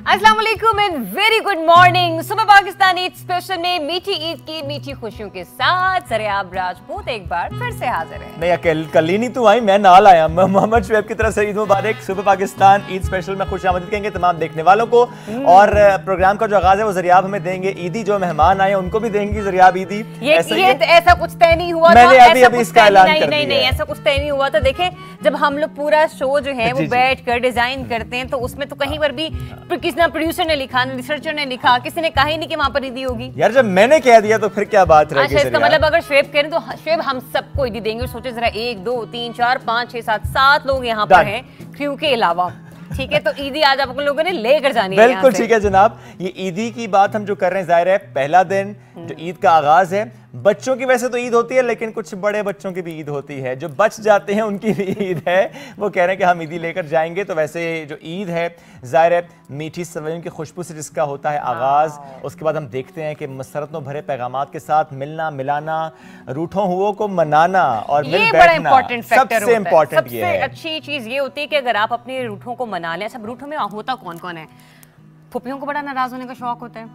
अस्सलाम वालेकुम and very good morning. सुबह पाकिस्तान ईद स्पेशल में मीठी ईद की मीठी खुशियों के साथ ज़रियाब राजपूत एक बार फिर से हाजिर है। नहीं कल ही नहीं तू आई, मैं नाल आया। मोहम्मद शुएब की तरफ से ईद मुबारक। सुबह पाकिस्तान ईद स्पेशल में खुशामदीद कहेंगे तमाम देखने वालों को। और प्रोग्राम का जो आगाज है वो ज़रियाब हमें देंगे। ईदी जो मेहमान आए उनको भी देंगे ज़रियाब ईदी। ये ऐसा कुछ तय नहीं हुआ, मैंने अभी इसका ऐलान कर दिया। नहीं ऐसा कुछ तय नहीं हुआ था। देखे जब हम लोग पूरा शो जो है वो बैठ कर डिजाइन करते हैं तो उसमें तो कहीं पर भी किसी ना प्रोड्यूसर ने लिखा ना रिसर्चर ने लिखा, किसी ने कहा ही नहीं कि वहां पर ईदी होगी। यार जब मैंने कह दिया तो फिर क्या बात रहेगी। अच्छा इसका मतलब अगर शुएब करें तो शुएब हम सबको ईदी देंगे। सोचे जरा 1 2 3 4 5 6 7 लोग यहाँ पर हैं क्रू के अलावा। ठीक है, तो ईदी आज आप लोगों ने लेकर जानी है। बिल्कुल ठीक है जनाब। ये ईदी की बात हम जो कर रहे हैं जाहिर है पहला दिन जो ईद का आगाज है। बच्चों की वैसे तो ईद होती है लेकिन कुछ बड़े बच्चों की भी ईद होती है। जो बच जाते हैं उनकी भी ईद है। वो कह रहे हैं कि हम ईदी लेकर जाएंगे। तो वैसे जो ईद है जाहिर है मीठी सब्जियों की खुशबू से जिसका होता है आगाज, उसके बाद हम देखते हैं कि मसरतों भरे पैगामात के साथ मिलना मिलाना, रूठों हुओं को मनाना और मिल बैठना सबसे इम्पोर्टेंट। सबसे अच्छी चीज ये होती है कि अगर आप अपने रूठों को मना लें। सब रूठों में होता कौन कौन है? फुप्पियों को बड़ा नाराज होने का शौक होता है,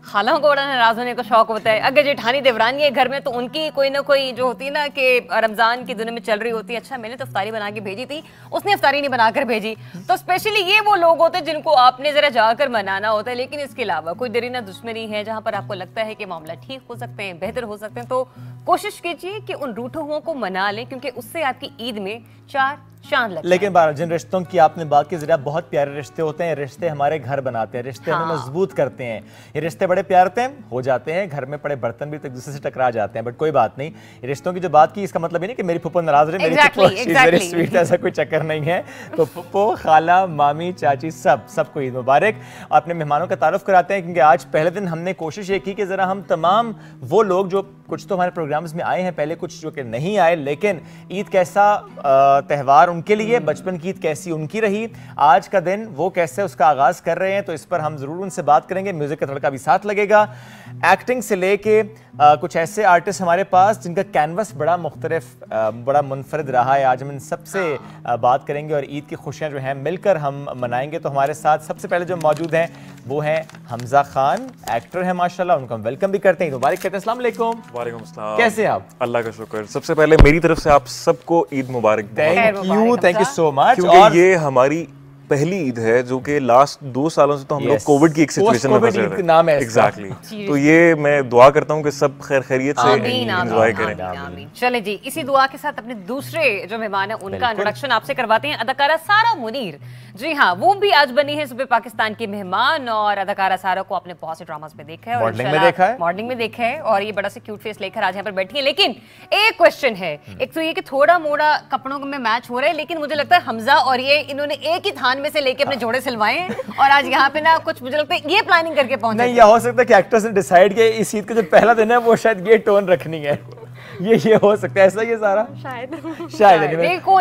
खालाओं को बड़ा नाराज होने का शौक होता है, अगर जेठानी देवरानी है घर में तो उनकी कोई ना कोई जो होती है ना कि रमजान की दुनिया में चल रही होती है। अच्छा मैंने तो इफ्तारी बना के भेजी थी, उसने इफ्तारी नहीं बनाकर भेजी। तो स्पेशली ये वो लोग होते हैं जिनको आपने जरा जाकर मनाना होता है। लेकिन इसके अलावा कोई दरीना दुश्मनी है जहां पर आपको लगता है कि मामला ठीक हो सकते हैं, बेहतर हो सकते हैं, तो कोशिश कीजिए कि उन रूठों हुओं को मना लें क्योंकि उससे आपकी ईद में 4 चांद लगता है। लेकिन जिन रिश्तों की आपने बात की जरा बहुत प्यारे रिश्ते होते हैं। रिश्ते हमारे घर बनाते हैं, रिश्ते हमें मजबूत करते हैं। ये रिश्ते बड़े प्यारे होते हैं, हो जाते हैं घर में पड़े बर्तन भी एक दूसरे से टकरा जाते हैं, बट कोई बात नहीं। रिश्तों की जो बात की इसका मतलब ये नहीं कि मेरी फुप्पो नाराज रहे, मेरी फुप्पो स्वीट, ऐसा कोई चक्कर नहीं है। तो फुप्पो खाला मामी चाची सबको ईद मुबारक। अपने मेहमानों का तारुफ कराते हैं क्योंकि आज पहले दिन हमने कोशिश ये की कि जरा हम तमाम वो लोग जो कुछ तो हमारे प्रोग्राम्स में आए हैं पहले, कुछ जो कि नहीं आए, लेकिन ईद कैसा त्यौहार उनके लिए, बचपन की ईद कैसी उनकी रही, आज का दिन वो कैसे उसका आगाज कर रहे हैं, तो इस पर हम जरूर उनसे बात करेंगे। म्यूजिक का तड़का भी साथ लगेगा। एक्टिंग से लेके कुछ ऐसे आर्टिस्ट हमारे पास जिनका कैनवस बड़ा मुख्तलिफ बड़ा मुनफरद रहा है, आज हम इन सबसे बात करेंगे और ईद की खुशियां जो हैं मिलकर हम मनाएंगे। तो हमारे साथ सबसे पहले जो मौजूद हैं वो हैं हमजा खान, एक्टर हैं माशाल्लाह, उनको हम वेलकम भी करते हैं, मुबारक कहते हैं। अस्सलाम वालेकुम। वालेकुम अस्सलाम। कैसे आप? अल्लाह का शुक्र। सबसे पहले मेरी तरफ से आप सबको ईद मुबारक। Thank you so much. और ये हमारी पहली ईद है जो कि लास्ट 2 सालों से तो हम लोग कोविड की एक सिचुएशन में फंसे हुए हैं। एग्जैक्टली। तो ये मैं दुआ करता हूँ कि सब खैर खैरियत से एंजॉय करें। चले जी, इसी दुआ के साथ अपने दूसरे जो मेहमान है उनका इंट्रोडक्शन आपसे करवाते हैं। अदाकारा सारा मुनीर, जी हाँ, वो भी आज बनी है सुबह पाकिस्तान की मेहमान। और अदाकारा सारा को आपने बहुत से ड्रामास में देखा है, मॉडलिंग में देखा है और ये बड़ा से क्यूट फेस लेकर आज यहाँ पर बैठी है। लेकिन एक क्वेश्चन है, एक तो ये कि थोड़ा मोड़ा कपड़ों में मैच हो रहा है, लेकिन मुझे लगता है हमजा और ये इन्होंने एक ही थान में से लेके अपने जोड़े सिलवाए हैं और आज यहाँ पे ना कुछ मुझे लगता है ये प्लानिंग करके पहुंचे। नहीं, यह हो सकता है कि एक्टर्स ने डिसाइड किया इस ईद का जो पहला दिन है वो शायद ये टोन रखनी है। ये हो सकता है, ऐसा ही है सारा, शायद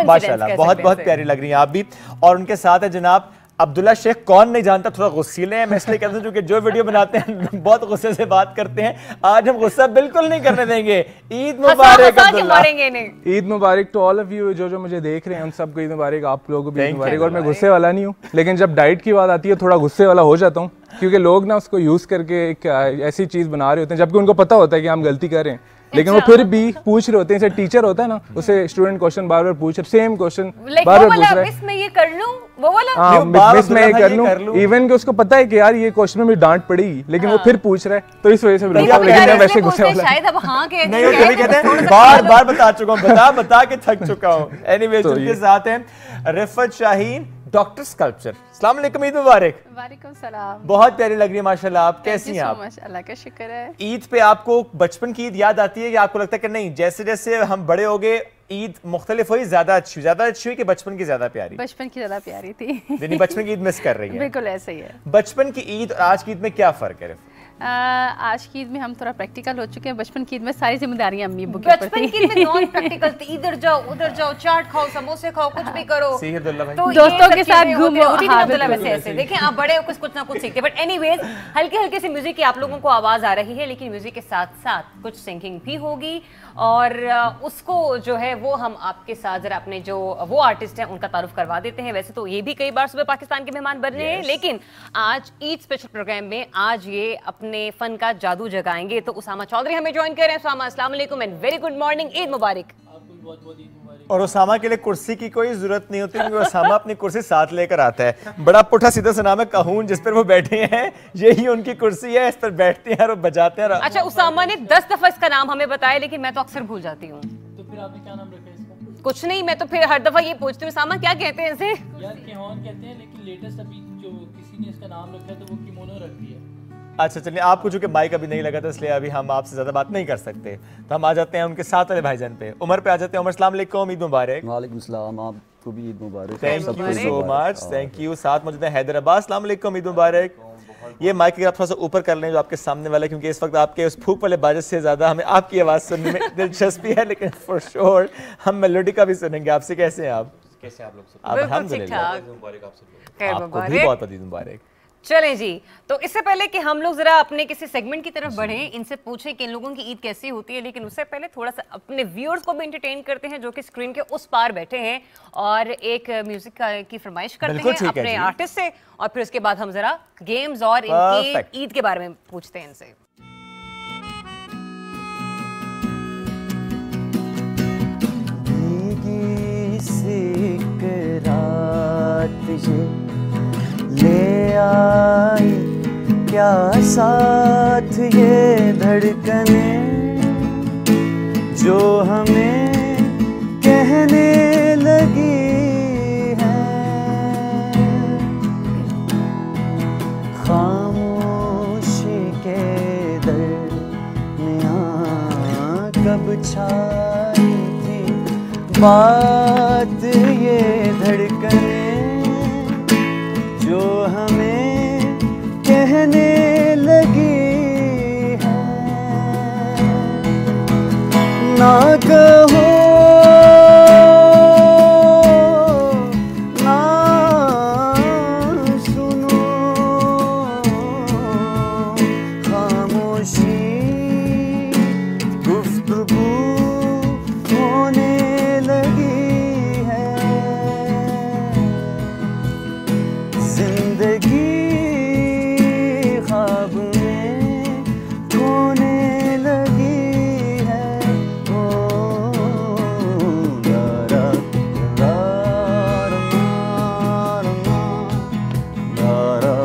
माशाल्लाह बहुत बहुत प्यारी लग रही है आप भी। और उनके साथ है जनाब अब्दुल्ला शेख। कौन नहीं जानता, थोड़ा गुस्सीले हैं, मैं इसलिए कहता हूं क्योंकि जो वीडियो बनाते हैं बहुत गुस्से से बात करते हैं। आज हम गुस्सा बिल्कुल नहीं करने देंगे। ईद मुबारक अब्दुल्ला। ईद मुबारक टू ऑल ऑफ यू जो मुझे देख रहे हैं, उन सबको ईद मुबारक। आप लोगों को भी ईद मुबारक। और मैं गुस्से वाला नहीं हूँ, लेकिन जब डाइट की बात आती है थोड़ा गुस्से वाला हो जाता हूँ क्योंकि लोग ना उसको यूज करके एक ऐसी चीज बना रहे होते हैं जबकि उनको पता होता है कि हम गलती कर रहे हैं, लेकिन वो फिर भी पूछ रहे होते हैं। जैसे टीचर होता है ना, उसे स्टूडेंट क्वेश्चन बार बार पूछ रहे, सेम क्वेश्चन बार बार पूछ रहा है, मिस मैं ये कर लूं, वो वाला मिस मैं ये कर लूं, इवन कि उसको पता है कि यार ये क्वेश्चन में डांट पड़ेगी, लेकिन वो फिर पूछ रहा है। तो इस वजह से वैसे गुस्से वाला शायद अब हां के नहीं, वो कभी कहते हैं बार बता चुका हूं, बता के थक चुका हूं। एनीवेज उनके साथ हैं रिफत शाहीन, डॉक्टर स्कल्पचर। अस्सलाम वालेकुम, ईद मुबारक। वालेकुम सलाम। बहुत प्यारी लग रही है माशाल्लाह। आप कैसी हैं आप? अल्लाह का शुक्र है। ईद पे आपको बचपन की ईद याद आती है या आपको लगता है कि नहीं जैसे जैसे हम बड़े हो गए ईद मुख्तलिफ हुई, ज्यादा अच्छी हुई कि बचपन की ज्यादा प्यारी? बचपन की ज्यादा प्यारी थी। यानी बचपन की ईद मिस कर रही है? बिल्कुल ऐसे ही है। बचपन की ईद और आज की ईद में क्या फर्क है? आज की ईद में हम थोड़ा प्रैक्टिकल हो चुके हैं। बचपन की ईद में सारी जिम्मेदारियां अम्मी अब्बू के ऊपर थी। बचपन की ईद में नॉन प्रैक्टिकल थी, इधर जाओ उधर जाओ, चाट खाओ, समोसे खाओ, कुछ भी करो, तो दोस्तों के साथ घूमो। वैसे ऐसे देखें आप बड़े हो कुछ ना कुछ सीखते। बट एनीवेज हल्के हल्के से म्यूजिक की आप लोगों को आवाज आ रही है, लेकिन म्यूजिक के साथ साथ कुछ सिंगिंग भी होगी और उसको जो है वो हम आपके साथ जरा अपने जो वो आर्टिस्ट हैं उनका तारुफ करवा देते हैं। वैसे तो ये भी कई बार सुबह पाकिस्तान के मेहमान बन रहे हैं, लेकिन आज ईद स्पेशल प्रोग्राम में आज ये अपने फन का जादू जगाएंगे। तो उसामा चौधरी हमें ज्वाइन कर रहे हैं। उसामा अस्सलाम वालेकुम and very good morning, Eid मुबारक। और उसामा के लिए कुर्सी की कोई जरूरत नहीं होती क्योंकि उसामा अपनी कुर्सी साथ लेकर आता है। बड़ा पुठा सीधा सा नाम है कहून, जिस पर वो बैठे हैं यही उनकी कुर्सी है, इस पर बैठते हैं और बजाते हैं। अच्छा, उसामा ने 10 दफा इसका नाम हमें बताया, लेकिन मैं तो अक्सर भूल जाती हूँ। तो फिर आपने क्या नाम रखा है इसका? कुछ नहीं, मैं तो फिर हर दफा ये पूछती हूँ उसामा क्या कहते हैं इसे? यार केहॉन कहते हैं, लेकिन लेटेस्ट अभी जो किसी ने इसका नाम रखा है तो वो किमोनो रख दिया। अच्छा चलिए, आपको चूंकि माइक अभी नहीं लगा था इसलिए अभी हम आपसे ज्यादा बात नहीं कर सकते, तो हम आ जाते हैं उनके साथ वाले भाईजान पे। उमर पे आ जाते हैं। उमर अस्सलाम वालेकुम, ईद मुबारक। वालेकुम सलाम, आपको भी ईद मुबारक। Thank you so much, thank you. साथ मौजूद है हैदर अब्बास, अस्सलाम वालेकुम, ईद मुबारक। ये माइक अगर आप थोड़ा सा ऊपर कर लें जो आपके सामने वाला, क्योंकि इस वक्त आपके उस फूक वाले बाजे से ज्यादा हमें आपकी आवाज़ सुनने में दिलचस्पी है, लेकिन फॉर श्योर हम मेलोडी का भी सुनेंगे आपसे। कैसे हैं आप? कैसे आप लोग सब? अल्हम्दुलिल्लाह, आपको भी बहुत बहुत ईद मुबारक। चलें जी, तो इससे पहले कि हम लोग जरा अपने किसी सेगमेंट की तरफ बढ़ें, इनसे पूछें कि इन लोगों की ईद कैसी होती है, लेकिन उससे पहले थोड़ा सा अपने व्यूअर्स को भी एंटरटेन करते हैं जो कि स्क्रीन के उस पार बैठे हैं, और एक म्यूजिक की फरमाइश करते हैं अपने आर्टिस्ट से, और फिर उसके बाद हम जरा गेम्स और इनकी ईद के बारे में पूछते हैं इनसे। ले आई क्या साथ ये धड़कने जो हमें कहने लगी है, खामोशी के दरमियां कब छाई थी बात ये धड़कने जो हमें कहने लगी है, ना कहो ना सुनो, खामोशी गुफ्तगू होने लगी है, जिंदगी ख्वाब में खोने लगी है। ओ दारा दारा दारा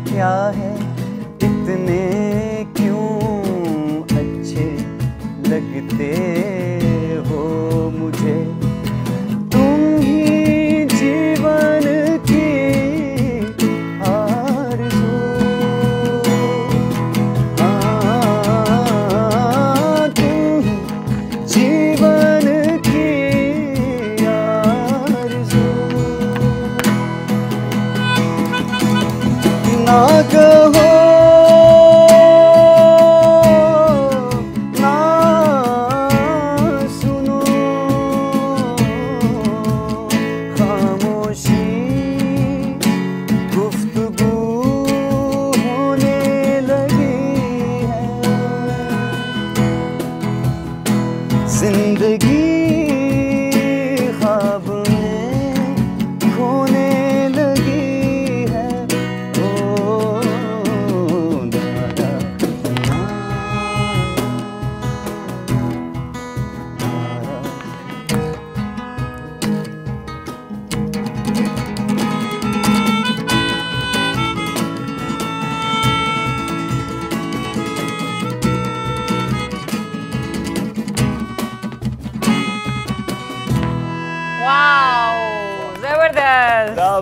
क्या है इतने क्यों अच्छे लगते हो मुझे, तुम ही जीवन की आरज़ू, तुम जीवन की आरज़ू, ना कहो ना सुनो, खामोशी गुफ्तगू होने लगी है, जिंदगी ख्वाब में खोने लगी है।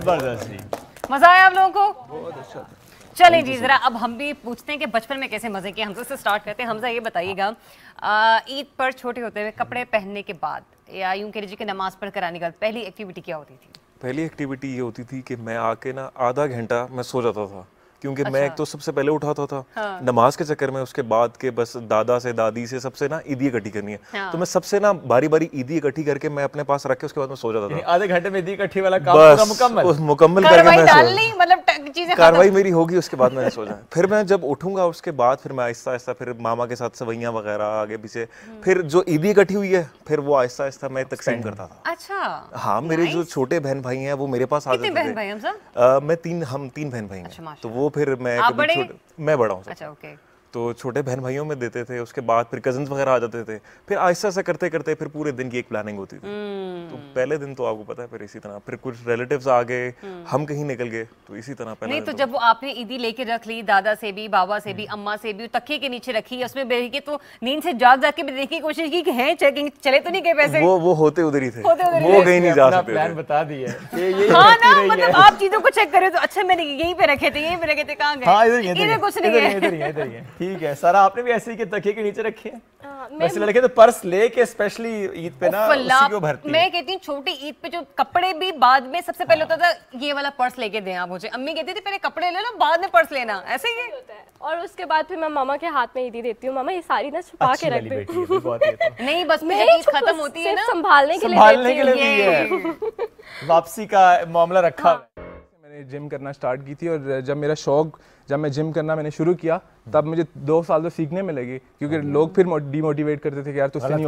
जबरदस्त जी, मजा आया आप लोगों को? बहुत अच्छा। चलें जी, जरा अब हम भी पूछते हैं कि बचपन में कैसे मजे किए। हमजा से स्टार्ट करते हैं। हमजा ये बताइएगा, ईद पर छोटे होते हुए कपड़े पहनने के बाद या यूं कह लीजिए कि नमाज पढ़ कर आने के बाद पहली एक्टिविटी क्या होती थी? पहली एक्टिविटी ये होती थी कि मैं आके ना आधा घंटा मैं सो जाता था, क्योंकि मैं एक तो सबसे पहले उठाता था नमाज के चक्कर में, उसके बाद के बस दादा से दादी से सबसे ना ईदी इकट्ठी करनी है, तो मैं सबसे ना बारी बारी ईदी इकट्ठी करके मैं अपने पास रख के उसके बाद मैं सो जाता था। आधे घंटे में ईदी इकट्ठी वाला काम पूरा मुकम्मल करके मैं मतलब चीजें कार्रवाई मेरी होगी, उसके बाद मैंने सो जाए। फिर मैं जब उठूंगा उसके बाद फिर मैं आहिस्ता आहिस्ता फिर मामा के साथ सवैयां वगैरह आगे पीछे, फिर जो ईदी इकट्ठी हुई है फिर वो आहिस्ता आहिस्ता मैं तकसीम करता था। अच्छा। हाँ, मेरे जो छोटे बहन भाई हैं वो मेरे पास आ जाते थे। कितने बहन भाई हम तीन बहन भाई हैं, तो वो फिर मैं मैं बड़ा हूँ। अच्छा, ओके। तो छोटे बहन भाइयों में देते थे, उसके बाद फिर कजन्स वगैरह आ जाते थे, फिर आहिस्ता आहिस्ता करते करते फिर पूरे दिन की एक प्लानिंग होती थी। तो पहले दिन तो आपको पता है फिर इसी तरह, फिर कुछ रिलेटिव्स आ गए, हम कहीं निकल गए, तो इसी तरह पहले नहीं। तो जब वो आपने ईदी लेके रख ली, दादा से भी, बाबा से भी, अम्मा से भी, तकिए के नीचे रखी, उसमें बैठ के तो नींद से जाग जाग के देखने की कोशिश की कि हैं चेकिंग चले तो नहीं गए पैसे? वो होते उधर ही थे, वो कहीं नहीं जा सकते। प्लान बता दिया हाँ ना, मतलब आप चीजों को चेक करे तो अच्छा मैंने यहीं पे रखे थे, यहीं पे रखे थे, कहाँ गए? इधर कुछ नहीं है। ठीक है, सारा आपने भी ऐसे ही के तकिए के नीचे रखे हैं? वैसे लड़के तो पर्स लेके स्पेशली ईद पे ना उसी को भरती है। मैं कहती हूँ छोटी ईद पे जो कपड़े भी बाद में सबसे पहले होता था ये वाला पर्स लेके दें आप मुझे। अम्मी कहती थी पहले कपड़े ले लो बाद में पर्स लेना, ऐसे ही होता है। और उसके बाद फिर मैं मामा के हाथ में ईदी देती हूँ, मामा ये सारी ना छुपा के रख दे। नहीं बस में जब ईद खत्म होती है ना संभालने के लिए वापसी का मामला रखा। मैंने जिम करना स्टार्ट की थी, और जब मैं जिम करना मैंने शुरू किया तब मुझे 2 साल तो सीखने में लगे, क्योंकि लोग फिर डिमोटिवेट करते थे कि यार तुझसे नहीं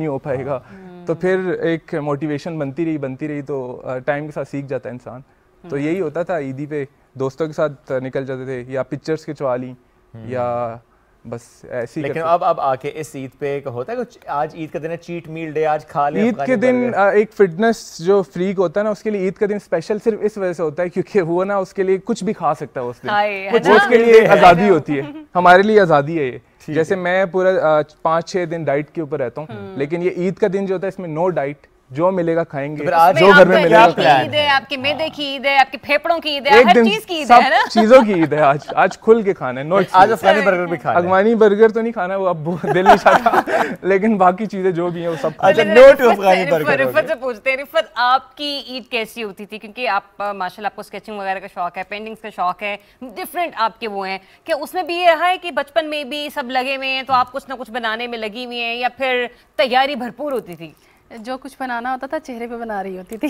हो पाएगा। तो फिर एक मोटिवेशन बनती रही, तो टाइम के साथ सीख जाता है इंसान। तो यही होता था, ईदी पे दोस्तों के साथ निकल जाते थे, या पिक्चर्स खिंचवा ली, या बस ऐसी। लेकिन अब आके इस ईद पे होता है कुछ, आज ईद का दिन है, चीट मील डे, आज खा ले। ईद के दिन एक फिटनेस जो फ्रीक होता है ना, उसके लिए ईद का दिन स्पेशल सिर्फ इस वजह से होता है क्योंकि वो ना उसके लिए कुछ भी खा सकता है उस दिन, वो उसके लिए आज़ादी होती है। हमारे लिए आज़ादी है ये। जैसे मैं पूरा 5-6 दिन डाइट के ऊपर रहता हूँ, लेकिन ये ईद का दिन जो होता है इसमें नो डाइट, जो मिलेगा खाएंगे, जो घर में मिलेगा। ईद है, आपके मैदे की ईद है, आपके फेफड़ों की ईद है, हर चीज की ईद है ना, चीजों की ईद है। आज खुल के खाना है। आज अफगानी बर्गर भी खाना है। अफगानी बर्गर तो नहीं खाना, वो अब दिल नहीं चाहता, लेकिन बाकी चीजें जो भी हैं वो सब। अच्छा, no to Afghani burger. Rifat से पूछते हैं, रिफत आपकी ईद कैसी होती थी? क्योंकि आप माशाल्लाह आपको स्केचिंग वगैरह का शौक है, पेंटिंग्स का शौक है, डिफरेंट आपके वो हैं, कि उसमें भी ये रहा है कि बचपन में भी सब लगे हुए हैं तो आप कुछ ना कुछ बनाने में लगी हुई हैं, या फिर तैयारी भरपूर होती थी? जो कुछ बनाना होता था चेहरे पे बना रही होती थी।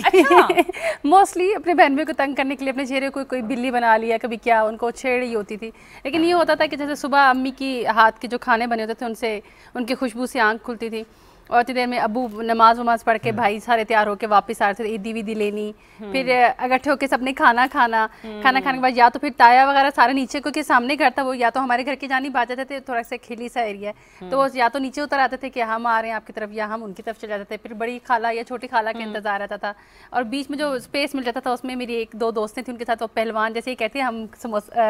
मोस्टली अपने बहन भाई को तंग करने के लिए अपने चेहरे को कोई बिल्ली बना लिया, कभी क्या, उनको छेड़ रही होती थी। लेकिन ये होता था कि जैसे सुबह अम्मी की हाथ के जो खाने बने होते थे उनसे उनकी खुशबू से आँख खुलती थी, और इतनी देर में अबू नमाज वमाज पढ़ के भाई सारे तैयार होके वापस आ रहे थे, ईदी वीदी लेनी, फिर इकट्ठे होके सबने खाना खाने के बाद या तो फिर ताया वगैरह सारे नीचे, क्योंकि सामने घर था वो, या तो हमारे घर की जानिब आ जाते थे, थोड़ा सा खिली सा एरिया है, तो वो या तो नीचे उतर आते थे कि हम आ रहे हैं आपकी तरफ, या हम उनकी तरफ चले जाते थे। फिर बड़ी खाला या छोटी खाला का इंतजार रहता था, और बीच में जो स्पेस मिल जाता था उसमें मेरी 1-2 दोस्तें थी, उनके साथ वो पहलवान, जैसे ये कहती है हम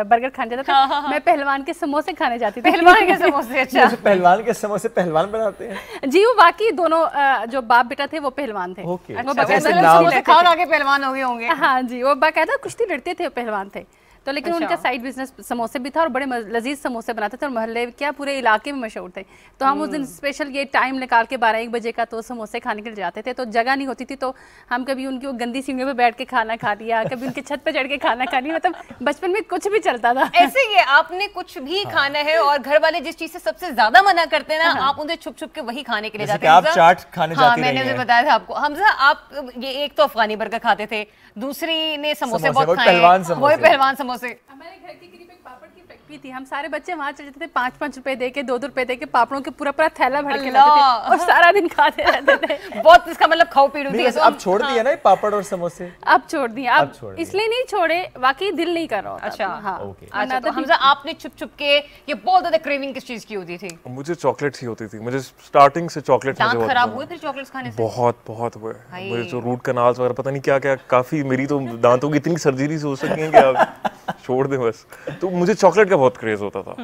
बर्गर खाने जाते थे, मैं पहलवान के समोसे खाने जाती थी। पहलवान के समोसे? अच्छा, पहलवान के समोसे पहलवान बनाते हैं जी? वो बाकी दोनों जो बाप बेटा थे वो पहलवान थे। वो समोसे खा के पहलवान हो गए होंगे। हाँ जी, वो बाकायदा कुश्ती लड़ते थे, वो पहलवान थे। तो लेकिन उनका साइड बिजनेस समोसे भी था, और बड़े लजीज समोसे बनाते थे, और मोहल्ले क्या पूरे इलाके में मशहूर थे। तो हम उस दिन स्पेशल ये टाइम निकाल के 12-1 बजे का तो समोसे खाने के लिए जाते थे। तो जगह नहीं होती थी, तो हम कभी उनकी वो गंदी सीढ़ियों पे बैठ के खाना खा लिया, कभी उनके छत पे चढ़ के खाना खा लिया, मतलब बचपन में कुछ भी चलता था। ऐसे ही आपने कुछ भी खाना है और घर वाले जिस चीज से सबसे ज्यादा मना करते हैं ना, आप उनसे छुप छुप के वही खाने के लिए जाते हैं। आप चाट खाने जाती रही हैं। मैंने बताया था आपको। हमजा, आप ये एक तो अफगानी बर्गर खाते थे, दूसरी ने समोसे बहुत खाए, वही पहलवान समोसे। हमारे घर के करीब एक पापड़ की फैक्ट्री थी, हम सारे बच्चे वहाँ चले जाते थे, 5-5 रुपए दे के, 2-2 रुपए दे के पापड़ों के पूरा थैला भर के लाते थे, और सारा दिन खाते रहते थे। बहुत इसका मतलब खाओ पीड़ू थी। अब छोड़ दिया ना पापड़ और समोसे? अब छोड़ दिया, अब इसलिए नहीं छोड़े, वाकई दिल नहीं कर रहा। अच्छा, हाँ। तो हमजा, आपने छुप छुप के ये बहुत ज्यादा क्रेविंग किस चीज की होती थी? मुझे चॉकलेट्स ही होती थी, मुझे स्टार्टिंग से चॉकलेट्स मुझे बहुत खराब हुए फिर चॉकलेट्स खाने से? बहुत हुए मुझे, जो रूट कनाल्स वगैरह पता नहीं क्या क्या, काफी मेरी तो दांतों की इतनी सर्जरी हो सकती है कि आप छोड़ दें बस। तो मुझे चॉकलेट का बहुत क्रेज होता था,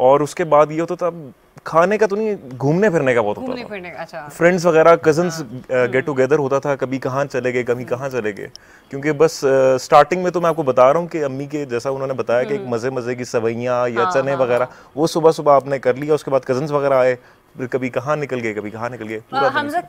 और उसके बाद ये होता था खाने का तो नहीं, घूमने फिरने का बहुत होता घूमने था। फिरने का, अच्छा। फ्रेंड्स वगैरह, कजन्स गेट टुगेदर होता था, कभी कहाँ चले गए, कभी कहाँ चले गए। क्योंकि बस स्टार्टिंग में तो मैं आपको बता रहा हूँ कि अम्मी के जैसा उन्होंने बताया कि एक मजे मजे की सवैयाँ या चने वगैरह वो सुबह सुबह आपने कर लिया, उसके बाद कजन्स वगैरह आए, फिर कभी कहाँ निकल गए, कभी कहाँ निकल गए। पूरा दिन हमजा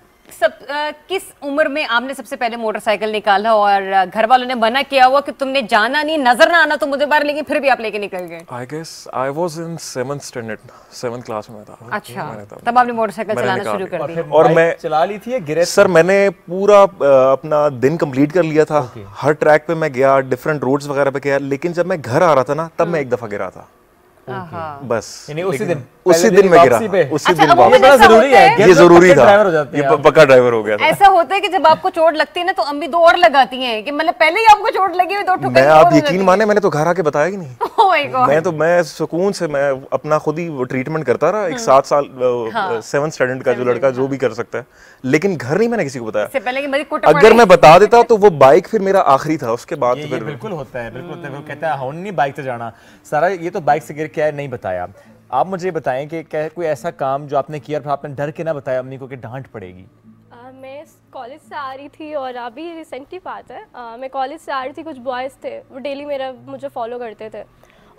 किस उम्र में आपने सबसे पहले मोटरसाइकिल निकाला और घर वालों ने मना किया हुआ कि तुमने जाना नहीं, नजर ना आना तो मुझे बाहर, लेकिन फिर भी आप लेके निकल गए? I guess I was in 7th standard, 7th class में था। अच्छा, तब आपने मोटरसाइकिल चलाना शुरू कर दी। और मैं चला ली थी या गिरे? सर मैंने पूरा अपना दिन कंप्लीट कर लिया था। हर ट्रैक पे मैं गया, डिफरेंट रोड्स वगैरह पे गया, लेकिन जब मैं घर आ रहा था ना तब मैं एक दफा गिरा था बस। उसी दिन मैं गिरा, उसी दिन वापसी। बड़ा जरूरी है, ये जरूरी था, ड्राइवर हो जाते हैं ये पक्का ड्राइवर हो गया था। ऐसा होता है कि जब आपको चोट लगती है ना तो अम्मी 2 और लगाती हैं कि मतलब पहले ही आपको चोट लगी हुई 2 ठोकर। मैं आप यकीन माने, मैंने तो घर आके बताया ही नहीं। Oh my God। मैं सुकून से मैं अपना खुद ही ट्रीटमेंट करता रहा। एक 7 साल 7th स्टैंडर्ड का जो लड़का जो भी कर सकता है, लेकिन घर नहीं मैंने किसी को बताया। इससे पहले कि मेरी कुट अगर मैं बता देता तो वो बाइक फिर मेरा आखिरी था, उसके बाद ये फिर बिल्कुल होता है, बिल्कुल होता है। वो कहता है हम नहीं बाइक से जाना सारा, ये तो बाइक से गिर के नहीं बताया। आप मुझे बताएं कि क्या कोई ऐसा काम जो आपने किया और आपने डर के ना बताया अम्मी को कि डांट पड़ेगी? मैं कॉलेज से आ रही थी और अभी रिसेंटली बात है, मैं कॉलेज से आ रही थी, कुछ बॉयज़ थे वो डेली मुझे फॉलो करते थे।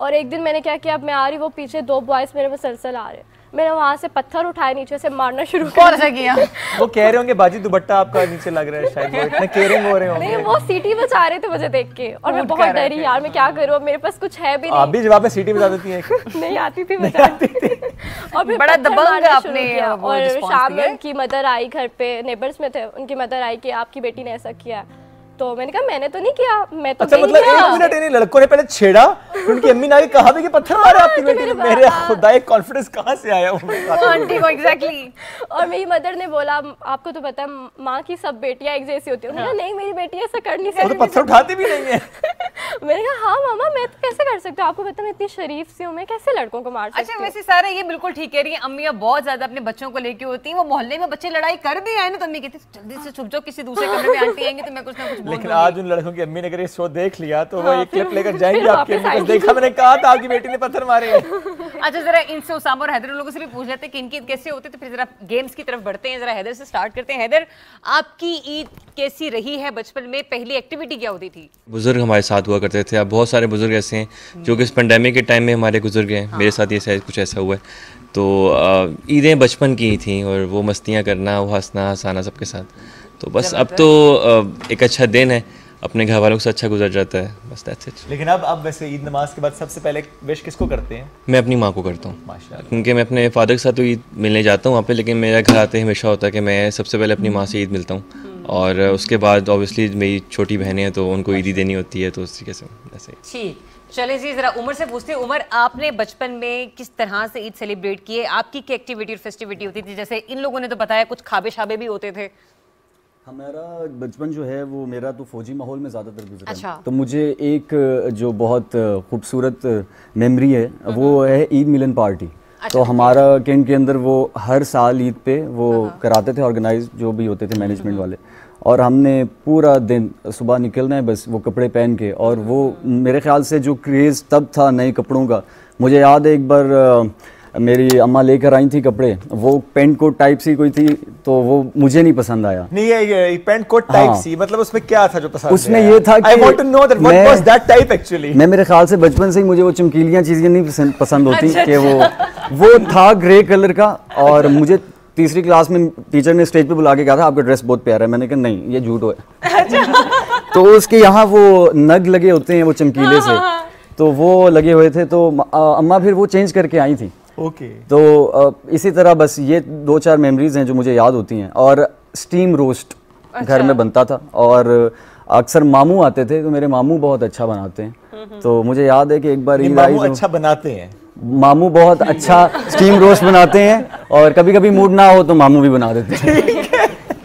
और एक दिन मैंने क्या किया, अब मैं आ रही, वो पीछे 2 बॉयज़ मेरे मुसलसल आ रहे, मैंने वहाँ से पत्थर उठाए, नीचे से मारना शुरू किया। वो कह रहे होंगे बाजी दुपट्टा आपका नीचे लग रहा है, शायद वो इतने केयरिंग हो रहे होंगे। नहीं, वो सीटी बजा रहे थे मुझे देख के और मैं बहुत डरी यार, मैं क्या करूँ, मेरे पास कुछ है भी नहीं। आप भी जवाब में सीटी बजा देती हैं? नहीं आती थी बजाती और फिर बड़ा दबंग आपने। और शाम में उनकी मदर आई घर पे, नेबर्स में थे, उनकी मदर आई कि आपकी बेटी ने ऐसा किया। तो मैंने कहा मैंने तो नहीं किया, मैं तो अच्छा, मतलब 1 मिनट इन लड़कों ने पहले छेड़ा, उनकी अम्मी ने आके कहा भी कि पत्थर मारे आपकी बेटी ने। मेरे खुदा ये कॉन्फिडेंस कहाँ से आया वो आंटी को? एग्जैक्टली। और मेरी मदर ने बोला आपको तो पता है माँ की सब बेटियां एक जैसी होती है। मैंने कहा नहीं, मेरी बेटी ऐसा कर नहीं सकती, वो तो पत्थर उठाती भी नहीं है। मैंने कहा हाँ मामा, मैं तो कैसे कर सकती हूँ, आपको पता मैं इतनी शरीफ सी हूँ, मैं कैसे लड़कों को मार सकती हूँ। अच्छा, वैसे सारा ये बिल्कुल ठीक कह रही है, अम्मियाँ बहुत ज्यादा अपने बच्चों को लेके होती हैं। वो मोहल्ले में बच्चे लड़ाई कर भी आए ना तो अम्मी कहती जल्दी से छुप जाओ, किसी दूसरे कमरे में आंटी आएंगे तो मैं कुछ ना कुछ बोल दूंगी। लेकिन आज उन लड़कों की अम्मी ने अगर ये शो देख लिया तो वो ये क्लिप लेकर जाएंगे आपकी अम्मी को, देखा मैंने कहा था आपकी बेटी ने पत्थर मारे हैं। अच्छा, जरा इनसे उसामा और हैदर लोगों से भी पूछ लेते हैं कि इनकी ईद कैसे होती है, तो फिर जरा गेम्स की तरफ बढ़ते हैं। जरा हैदर से स्टार्ट करते हैं। हैदर, आपकी ईद कैसी रही है? बचपन में पहली एक्टिविटी क्या होती थी? बुजुर्ग हमारे साथ हुआ करते थे। अब बहुत सारे बुजुर्ग ऐसे हैं जो कि इस पेंडेमिक के टाइम में हमारे गुजर गए। मेरे साथ ये शायद कुछ ऐसा हुआ है। तो ईदें बचपन की ही थी और वो मस्तियाँ करना, वो हंसना हंसाना सबके साथ। तो बस अब तो एक अच्छा दिन है, अपने घर वालों से अच्छा गुजर जाता है, बस दैट्स इट। लेकिन अब वैसे ईद नमाज के बाद सबसे पहले विश किसको करते हैं? मैं अपनी माँ को करता हूँ, माशाल्लाह। क्योंकि मैं अपने फादर के साथ तो ईद मिलने जाता हूँ वहाँ पे, लेकिन मेरा घर आते हमेशा होता है कि मैं सबसे पहले अपनी माँ से ईद मिलता हूँ और उसके बाद ऑब्वियसली मेरी छोटी बहनें हैं तो उनको ईदी देनी होती है, तो उस तरीके से ऐसे ही। ठीक, चलें जी, जरा उमर से पूछते हैं। उमर, आपने बचपन में किस तरह से ईद सेलिब्रेट किए? आपकी क्या एक्टिविटी और फेस्टिविटी होती थी? जैसे इन लोगों ने तो बताया कुछ खाबे शाबे भी होते थे। हमारा बचपन जो है वो मेरा तो फौजी माहौल में ज़्यादातर गुजरा है। अच्छा। तो मुझे एक जो बहुत खूबसूरत मेमोरी है वो है ईद मिलन पार्टी। तो हमारा कैंट के अंदर वो हर साल ईद पे वो कराते थे, ऑर्गेनाइज जो भी होते थे मैनेजमेंट वाले, और हमने पूरा दिन सुबह निकलना है बस वो कपड़े पहन के। और वो मेरे ख्याल से जो क्रेज़ तब था नए कपड़ों का, मुझे याद है एक बार मेरी अम्मा लेकर आई थी कपड़े, वो पेंट कोट टाइप सी कोई थी, तो वो मुझे नहीं पसंद आया। नहीं, ये पेंट कोट टाइप सी, मतलब उसमें क्या था जो पसंद आया? उसमें ये था कि I want to know that what was that type actually? मैं मेरे ख्याल से बचपन से ही मुझे वो चमकीलियां चीज़ें नहीं पसंद होती कि वो था ग्रे कलर का। और मुझे तीसरी क्लास में टीचर ने स्टेज पे बुला के कहा था आपका ड्रेस बहुत प्यारा है। मैंने कहा नहीं, ये झूठ है। तो उसके यहाँ वो नग लगे होते हैं वो चमकीले से, तो वो लगे हुए थे, तो अम्मा फिर वो चेंज करके आई थी। ओके। तो इसी तरह बस ये 2-4 मेमोरीज हैं जो मुझे याद होती हैं। और स्टीम रोस्ट घर में बनता था और अक्सर मामू आते थे, तो मेरे मामू बहुत अच्छा बनाते हैं। तो मुझे याद है कि एक बार ईद आई, अच्छा बनाते हैं मामू, बहुत अच्छा स्टीम रोस्ट बनाते हैं, और कभी कभी मूड ना हो तो मामू भी बना देते हैं।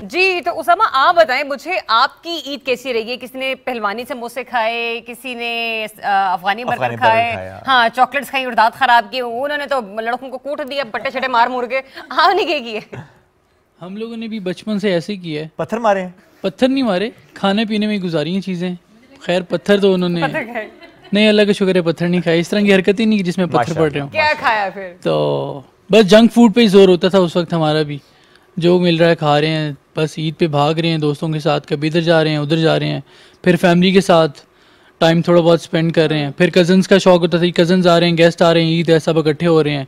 जी, तो उसामा आप बताएं मुझे, आपकी ईद कैसी रही है? किसी ने पहलवानी से समोसे खाए, किसी ने अफगानी बर्गर खाए, हाँ चॉकलेट्स खाई और दांत खराब किए, उन्होंने तो लड़कों को कूट दिया, बट्टे छटे मार मुर के। हाँ, नहीं क्या किए? हम लोगों ने भी बचपन से ऐसे ही किया है। पत्थर मारे हैं? पत्थर नहीं मारे, खाने पीने में गुजारी हैं चीजें। खैर पत्थर तो उन्होंने नहीं, अल्लाह का शुक्र है पत्थर नहीं खाए। इस तरह की हरकत ही नहीं जिसमें पत्थर पड़ रहे हो। क्या खाया फिर? तो बस जंक फूड पे ही जोर होता था उस वक्त हमारा भी, जो मिल रहा है खा रहे हैं, बस ईद पे भाग रहे हैं दोस्तों के साथ, कभी इधर जा रहे हैं उधर जा रहे हैं, फिर फैमिली के साथ टाइम थोड़ा बहुत स्पेंड कर रहे हैं, फिर कज़न्स का शौक होता था, कज़न्स आ रहे हैं, गेस्ट आ रहे हैं, ईद है, सब इकट्ठे हो रहे हैं।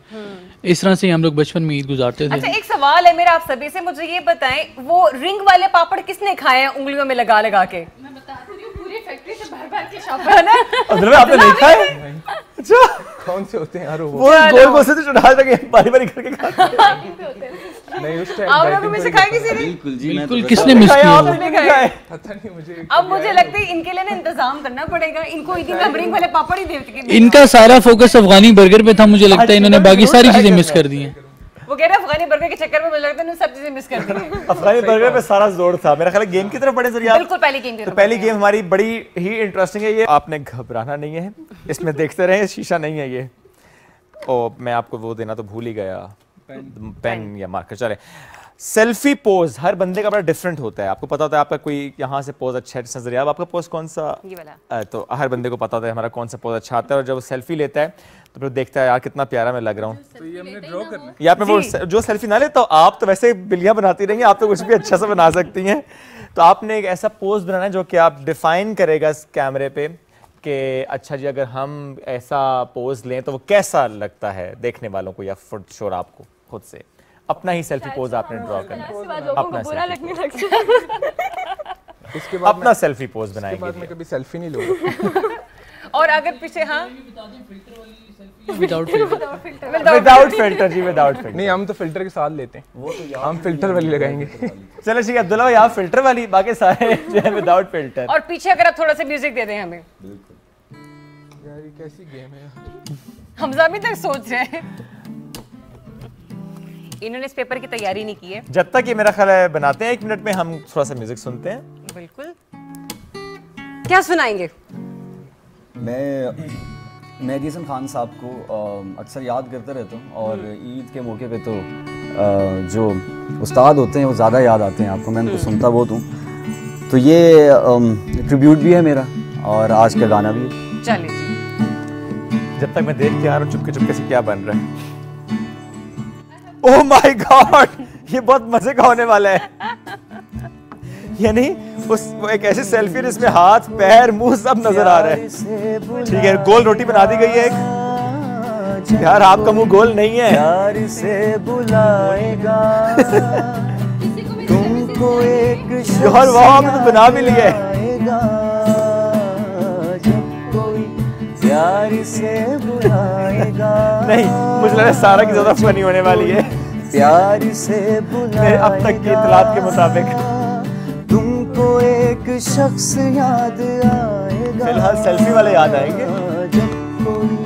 इस तरह से हम लोग बचपन में ईद गुजारते थे। अच्छा, एक सवाल है मेरा आप सभी से, मुझे ये बताएं, वो रिंग वाले पापड़ किसने खाए हैं उंगलियों में लगा लगा के? मैं बताती हूँ, पूरी फैक्ट्री से भर भर के शॉप है। आपने नहीं खाए? अच्छा, कौन से होते हैं यार वो गोल गोल से चढ़ा लगे बारी बारी करके खाते हैं। नहीं उस टाइम आप लोगों में से खाए किसी ने? बिल्कुल जी, बिल्कुल, किसने मिस किया? आपने खाए? पता नहीं मुझे। अब मुझे लगता है इनके लिए ना इंतजाम करना पड़ेगा, इनको ईद में रिंग वाले पापड़ ही देते। इनका सारा फोकस अफगानी बर्गर पे था, मुझे लगता है इन्होंने बाकी सारी चीजें मिस कर दी हैं। वो कह रहे हैं अफगानी बर्गर के चक्कर में मुझे लगता है इन्होंने सब चीजें मिस कर दी हैं। अफगानी बर्गर पे सारा जोर था। मेरा ख्याल है गेम की तरफ बढ़े जरिए। बिल्कुल, पहली गेम की तरफ। तो पहली गेम हमारी बड़ी ही इंटरेस्टिंग है। ये आपने घबराना नहीं है, इसमें देखते रहे, शीशा नहीं है ये। और मैं आपको वो देना तो भूल ही गया, पेन या मार्कर। चले, सेल्फी पोज हर बंदे का बड़ा डिफरेंट होता है। आपको पता होता है आपका कोई यहाँ से पोज अच्छा नजर आया, आपका पोज कौन सा? ये वाला। तो हर बंदे को पता होता है हमारा कौन सा पोज अच्छा आता है। और जब वो सेल्फी लेता है तो फिर देखता है यार कितना प्यारा मैं लग रहा हूँ। तो ये हमने ड्रॉ करना है। या मैं वो जो सेल्फी ना लेता हूँ, आप तो वैसे बिल्लियाँ बनाती रहेंगी, आप तो कुछ भी अच्छा सा बना सकती हैं। तो आपने एक ऐसा पोज बनाना है जो कि आप डिफाइन करेगा इस कैमरे पे कि अच्छा जी अगर हम ऐसा पोज लें तो वो कैसा लगता है देखने वालों को या फॉर श्योर आपको खुद से। अपना ही सेल्फी पोज आपने ड्रॉ करना है, अपना बुरा लगने लग इसके बाद अपना सेल्फी पोज इसके बाद बनाएंगे। मैं कभी सेल्फी नहीं लूंगा। और अगर पीछे, हाँ, विदाउट विदाउट फिल्टर जी, विदाउट फिल्टर। नहीं, हम तो फिल्टर के साथ लेते हैं, हम फिल्टर वाली लगाएंगे। चलो ठीक है अब्दुल्ला भाई, आप फिल्टर वाली, बाकी सारे जो है विदाउट फिल्टर। और पीछे अगर आप थोड़ा सा म्यूजिक दे दें हमें। यार ये कैसी गेम है? हमजा अभी तक सोच रहे हैं, इन्होंने इस पेपर की तैयारी नहीं की है। जब तक ये मेरा ख्याल है बनाते हैं, 1 मिनट में हम थोड़ा सा म्यूजिक सुनते हैं। बिल्कुल, क्या सुनाएंगे? मैं मेहदी हसन खान साहब को अक्सर याद करता रहता हूँ, और ईद के मौके पे तो जो उस्ताद होते हैं वो ज़्यादा याद आते हैं आपको, मैं उनको सुनता बहुत हूँ। तो ये ट्रिब्यूट भी है मेरा और आज का गाना भी है। चलिए जी। जब तक मैं देख के आ रहा हूँ चुपके चुपके से क्या बन रहा है। ओह माय गॉड, ये बहुत मजे का होने वाला है। यानी वो एक ऐसी सेल्फी जिसमें हाथ पैर मुंह सब नजर आ रहा है। ठीक है, गोल रोटी बना दी गई है एक। यार आपका मुंह गोल नहीं है। प्यार से बुलाएगा तुमको एक यार वाह, आपने तो बना भी लिया है। जब कोई प्यार से बुलाएगा। नहीं, मुझे लग रहा है सारा की ज्यादा फनी होने वाली है प्यार से बुलाएगा अब तक की इत्तलात के मुताबिक। तुमको एक शख्स याद आएगा। फिलहाल सेल्फी वाले याद आएंगे। जब कोई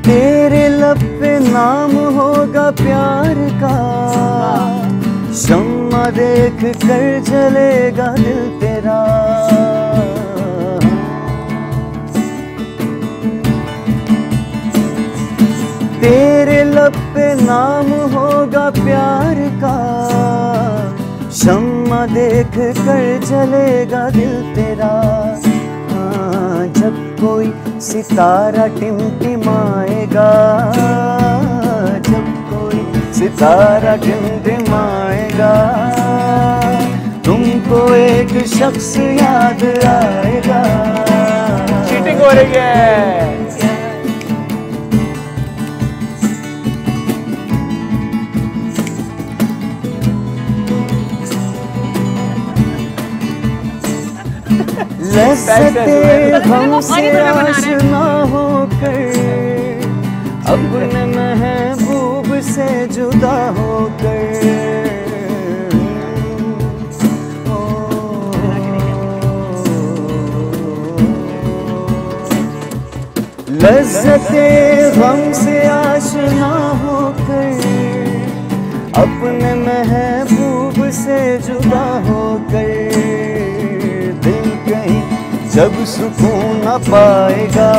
तेरे लब पे नाम होगा प्यार का, शम्मा देख कर जलेगा दिल तेरा। तेरे लब पे नाम होगा प्यार का, शम्मा देख कर जलेगा दिल तेरा। हाँ, जब कोई सितारा टिमटिमाएगा, जब कोई सितारा टिमटिमाएगा, तुमको एक शख्स याद आएगा। चीटिंग हो रही है। लज़्ज़ते हमसे आशना होकर, अपने महबूब से जुदा होकर। लज़्ज़ते हमसे आशना होकर, अपने महबूब से जुदा होकर। जब सुकून न पाएगा,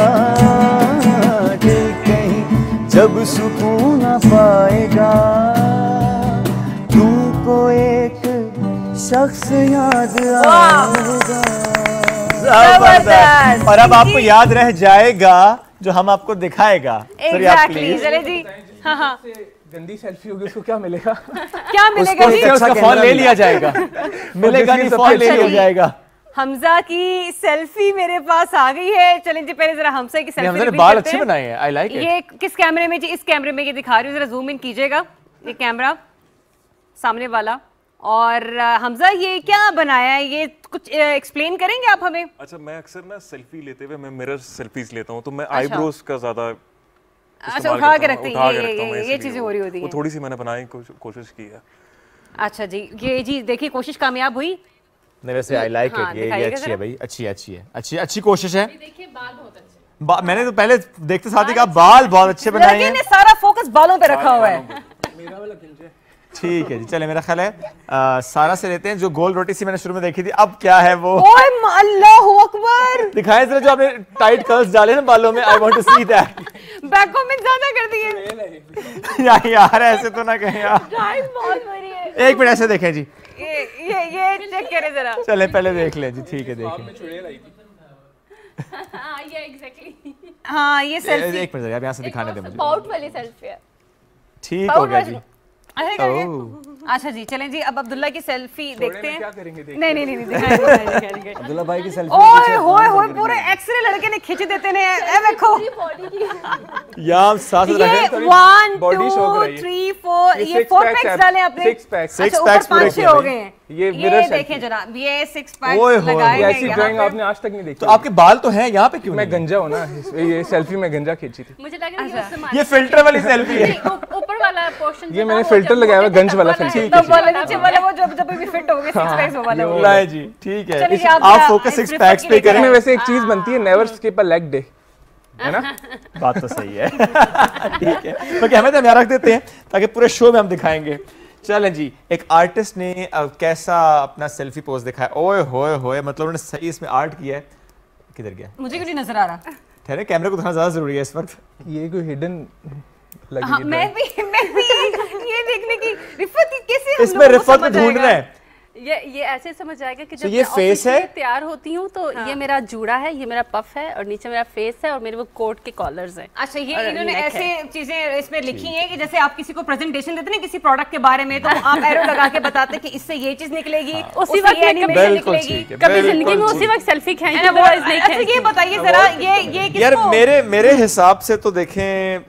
दिल कहीं जब सुकून न पाएगा, तुमको एक शख्स याद आएगा। जबरदस्त। और अब आपको याद रह जाएगा जो हम आपको दिखाएगा। Exactly, चले जी। हाँ हाँ, गंदी सेल्फी होगी उसको क्या मिलेगा? क्या मिलेगा जी? उसका फोन ले लिया जाएगा। मिलेगा नहीं, फोन ले लिया जाएगा। हमजा की सेल्फी मेरे पास आ गई है। चलें जी, पहले जरा हमजा की सेल्फी हमजा ने बाल अच्छे बनाए हैं, आई लाइक इट। ये किस कैमरे में जी? इस कैमरे में ये दिखा रही हूँ, जरा जूम इन कीजिएगा, ये कैमरा सामने वाला। और हमजा ये क्या बनाया है, ये कुछ एक्सप्लेन करेंगे आप हमें? अच्छा, मैं अक्सर ना सेल्फी लेते हुए मैं मिरर सेल्फीज लेता हूँ, तो मैं आईब्रोज का ज्यादा अच्छा उठा के रखते हैं, ये चीजें हो रही होती हैं। थोड़ी सी मैंने बनाने की कोशिश की है। अच्छा जी, ये जी देखिए कोशिश कामयाब हुई। नहीं वैसे आई लाइक इट, ये अच्छी है भाई, अच्छी कोशिश है। देखिए बाल बहुत अच्छे, मैंने तो पहले देखते साथ ही कहा बाल बहुत अच्छे बनाए हैं। सारा फोकस बालों पे रखा हुआ है। ठीक है जी, चले मेरा ख्याल है सारा से लेते हैं। जो गोल रोटी सी मैंने शुरू में देखी थी, अब क्या है वो? ओए अल्लाहू अकबर, दिखाएं जरा जो आपने टाइट कर्ल्स डाले ना बालों में। I want to see that. Back comment ज्यादा कर दिए यार ऐसे तो ना कहें यार। बहुत बुरी है। एक मिनट ऐसे देखें जी, ये चेक करें जरा। चले पहले देख लें जी। ठीक है देखें। हाँ ये एग्जैक्टली, हाँ ये सेल्फी। एक मिनट आप यहाँ से दिखाने दें मुझे। पाउट वाली सेल्फी है। ठीक हो गया जी। अच्छा जी, चलें जी, अब अब्दुल्ला की सेल्फी देखते हैं। क्या करेंगे? नहीं दिखाएंगे। अब्दुल्ला भाई की सेल्फी। ओए होए पूरे एक्सरे लड़के ने खींच देते ने। ए देखो यार साथ ये 1 2 3 4 ये 4 पैक्स डाले आपने। 6 पैक्स पूरे 5 हो गए हैं। ये देखें जरा, ये 6 पैक्स लगाए हैं। ऐसी ड्राइंग आपने आज तक नहीं देखी। तो आपके बाल तो हैं यहाँ पे, क्यों मैं गंजा हूँ ना, ये सेल्फी में गंजा खींची थी। मुझे लगा ये उससे मार, ये फिल्टर वाली सेल्फी है। ऊपर वाला पोर्शन ये मैंने फिल्टर लगाया हुआ गंज वाला फिल्टर। तो वाला नीचे वाला वो जब भी फिट हो गए 6 पैक्स वो वाला। लाए जी, ठीक है। चलिए, आप फोकस 6 पैक्स पे करें। में वैसे एक चीज बनती है, never skip a leg day, है ना? बात तो सही है। ठीक है, तो क्या हमें यहाँ रख देते हैं ताकि पूरे शो में हम दिखाएंगे। चलें जी, एक आर्टिस्ट ने कैसा अपना सेल्फी पोज दिखाया। ओए होए होए, मतलब उन्होंने सही इसमें आर्ट किया है। किधर गया? मुझे क्यों नहीं नजर आ रहा? ठहरे, कैमरे को दिखाना ज्यादा जरूरी है इस वक्त। ये कोई हिडन लगी हाँ, मैं भी ये देखने की रिफत कैसे हम इसमें रिफत को ढूंढ रहे हैं। ये ऐसे समझ आएगा कि जब ये मैं फेस है, तैयार होती हूँ तो ये मेरा जूड़ा है, ये मेरा पफ है और नीचे मेरा फेस है और मेरे वो कोट के कॉलर्स हैं। अच्छा, ये इन्होंने ऐसे चीजें इसमें लिखी हैं कि जैसे आप किसी को प्रेजेंटेशन देते हैं किसी प्रोडक्ट के बारे में, तो आप एरो लगा के बताते हैं कि इससे ये चीज निकलेगी, उसी वक्त एनिमेशन निकलेगी। कभी जिंदगी में उसी वक्त सेल्फी खींची। अच्छा ये बताइए जरा, ये यार मेरे हिसाब से तो देखें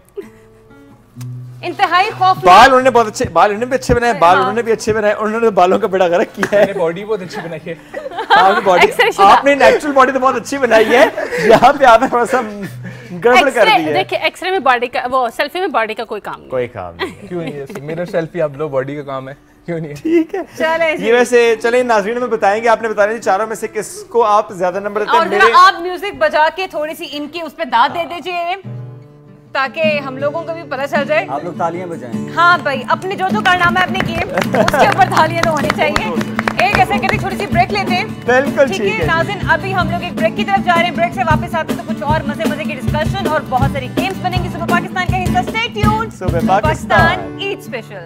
इंतहाई खौफ। बाल उन्होंने बहुत अच्छे, बाल उन्होंने भी अच्छे बनाए, बाल उन्होंने भी अच्छे बनाए, उन्होंने तो बालों का बड़ा गर्क किया है। बॉडी बहुत अच्छी बनाई है। आपने नेचुरल बॉडी तो बहुत अच्छी बनाई है, यहाँ पे आपने थोड़ा सा गड़बड़ कर दी है। देखिए एक्सरे में बॉडी का, वो सेल्फी में बॉडी का कोई काम नहीं। कोई काम नहीं। क्यों नहीं है? मिरर सेल्फी आप लो, बॉडी का काम है, क्यों नहीं है? ठीक है, चले ये वैसे चले नाज़रीन में बताएंगे, आपने बताया चारों में से किसको आप ज्यादा नंबर देते हैं। और जरा आप म्यूजिक बजा के थोड़ी सी इनकी उस पे दाद दे दीजिए ताकि हम लोगों को भी पता चल जाए। आप लोग तालियां बजाएं। हाँ भाई, अपने जो कारनामा आपने किए उसके ऊपर तालियां तो होनी चाहिए। एक ऐसे करके थोड़ी सी ब्रेक लेते हैं। बिल्कुल ठीक है नाज़रीन, अभी हम लोग एक ब्रेक की तरफ जा रहे हैं। ब्रेक से वापस आते हैं तो कुछ और मजे की डिस्कशन और बहुत सारी गेम्स बनेंगी। सुबह पाकिस्तान का हिस्सा, स्टे ट्यून्ड। सुबह Pakistan Eid special.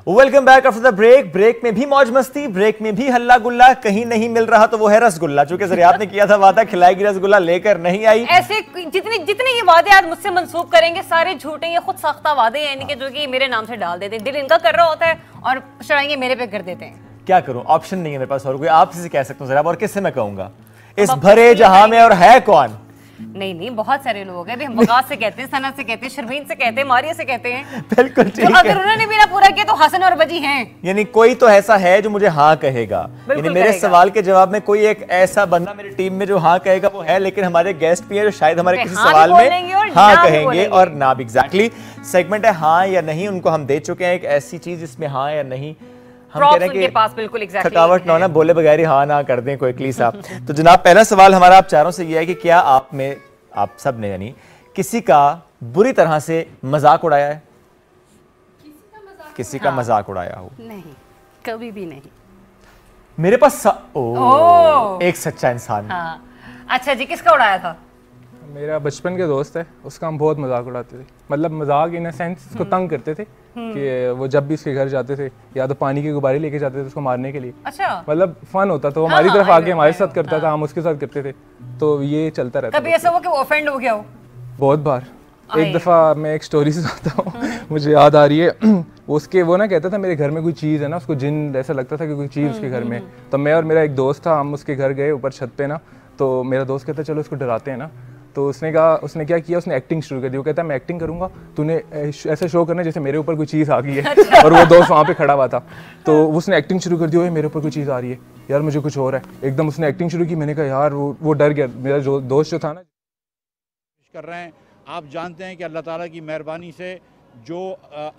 Welcome back after the break. Break में भी मौज मस्ती, ब्रेक में भी हल्ला गुल्ला, कहीं नहीं मिल रहा तो वो है रसगुल्ला। चूंकि ज़रियात ने किया था वादा, खिलाएगी रसगुल्ला, लेकर नहीं आई। ऐसे जितने ये वादे आज मुझसे मंसूब करेंगे सारे झूठे, ये खुद साख्ता वादे हैं इनके, जो कि मेरे नाम से डाल देते हैं। दिल इनका कर रहा होता है और शराइयाँ मेरे पे कर देते हैं। क्या करूं, ऑप्शन नहीं है मेरे पास और कोई। आप किसी कह सकते हो जरा, और किससे मैं कहूंगा इस भरे जहां में, और है कौन? नहीं बहुत सारे लोग हैं। हम वकास से कहते हैं, सना से कहते हैं, शर्मीन से कहते हैं, मारिया से कहते हैं। बिल्कुल ठीक है। अगर उन्होंने मेरा पूरा किया तो हसन और बजी हैं। यानी कोई तो ऐसा है जो मुझे हाँ कहेगा। यानी मेरे सवाल के जवाब में कोई एक ऐसा बंदा मेरी टीम में जो हाँ कहेगा वो है, लेकिन हमारे गेस्ट भी है जो शायद हमारे किसी सवाल में हाँ कहेंगे और ना भी। एग्जैक्टली सेगमेंट है हाँ या नहीं, उनको हम दे चुके हैं एक ऐसी चीज जिसमें हाँ या नहीं हम कह रहे हैं कि थकावट ना हो ना, बोले बगैर ही हाँ ना कर दें क्विकली साहब। तो जनाब पहला सवाल हमारा आप चारों से ये है कि क्या आप में, आप सब ने यानी किसी का बुरी तरह से मजाक उड़ाया है? किसी का मजाक उड़ाया हो? नहीं, कभी भी नहीं। मेरे पास एक सच्चा इंसान। हाँ। अच्छा जी, किसका उड़ाया था? मेरा बचपन के दोस्त है, उसका हम बहुत मजाक उड़ाते थे, मतलब मजाक इन सेंस उसको तंग करते थे कि वो जब भी उसके घर जाते थे या तो पानी के गुब्बारे लेके जाते थे उसको मारने के लिए। अच्छा। मतलब फन होता था, वो हमारी तरफ आके हमारे साथ करता था, हम उसके साथ करते थे, तो ये चलता रहता। कभी ऐसा हुआ कि वो ऑफेंड हो गया हो? बहुत बार। एक दफ़ा मैं एक स्टोरी सुनाता हूँ, मुझे याद आ रही है। वो ना कहता था मेरे घर में कोई चीज़ है ना, उसको जिन ऐसा लगता था कि कोई चीज़ उसके घर में। तो मैं और मेरा एक दोस्त था, हम उसके घर गए ऊपर छत पे ना, तो मेरा दोस्त कहता चलो इसको डराते हैं ना। तो उसने क्या किया, उसने एक्टिंग शुरू कर दी। वो कहता मैं एक्टिंग करूंगा, तूने ऐसा शो करना जैसे मेरे ऊपर कोई चीज़ आ गई है। और वो दोस्त वहाँ पे खड़ा हुआ था, तो उसने एक्टिंग शुरू कर दी, मेरे ऊपर कोई चीज़ आ रही है यार, मुझे कुछ हो रहा है। एकदम उसने एक्टिंग शुरू की, मैंने कहा यार वो डर गया। मेरा जो दोस्त जो था ना कर रहे हैं, आप जानते हैं कि अल्लाह ताला की मेहरबानी से जो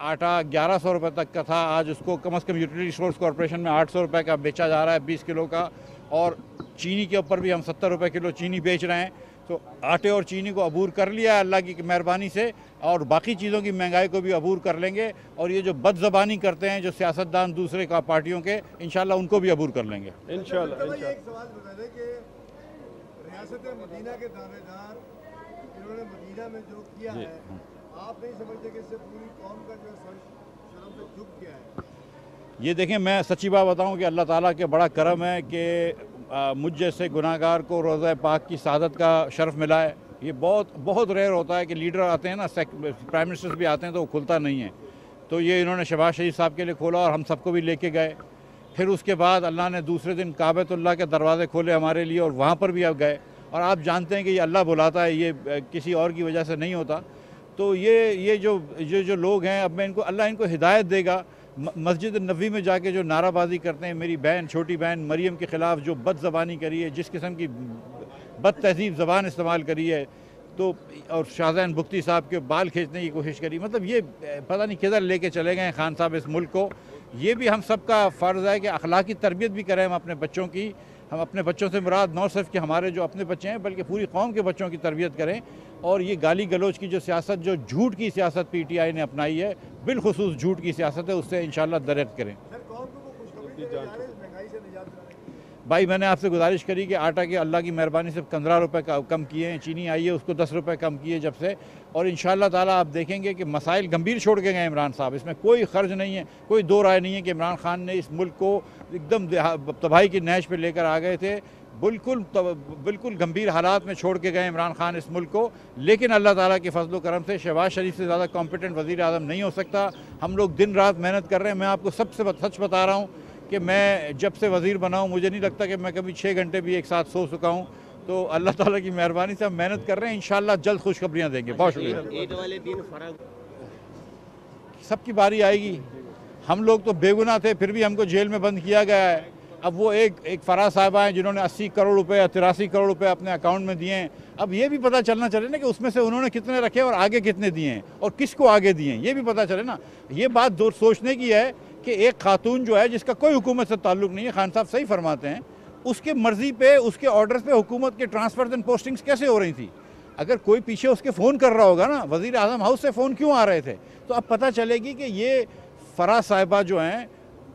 आटा 1100 रुपये तक का था, आज उसको कम से कम यूटिलिटी स्टोर्स कॉर्पोरेशन में 800 रुपये का बेचा जा रहा है 20 किलो का। और चीनी के ऊपर भी हम 70 रुपये किलो चीनी बेच रहे हैं। तो आटे और चीनी को अबूर कर लिया है अल्लाह की मेहरबानी से, और बाकी चीज़ों की महंगाई को भी अबूर कर लेंगे। और ये जो बदज़बानी करते हैं जो सियासतदान दूसरे का पार्टियों के, इंशाल्लाह उनको भी अबूर कर लेंगे इंशाल्लाह। एक सवाल बता दें कि रियासत मदीना के दावेदार इन्होंने मदीना में जो किया है, आप नहीं समझते कि इससे पूरी कौम का जो शर्म पे झुक गया है? ये देखें, मैं सच्ची बात बताऊं कि अल्लाह ताला के बड़ा करम है कि मुझ जैसे गुनाहगार को रोज़ा पाक की शहादत का शर्फ मिला है। ये बहुत बहुत रेयर होता है कि लीडर आते हैं ना, प्राइम मिनिस्टर्स भी आते हैं तो वो खुलता नहीं है। तो ये इन्होंने शहबाज शरीफ साहब के लिए खोला और हम सबको भी लेके गए। फिर उसके बाद अल्लाह ने दूसरे दिन काबतुल्लाह के दरवाज़े खोले हमारे लिए, और वहाँ पर भी अब गए। और आप जानते हैं कि ये अल्लाह बुलाता है, ये किसी और की वजह से नहीं होता। तो ये जो लोग हैं, अब मैं इनको, अल्लाह इनको हिदायत देगा। मस्जिद नबी में जाके जो नाराबाजी करते हैं, मेरी बहन, छोटी बहन मरियम के ख़िलाफ़ जो बदज़बानी करी है, जिस किस्म की बद तहज़ीब ज़बान इस्तेमाल करी है, तो और शाहजहान बुख्ती साहब के बाल खींचने की कोशिश करी, मतलब ये पता नहीं किधर लेके चले गए खान साहब इस मुल्क को। ये भी हम सब का फ़र्ज़ है कि अखलाकी तरबियत भी करें हम अपने बच्चों की। हम अपने बच्चों से मुराद न सिर्फ कि हमारे जो अपने बच्चे हैं, बल्कि पूरी कौम के बच्चों की तरबियत करें। और ये गाली गलोच की जो सियासत, जो झूठ की सियासत PTI ने अपनाई है, बिलखुसूस झूठ की सियासत है, उससे इंशाल्लाह दरेक करें। भाई मैंने आपसे गुजारिश करी कि आटा के अल्लाह की मेहरबानी से 15 रुपये का कम किए हैं, चीनी आई है उसको 10 रुपये कम किए जब से। और इंशाअल्लाह ताला आप देखेंगे कि मसाइल गंभीर छोड़ के गए इमरान साहब, इसमें कोई खर्च नहीं है, कोई दो राय नहीं है कि इमरान खान ने इस मुल्क को एकदम तबाही की नहज पर लेकर आ गए थे। बिल्कुल गंभीर हालात में छोड़ के गए इमरान खान इस मुल्क को। लेकिन अल्लाह ताला के फजल करम से शहबाज शरीफ से ज़्यादा कॉम्पिटेंट वज़ीर आज़म नहीं हो सकता। हम लोग दिन रात मेहनत कर रहे हैं। मैं आपको सबसे सच बता रहा हूँ कि मैं जब से वज़ीर बना हूँ, मुझे नहीं लगता कि मैं कभी 6 घंटे भी एक साथ सो सका हूँ। तो अल्लाह ताला की मेहरबानी से हम मेहनत कर रहे हैं, इंशाअल्लाह जल्द खुशखबरियाँ देंगे। बहुत शुक्रिया। ईद वाले दिन सबकी बारी आएगी। हम लोग तो बेगुनाह थे, फिर भी हमको जेल में बंद किया गया है। अब वो एक फराज साहबा हैं जिन्होंने 80 करोड़ रुपए या 83 करोड़ रुपए अपने अकाउंट में दिए हैं। अब ये भी पता चलना चले ना कि उसमें से उन्होंने कितने रखे और आगे कितने दिए हैं और किसको आगे दिए हैं, ये भी पता चले ना। ये बात दूर सोचने की है कि एक खातून जो है जिसका कोई हुकूमत से ताल्लुक़ नहीं है, खान साहब सही फरमाते हैं, उसके मर्ज़ी पे, उसके ऑर्डर पे हुकूमत के ट्रांसफ़र्स एंड पोस्टिंग्स कैसे हो रही थी। अगर कोई पीछे उसके फ़ोन कर रहा होगा ना, वज़ीर आज़म हाउस से फ़ोन क्यों आ रहे थे, तो अब पता चलेगी कि ये फराज साहिबा जो हैं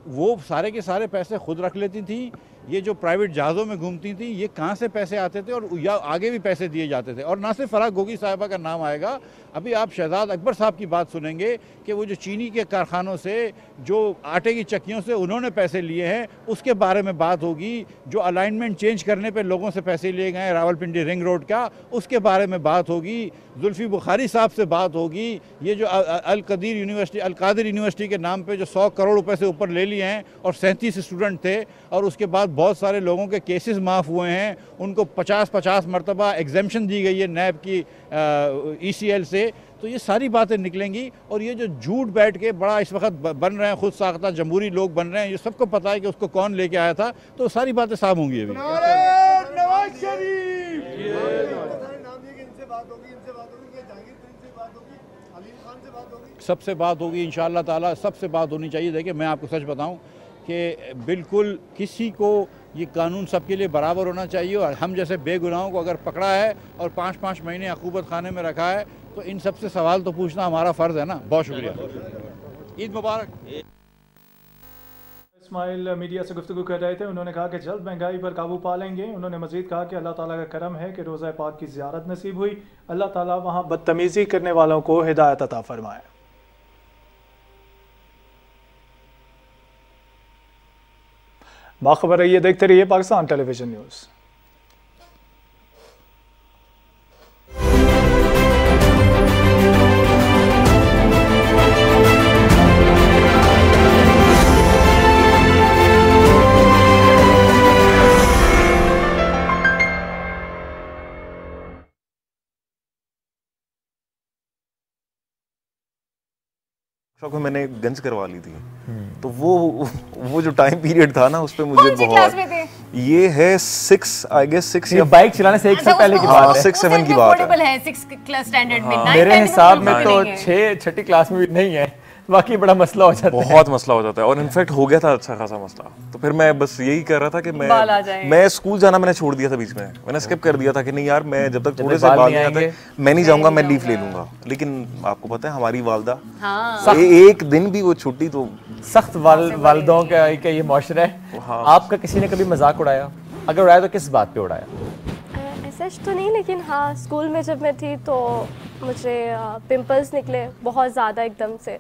वो सारे के सारे पैसे खुद रख लेती थी। ये जो प्राइवेट जहाज़ों में घूमती थी, ये कहाँ से पैसे आते थे और या आगे भी पैसे दिए जाते थे। और ना सिर्फ फराह गोगी साहिबा का नाम आएगा, अभी आप शहजाद अकबर साहब की बात सुनेंगे कि वो जो चीनी के कारखानों से, जो आटे की चक्कियों से उन्होंने पैसे लिए हैं, उसके बारे में बात होगी। जो अलाइनमेंट चेंज करने पे लोगों से पैसे लिए गए रावलपिंडी रिंग रोड का, उसके बारे में बात होगी। जुल्फी बुखारी साहब से बात होगी। ये जो अलकादिर यूनिवर्सिटी के नाम पे जो 100 करोड़ रुपए से ऊपर ले लिए हैं और 37 स्टूडेंट थे, और उसके बाद बहुत सारे लोगों के केसेस माफ़ हुए हैं, उनको 50-50 मरतबा एग्जेम्पशन दी गई है नैब की ECL से। तो ये सारी बातें निकलेंगी। और ये जो झूठ बैठ के बड़ा इस वक्त बन रहे हैं, खुद साख्ता जमहूरी लोग बन रहे हैं, ये सबको पता है कि उसको कौन लेके आया था, तो सारी बातें साफ होंगी। अभी सबसे बात होगी इंशाअल्लाह ताला, सबसे बात होनी चाहिए। देखिए मैं आपको सच बताऊं कि बिल्कुल किसी को ये कानून सबके लिए बराबर होना चाहिए। और हम जैसे बेगुनाहों को अगर पकड़ा है और 5-5 महीने अकूबत खाने में रखा है, तो इन सबसे सवाल तो पूछना हमारा फ़र्ज़ है ना। बहुत शुक्रिया। ईद मुबारक। इस्माइल मीडिया से गुफ्तगू कर रहे थे। उन्होंने कहा कि जल्द महंगाई पर काबू पा लेंगे। उन्होंने मजीद कहा कि अल्लाह ताला का करम है कि रोज़ा पाक की ज़ियारत नसीब हुई। अल्लाह ताला वहाँ बदतमीज़ी करने वालों को हिदायत अता फरमाए। बाखबर रहिए, देखते रहिए पाकिस्तान टेलीविजन न्यूज़। शौक में मैंने गंज करवा ली थी, तो वो जो टाइम पीरियड था ना, उस पे मुझे बहुत, ये है 6 आई गेस 6 या बाइक चलाने से 1 साल पहले की बात है, 6-7 की बात है। 6 क्लास स्टैंडर्ड में, मेरे हिसाब में तो 6 क्लास में भी नहीं है, बाकी बड़ा मसला हो जाता है, बहुत मसला हो जाता है। और इनफैक्ट हो गया था अच्छा खासा मसला, तो फिर मैं बस यही कर रहा था कि मैं स्कूल जाना मैंने छोड़ दिया था बीच में, मैंने स्किप कर दिया था कि नहीं यार मैं जब तक थोड़े से बाल नहीं आते मैं नहीं जाऊंगा, मैं लीव ले लूंगा। लेकिन आपको पता है हमारी वालदा एक दिन भी वो छुट्टी तो सख्त वालदों का ये मुआशरा है। आपका किसी ने कभी मजाक उड़ाया? अगर उड़ाया तो किस बात पे उड़ाया? ऐसा तो नहीं, लेकिन हाँ स्कूल में जब मैं थी तो मुझे पिंपल्स निकले बहुत ज़्यादा एकदम से,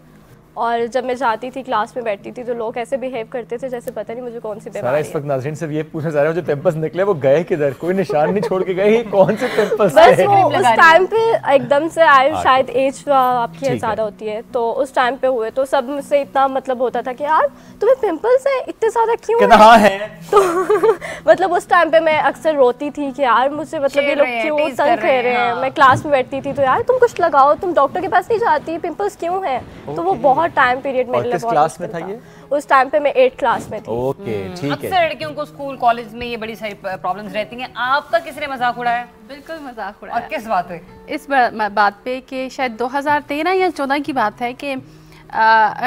और जब मैं जाती थी क्लास में बैठती थी तो लोग ऐसे बिहेव करते थे जैसे पता नहीं मुझे कौन सी बीमारी है। इस वक्त नाज़रीन से ये पूछना चाह रहा हूं, जो पिंपल्स निकले वो गए किधर? कोई निशान नहीं छोड़ के गए? कौन से पिंपल्स बस वो उस टाइम पे एकदम से आए, शायद एज आपकी ज़्यादा होती है तो उस टाइम पे हुए, तो सब मुझसे इतना मतलब होता था कि यार तुम्हें पिंपल्स है इतने ज़्यादा क्यों है? तो मतलब उस टाइम पे मैं अक्सर रोती थी कि यार मुझे मतलब ये लोग क्यों तंग कर रहे हैं। मैं क्लास में बैठती थी तो यार तुम कुछ लगाओ, तुम डॉक्टर के पास नहीं जाती, पिंपल्स क्यों है? तो वो बहुत टाइम पीरियड में किस क्लास में था ये? उस टाइम पे मैं 8th क्लास में थी। ओके ठीक है। अक्सर लड़कियों को स्कूल कॉलेज में ये बड़ी सारी प्रॉब्लम्स रहती हैं। आपका किसी ने मजाक उड़ाया? बिल्कुल मजाक उड़ाया। और किस बात पे? इस बात पे कि शायद 2013 या 14 की बात है कि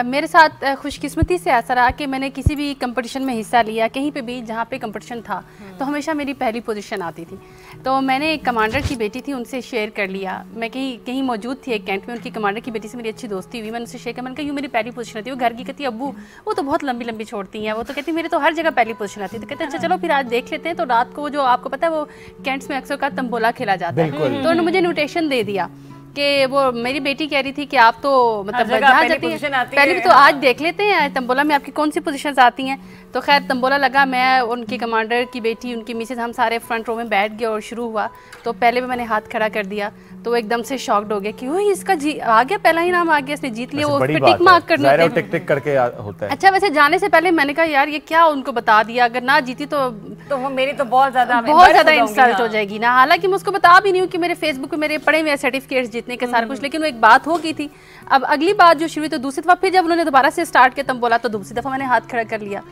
मेरे साथ खुशकिस्मती से ऐसा रहा कि मैंने किसी भी कंपटीशन में हिस्सा लिया, कहीं पे भी जहाँ पे कंपटीशन था तो हमेशा मेरी पहली पोजीशन आती थी। तो मैंने एक कमांडर की बेटी थी उनसे शेयर कर लिया, मैं कहीं मौजूद थी एक कैंट में, उनकी कमांडर की बेटी से मेरी अच्छी दोस्ती हुई, मैंने उनसे शेयर किया, मैंने कहा यूँ मेरी पहली पोजीशन आती है। वो घर की कहती अब्बू वो तो बहुत लंबी लंबी छोड़ती हैं, वो तो कहती मेरी तो हर जगह पहली पोजीशन आती है। तो कहते अच्छा चलो फिर आज देख लेते हैं। तो रात को जो आपको पता है वो कैंट्स में अक्सर का तंबोला खेला जाता है, तो उन्होंने मुझे इन्विटेशन दे दिया कि वो मेरी बेटी कह रही थी कि आप तो मतलब जहाँ जाती हैं पहले भी तो आज देख लेते हैं तंबोला में आपकी कौन सी पोजीशंस आती हैं। तो खैर तंबोला लगा, मैं उनकी कमांडर की बेटी उनकी मिसेज हम सारे फ्रंट रो में बैठ गए और शुरू हुआ। तो पहले भी मैंने हाथ खड़ा कर दिया तो वो एकदम से शॉक्ड हो गया कि ओह इसका आ गया, पहला ही नाम आ गया, इसने जीत लिया। वो उस पे टिक मार्क करना है, टिक टिक करके होता है। अच्छा वैसे जाने से पहले मैंने कहा यार ये क्या उनको बता दिया, अगर ना जीती तो वो मेरी तो बहुत ज्यादा इंसल्ट हो जाएगी ना। हालांकि मैं उसको बता भी नहीं हूँ कि मेरे फेसबुक पे मेरे पड़े हुए सर्टिफिकेट्स जीतने के सारा कुछ, लेकिन वो एक बात हो गई थी। अब अगली बात जो शुरू हुई तो दूसरी दफा फिर जब उन्होंने दोबारा से स्टार्ट किया तंबोला तो दूसरी दफा मैंने हाथ खड़ा कर लिया।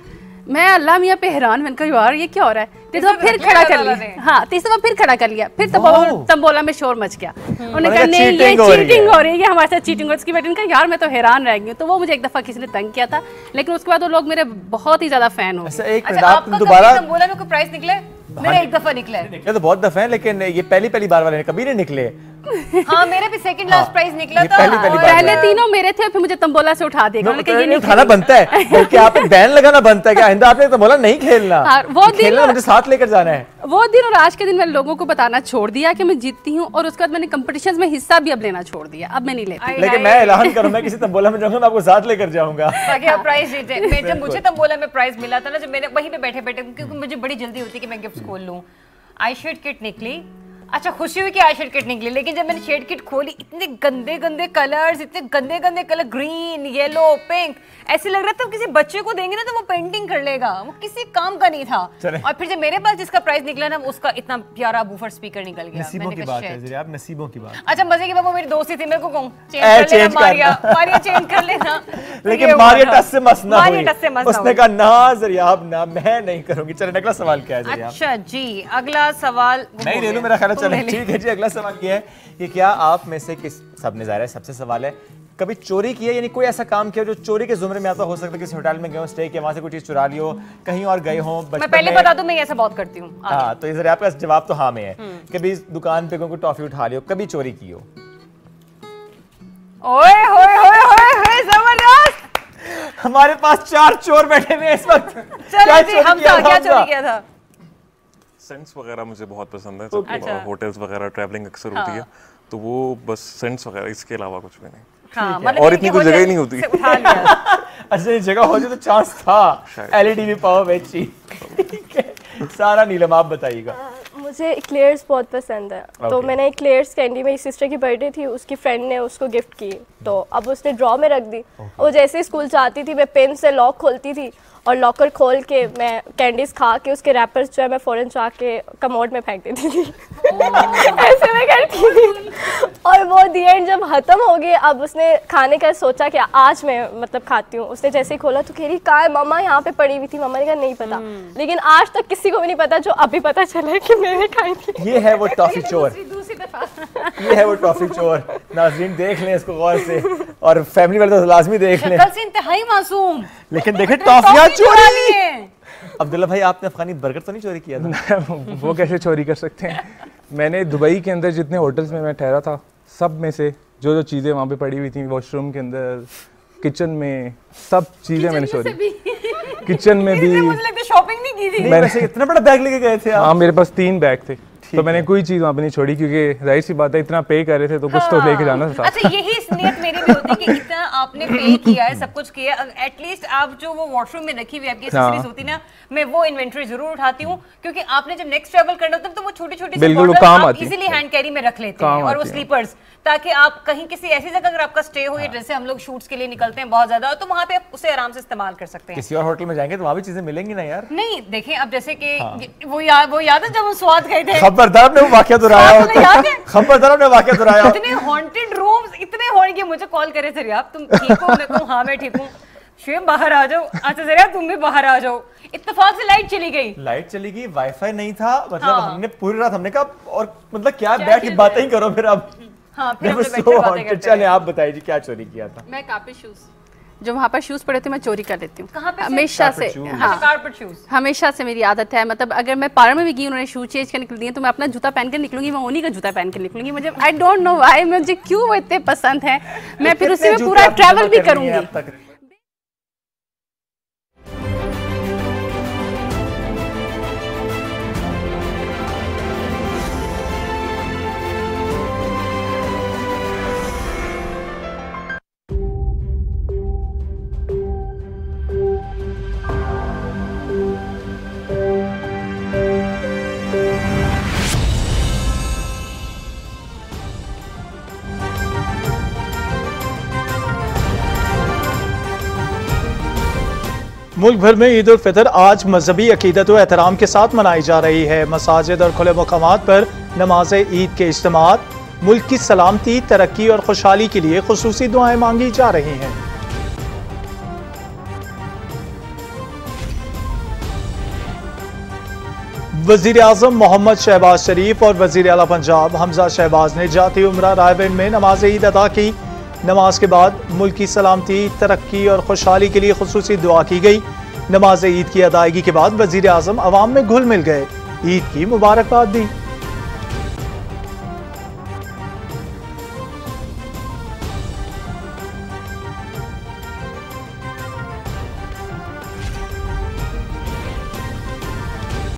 मैं अल्लाह मियाँ पे हैरान, मैंने कहा यार ये क्या हो रहा है। तीसरी दफा फिर खड़ा कर लिया, हाँ तीसरी दफा फिर खड़ा कर लिया, फिर तंबोला में शोर मच गया। उन्होंने कहा नहीं ये चीटिंग हो रही है, हमारे साथ चीटिंग हो रही है। उसकी बेटी ने कहा यार मैं तो हैरान रह गई। तो वो मुझे एक दफा किसी ने तंग किया था, लेकिन उसके बाद वो लोग मेरे बहुत ही ज्यादा फैन हो गए। दोबारा तंबोला में कोई प्राइस निकले? मेरे एक दफा निकले तो बहुत दफा है, लेकिन ये पहली बार वाले कभी नहीं निकले। हाँ मेरे भी सेकंड लास्ट प्राइज निकला था। पहले तीनों मेरे थे, फिर मुझे तंबोला से उठा दिया। ये नहीं उठाना बनता है, बल्कि आप बैन लगाना बनता है कि आइंदा आपने तंबोला नहीं खेलना। वो दिन मुझे साथ लेकर जाना है। वो दिन और आज के दिन मैंने लोगों को बताना छोड़ दिया कि मैं जीतती हूँ, और उसके बाद मैंने कंपटीशंस में हिस्सा भी अब लेना छोड़ दिया। अब मैं नहीं लेती, लेकिन मैं ऐलान करूँ मैं किसी तंबोला में जाऊंगा, मैं आपको साथ लेकर जाऊंगा ताकि आप प्राइज जीते। जब मुझे तंबोला में प्राइज मिला था ना, जब मैंने वहीं पे बैठे बैठे, क्योंकि मुझे बड़ी जल्दी होती है कि मैं गिफ्ट खोल लूँ, आई शेड किट निकली। अच्छा खुशी हुई कि आई शेड किट निकली, लेकिन जब मैंने शेड किट खोली इतने गंदे गंदे कलर्स, इतने गंदे गंदे कलर, ग्रीन येलो पिंक, ऐसे लग रहा था किसी बच्चे को देंगे ना तो वो पेंटिंग कर लेगा, वो किसी काम का नहीं था। और फिर जब मेरे पास जिसका प्राइज निकला ना, उसका इतना प्यारा बूफर स्पीकर निकल गया। नसीबों की बात है जी, आप नसीबों की बात। अच्छा मजे की बात, वो मेरी दोस्ती थी, मेरे को कहूं चेंज कर लेना, मारिया चेंज कर लेना, लेकिन मारिया टस से मस ना हुई। उसने कहा ना जरियाब ना, मैं नहीं करूंगी। चलिए अगला सवाल क्या है जरियाब? अच्छा जी अगला सवाल नहीं ले लो, मेरा ख्याल चले ठीक है जी। अगला सवाल ये है कि क्या आप में से किस, सबने ज़ाहिर है सबसे सवाल है, कभी चोरी किया, यानी कोई ऐसा काम किया जो चोरी के जुमरे में आता? हो सकता है किसी होटल में गए हो, स्टे किया, वहां से कोई चीज चुरा ली हो, कहीं और गए हो। मैं पहले बता दूं मैं ऐसा बहुत करती हूँ। हाँ तो इधर आपका जवाब तो हाँ में है। कभी दुकान पे कोई टॉफी उठा ली हो, कभी चोरी की हो? ओए होए होए होए होए जबरदस्त। हमारे पास 4 चोर बैठे हुए इस वक्त। चलो जी, हमजा क्या चोरी किया था? सेंट्स वगैरह मुझे बहुत पसंद है, सबको होटल्स वगैरह ट्रैवलिंग अक्सर होती है, तो वो बस सेंट्स वगैरह, इसके अलावा कुछ भी नहीं। हाँ, मतलब और इतनी कोई जगह ही नहीं होती। अच्छा, जगह हो जाए तो चांस था। एलईडी भी पावर बेची। सारा नीलम आप बताइएगा। मुझे एक्लेयर्स बहुत पसंद है, तो मैंने एक्लेयर्स कैंडी, मेरी सिस्टर की बर्थडे थी, उसकी फ्रेंड ने उसको गिफ्ट की, तो अब उसने ड्रॉ में रख दी। वो जैसे ही स्कूल जाती थी, मैं पेन से लॉक खोलती थी और लॉकर खोल के मैं कैंडीज खा के उसके रैपर्स जो है मैं फ़ौरन जाके कमोड में फेंक देती थी। ऐसे में करती थी। और वो दी एंड जब ख़त्म हो गई, अब उसने खाने का सोचा कि आज मैं मतलब खाती हूँ। उसने जैसे ही खोला तो कह रही कहाँ है मम्मा, यहाँ पे पड़ी हुई थी। मम्मा ने कहा नहीं पता, लेकिन आज तक किसी को भी नहीं पता, जो अभी पता चला कि मैंने खाई थी। ये है वो टॉफी चोर, ये है वो टॉफी चोर। नाज़रीन देख लें इसको गौर से, और फैमिली वाले तो लाजमी देख लें। शक्ल से इंतहाई मासूम, लेकिन देखें टॉफियां चोरी। अब्दुल्ला भाई, आपने अफगानी बर्गर तो नहीं चोरी किया था? वो कैसे चोरी कर सकते हैं? मैंने दुबई के अंदर जितने होटल्स में मैं ठहरा था, सब में से जो जो चीज़ें वहाँ पे पड़ी हुई थी, वॉशरूम के अंदर, किचन में, सब चीज़ें मैंने चोरी। किचन में भी। मुझे लगता है शॉपिंग नहीं की थी। मैंने इतना बड़ा बैग लेके गए थे आप? हाँ, मेरे पास 3 बैग थे, तो मैंने कोई चीज़ वहाँ पे नहीं छोड़ी, क्योंकि जाहिर सी बात है इतना पे कर रहे थे तो कुछ तो लेके जाना था। अच्छा, यही नीयत मेरी भी होती है कि इतना आपने पे किया है, सब कुछ किया, एटलीस्ट आप जो वो वॉशरूम में रखी हुई आपकी एक्सेसरीज होती ना, मैं वो इन्वेंटरी जरूर उठाती हूँ, क्योंकि आपने जब नेक्स्ट ट्रैवल करना होता है तो वो छोटी-छोटी सी इजीली हैंड कैरी में रख लेते हैं, और वो स्लीपर्स, ताकि आप कहीं किसी ऐसी जगह अगर आपका स्टे हो, या जैसे हम लोग शूट्स के लिए निकलते हैं बहुत ज्यादा, तो वहाँ पे आप उसे आराम से इस्तेमाल कर सकते हैं। किसी और होटल में जाएंगे तो वहाँ भी चीजें मिलेंगी ना यार। नहीं, देखें अब जैसे कि वो याद है जब हम स्वाद गए थे, खबरदार ने वो वाकया दोहराया होता, खबरदार ने वाकया दोहराया। इतने हॉन्टेड रूम्स इतने होंगे, मुझे कॉल करे सर आप तुम ठीक हो? मैं कहूँ हाँ मैं ठीक हूँ। शुएब बाहर आ जाओ। अच्छा जरा तुम भी बाहर आ जाओ। इत्तेफाक से लाइट चली गई, वाईफाई नहीं था, मतलब हमने पूरी रात हमने कहा, और मतलब क्या बैठ के बातें ही करो फिर अब। हाँ, फिर हमने बैठ के बातें करते हैं। चले आप बताइए जी, क्या चोरी किया था? मैं कार्पेट शूज, जो वहाँ पर शूज़ पड़े थे मैं चोरी कर लेती हूँ हमेशा से। हाँ, कार्पेट शूज़ हमेशा से मेरी आदत है। मतलब अगर मैं पार्लर में भी गई, उन्होंने शूज चेंज कर निकल दिए, तो मैं अपना जूता पहन कर निकलूंगी, मैं उन्हीं का जूता पहन कर निकलूंगी। मुझे आई डोंट नो व्हाई, मुझे क्यों वो इतने पसंद है, मैं फिर उसी में पूरा ट्रैवल भी करूंगी। मुल्क भर में ईद उल फितर आज मजहबी अकीदत व एहतराम के साथ मनाई जा रही है। मसाजिद और खुले मकामात पर नमाज ईद के इज्तिमात, मुल्क की सलामती, तरक्की और खुशहाली के लिए खुसूसी दुआएं मांगी जा रही हैं। वज़ीर आज़म मोहम्मद शहबाज शरीफ और वज़ीर आला पंजाब हमजा शहबाज ने जाती उम्रा रायबेंड में नमाज ईद अदा की। नमाज के बाद मुल्क की सलामती, तरक्की और खुशहाली के लिए खुसूसी दुआ की गई। नमाज ईद की अदायगी के बाद वज़ीर आज़म अवाम में घुल मिल गए, ईद की मुबारकबाद दी।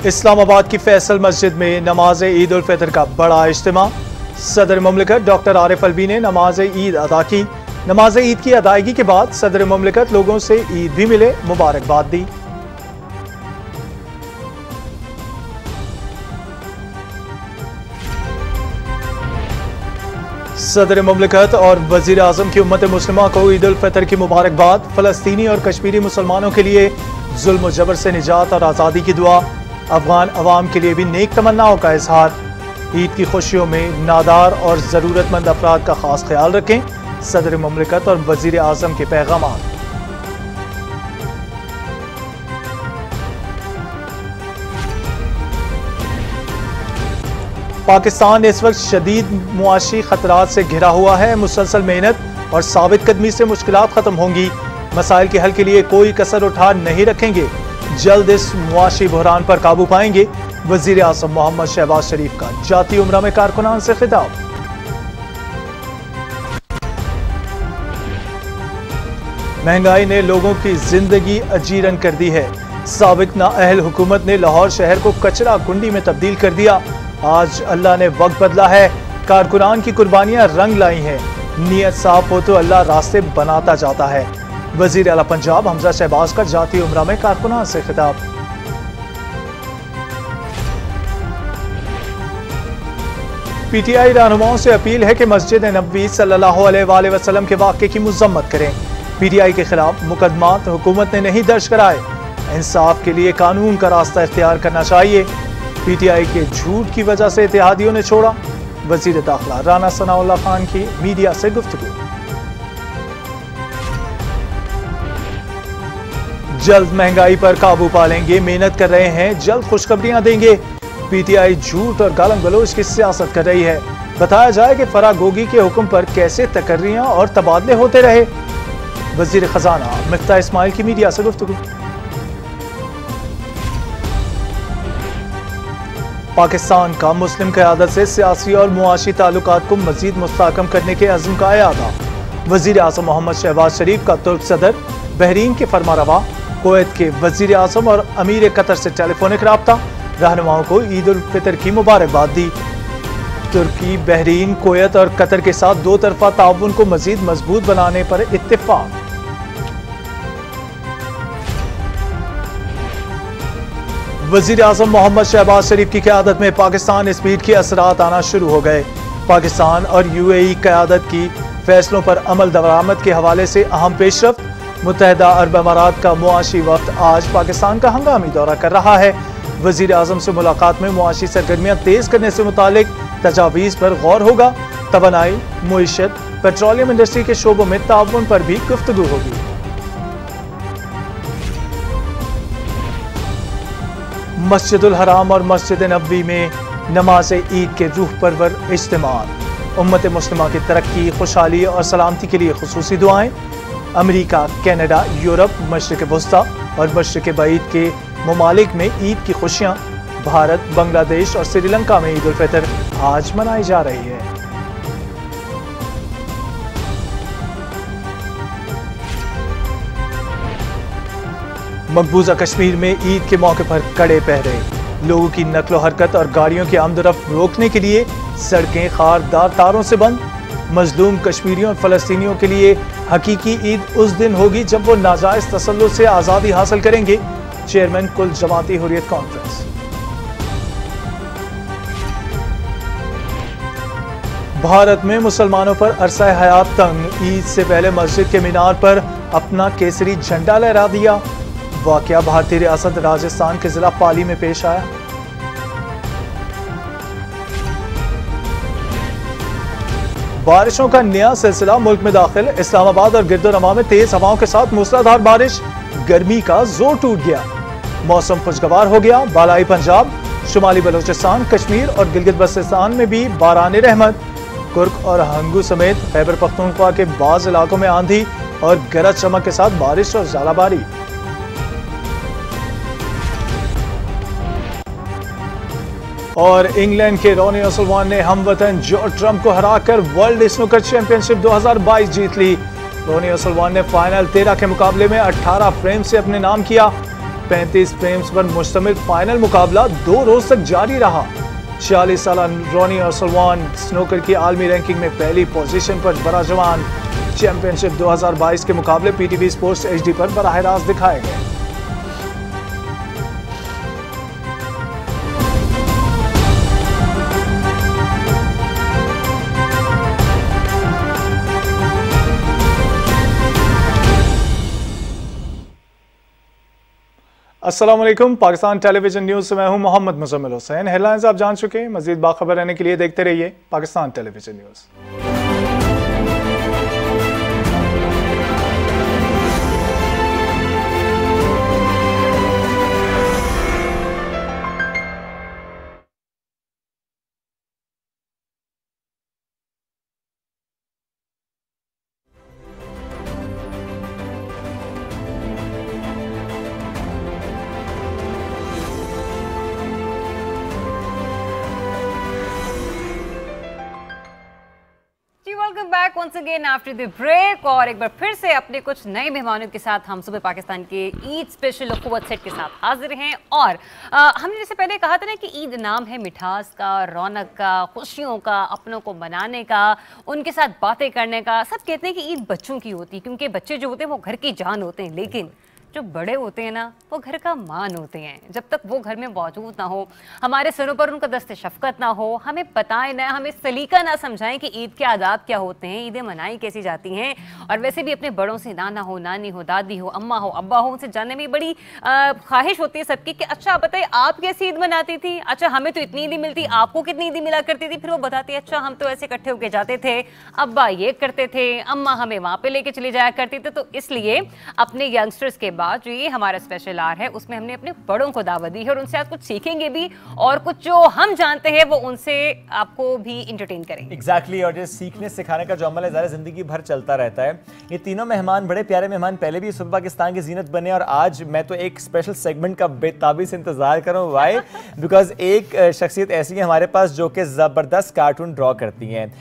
इस्लामाबाद की फैसल मस्जिद में नमाज ईद उल फितर का बड़ा इज्तिमा। सदर मुमलिकत डॉक्टर आरिफ अलवी ने नमाज ईद अदा की। नमाज ईद की अदायगी के बाद सदर मुमलिकत लोगों से ईद भी मिले, मुबारकबाद दी। सदर मुमलिकत और वज़ीर आज़म की उम्मत मुस्लिमा को ईद उल फितर की मुबारकबाद। फ़लस्तीनी और कश्मीरी मुसलमानों के लिए जुल्म जबर से निजात और आज़ादी की दुआ। अफगान अवाम के लिए भी नेक तमन्नाओं का इजहार। ईद की खुशियों में नादार और ज़रूरतमंद अफराद का खास ख्याल रखें। सदर मुमलिकत और वज़ीर आज़म के पैगाम। पाकिस्तान इस वक्त शदीद मुआशी खतरात से घिरा हुआ है। मुसलसल मेहनत और साबित कदमी से मुश्किलात खत्म होंगी। मसाइल के हल के लिए कोई कसर उठा नहीं रखेंगे। जल्द इस मुआशी बहरान पर काबू पाएंगे। वज़ीर आज़म मोहम्मद शहबाज शरीफ का जाती उम्रा में कारकुनान से खिताब। महंगाई ने लोगों की जिंदगी अजीरन कर दी है। साबिक नाअहल हुकूमत ने लाहौर शहर को कचरा कुंडी में तब्दील कर दिया। आज अल्लाह ने वक्त बदला है। कारकुनान की कुर्बानियां रंग लाई हैं। नीयत साफ हो तो अल्लाह रास्ते बनाता जाता है। वजीर आला पंजाब हमजा शहबाज का जाती उम्रा में कारकुनान से खिताब। पीटीआई रहनुमाओं से अपील है कि मस्जिद नबवी सल्लल्लाहु अलैहि वसल्लम के वाक़े की मजम्मत करें। पीटीआई के खिलाफ मुकदमात हुकूमत ने नहीं दर्ज कराए। इंसाफ के लिए कानून का रास्ता इख्तियार करना चाहिए। पीटीआई के झूठ की वजह से इत्तेहादियों ने छोड़ा। वजीर दाखिला राना सनाउल्लाह खान की मीडिया से गुफ्तगू। जल्द महंगाई पर काबू पालेंगे, मेहनत कर रहे हैं, जल्द खुशखबरियां देंगे। पीटीआई झूठ और गालम गलोच की सियासत कर रही है। बताया जाए कि फराह गोगी के हुक्म पर कैसे तकर्रियां और तबादले होते रहे। वजीर खजाना मिफ्ताह इस्माइल की मीडिया से गुफ्तगू। पाकिस्तान का मुस्लिम क़यादत से सियासी और मुआशी ताल्लुकात को मजीद मुस्तहकम करने के अज़्म का इरादा। वज़ीर आज़म मोहम्मद शहबाज शरीफ का तुर्क सदर, बहरीन के फरमारवा, कुवैत के वज़ीर आज़म और अमीर कतर से टेलीफोनिक राब्ता। रहनुमाओं को ईद उल फितर की मुबारकबाद दी। तुर्की, बहरीन, कुवैत और कतर के साथ दो तरफा ताउन को मजीद मजबूत बनाने पर इत्तेफाक। वज़ीर आज़म मोहम्मद शहबाज शरीफ की क़यादत में पाकिस्तान स्पीड के असरात आना शुरू हो गए। पाकिस्तान और यूएई क़यादत की फैसलों पर अमल दरामद के हवाले से अहम पेशरफ्त। मुत्तहिदा अरब अमारात का मुआशी वफ्द आज पाकिस्तान का हंगामी दौरा कर रहा है। वज़ीर आज़म से मुलाकात में मुआशी सरगर्मियाँ तेज करने से मुतालिक तजावीज़ पर गौर होगा। तवानाई, मुईशत, पेट्रोलियम इंडस्ट्री के शोबों में ताउन पर भी गुफ्तगू होगी। मस्जिदुल हराम और मस्जिद नबवी में नमाज ईद के रूह परवर इज्तिमात। उम्मत मुस्लिमा की तरक्की, खुशहाली और सलामती के लिए खुसूसी दुआएं। अमेरिका, कनाडा, यूरोप, मशरिक़ वस्ता और मशरिक़ बईद के ममालिक में ईद की खुशियाँ। भारत, बांग्लादेश और श्रीलंका में ईद उल फितर आज मनाई जा रही है। मकबूजा कश्मीर में ईद के मौके पर कड़े पहरे। लोगों की नकलो हरकत और गाड़ियों की आमदरफ्त रोकने के लिए सड़कें खारदार तारों से बंद। मजलूम कश्मीरियों और फलस्तीनियों के लिए हकीकी ईद उस दिन होगी जब वो नाजायज तसल्लुत से आज़ादी हासिल करेंगे। चेयरमैन कुल जमाती हुर्रियत कॉन्फ्रेंस। भारत में मुसलमानों पर अरसा हयात तंग। ईद से पहले मस्जिद के मीनार पर अपना केसरी झंडा लहरा दिया। वाकया भारतीय रियासत राजस्थान के जिला पाली में पेश आया। बारिशों का नया सिलसिला मुल्क में दाखिल। इस्लामाबाद और गिरदोनमा में तेज हवाओं के साथ मूसलाधार बारिश। गर्मी का जोर टूट गया। मौसम खुशगवार हो गया। बालाई पंजाब, शुमाली बलोचिस्तान, कश्मीर और गिलगित बल्तिस्तान में भी बारान रहमत। कुर्क और हंगू समेत खैबर पख्तूनख्वा के बाज़ इलाकों में आंधी और गरज चमक के साथ बारिश और ज़ालाबारी। और इंग्लैंड के रोनी ओसलवान ने हमवतन जो ट्रम्प को हराकर वर्ल्ड स्नूकर चैंपियनशिप 2022 जीत ली। रोनी ओसलवान ने फाइनल 13 के मुकाबले में 18 फ्रेम से अपने नाम किया। 35 फ्रेम्स पर मुश्तमिल फाइनल मुकाबला 2 रोज तक जारी रहा। 46 साल रोनी ओसलवान स्नूकर की आलमी रैंकिंग में पहली पोजीशन पर बराजमान। चैंपियनशिप 2022 के मुकाबले पीटीवी स्पोर्ट्स एचडी पर बराह रास्त दिखाए गए। अस्सलाम वालेकुम। पाकिस्तान टेलीविजन न्यूज़ से मैं हूं मोहम्मद मुजम्मिल हुसैन। हेडलाइंस आप जान चुके हैं। मजीद बाखबर रहने के लिए देखते रहिए Pakistan television news. Welcome back once again after the break. और एक बार फिर से अपने कुछ नए मेहमानों के साथ हम सुबह पाकिस्तान के ईद स्पेशल अखुवत सेट के साथ हाजिर हैं। और हमने जैसे पहले कहा था ना कि ईद नाम है मिठास का, रौनक का, खुशियों का, अपनों को मनाने का, उनके साथ बातें करने का। सब कहते हैं कि ईद बच्चों की होती है क्योंकि बच्चे जो होते हैं वो घर की जान होते हैं, लेकिन जो बड़े होते हैं ना वो घर का मान होते हैं। जब तक वो घर में मौजूद ना हो, हमारे सरों पर उनका दस्ते शफकत ना हो, हमें बताएं ना, हमें सलीका ना समझाएं कि ईद के आदाब क्या होते हैं, ईदें मनाई कैसी जाती हैं। और वैसे भी अपने बड़ों से नाना हो, नानी हो, दादी हो, अम्मा हो, अब्बा हो, उनसे जानने में बड़ी ख्वाहिश होती है सबकी कि अच्छा बताइए आप कैसी ईद मनाती थी, अच्छा हमें तो इतनी ईदी मिलती, आपको कितनी ईदी मिला करती थी। फिर वो बताती है अच्छा हम तो ऐसे इकट्ठे होके जाते थे, अब्बा ये करते थे, अम्मा हमें वहाँ पे लेके चले जाया करती थे। तो इसलिए अपने यंगस्टर्स के बाद जो ये हमारा स्पेशल आर है उसमें हमने अपने बड़ों को दावत दी है और उनसे आज कुछ सीखेंगे भी और कुछ जो हम जानते हैं वो उनसे आपको भी इंटरटेन करेंगे। एग्जैक्टली और जो सीखने सिखाने का जो अमल है ज़ाहिर जिंदगी भर चलता रहता है। ये तीनों मेहमान बड़े प्यारे मेहमान पहले भी सुबह पाकिस्तान की जीनत बने और आज मैं तो एक स्पेशल सेगमेंट का बेताबी से इंतजार कर रहा हूँ। वाई बिकॉज एक शख्सियत ऐसी है हमारे पास जो कि ज़बरदस्त कार्टून ड्रॉ करती हैं।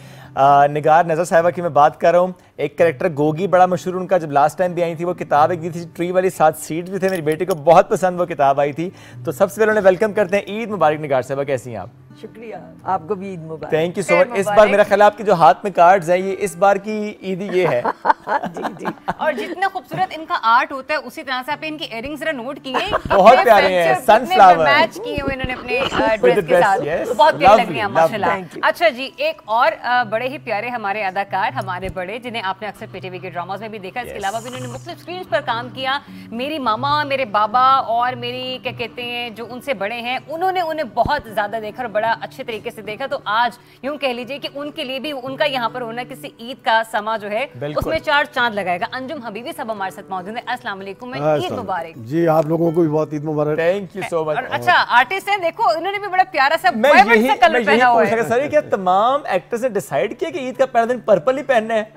निगार नज़र साहिबा की मैं बात कर रहा हूँ। एक कैरेक्टर गोगी बड़ा मशहूर उनका, जब लास्ट टाइम भी आई थी वो किताब एक दी थी ट्री वाली, 7 सीट भी थे, मेरी बेटी को बहुत पसंद वो किताब आई थी। तो सबसे पहले उन्हें वेलकम करते हैं। ईद मुबारक निगार साहिबा, कैसी हैं आप? शुक्रिया, आपको भी ईद मुबारक। Thank you so much. इस बार मेरा ख्याल आपके जो हाथ में कार्ड्स हैं ये इस बार की ईदी ये है। जी जी। और जितना खूबसूरत इनका आर्ट होता है उसी तरह से आपने इनकी इयरिंग्स जरा नोट किए, बहुत प्यारे हैं, सनफ्लावर मैच किए हुए इन्होंने अपने ड्रेस के साथ, बहुत प्यारे लग रही हैं माशाल्लाह। अच्छा जी, एक और बड़े ही प्यारे हमारे अदाकार, हमारे बड़े, जिन्हें आपने अक्सर पीटीवी के ड्रामास में भी देखा, इसके अलावा भी इन्होंने मुख्तलिफ स्क्रीन पर काम किया। मेरी मामा, मेरे बाबा और मेरी क्या कहते हैं जो उनसे बड़े हैं, उन्होंने उन्हें बहुत ज्यादा देखा और बड़ा अच्छे तरीके से देखा। तो आज यूं कह लीजिए कि उनके लिए भी उनका यहाँ पर होना किसी ईद का समा जो है उसमें 4 चांद लगाएगा। अंजुम हबीबी सब हमारे साथ मौजूद है। अस्सलाम वालेकुम, ईद मुबारक जी। आप लोगों को भी बहुत ईद मुबारक। Thank you so much. अच्छा आर्टिस्ट हैं, देखो इन्होंने भी बड़ा प्यारा सा कलर पहना हुआ है। सर क्या तमाम एक्टर्स ने डिसाइड किया कि ईद का पहला दिन पर्पल ही पहनना है?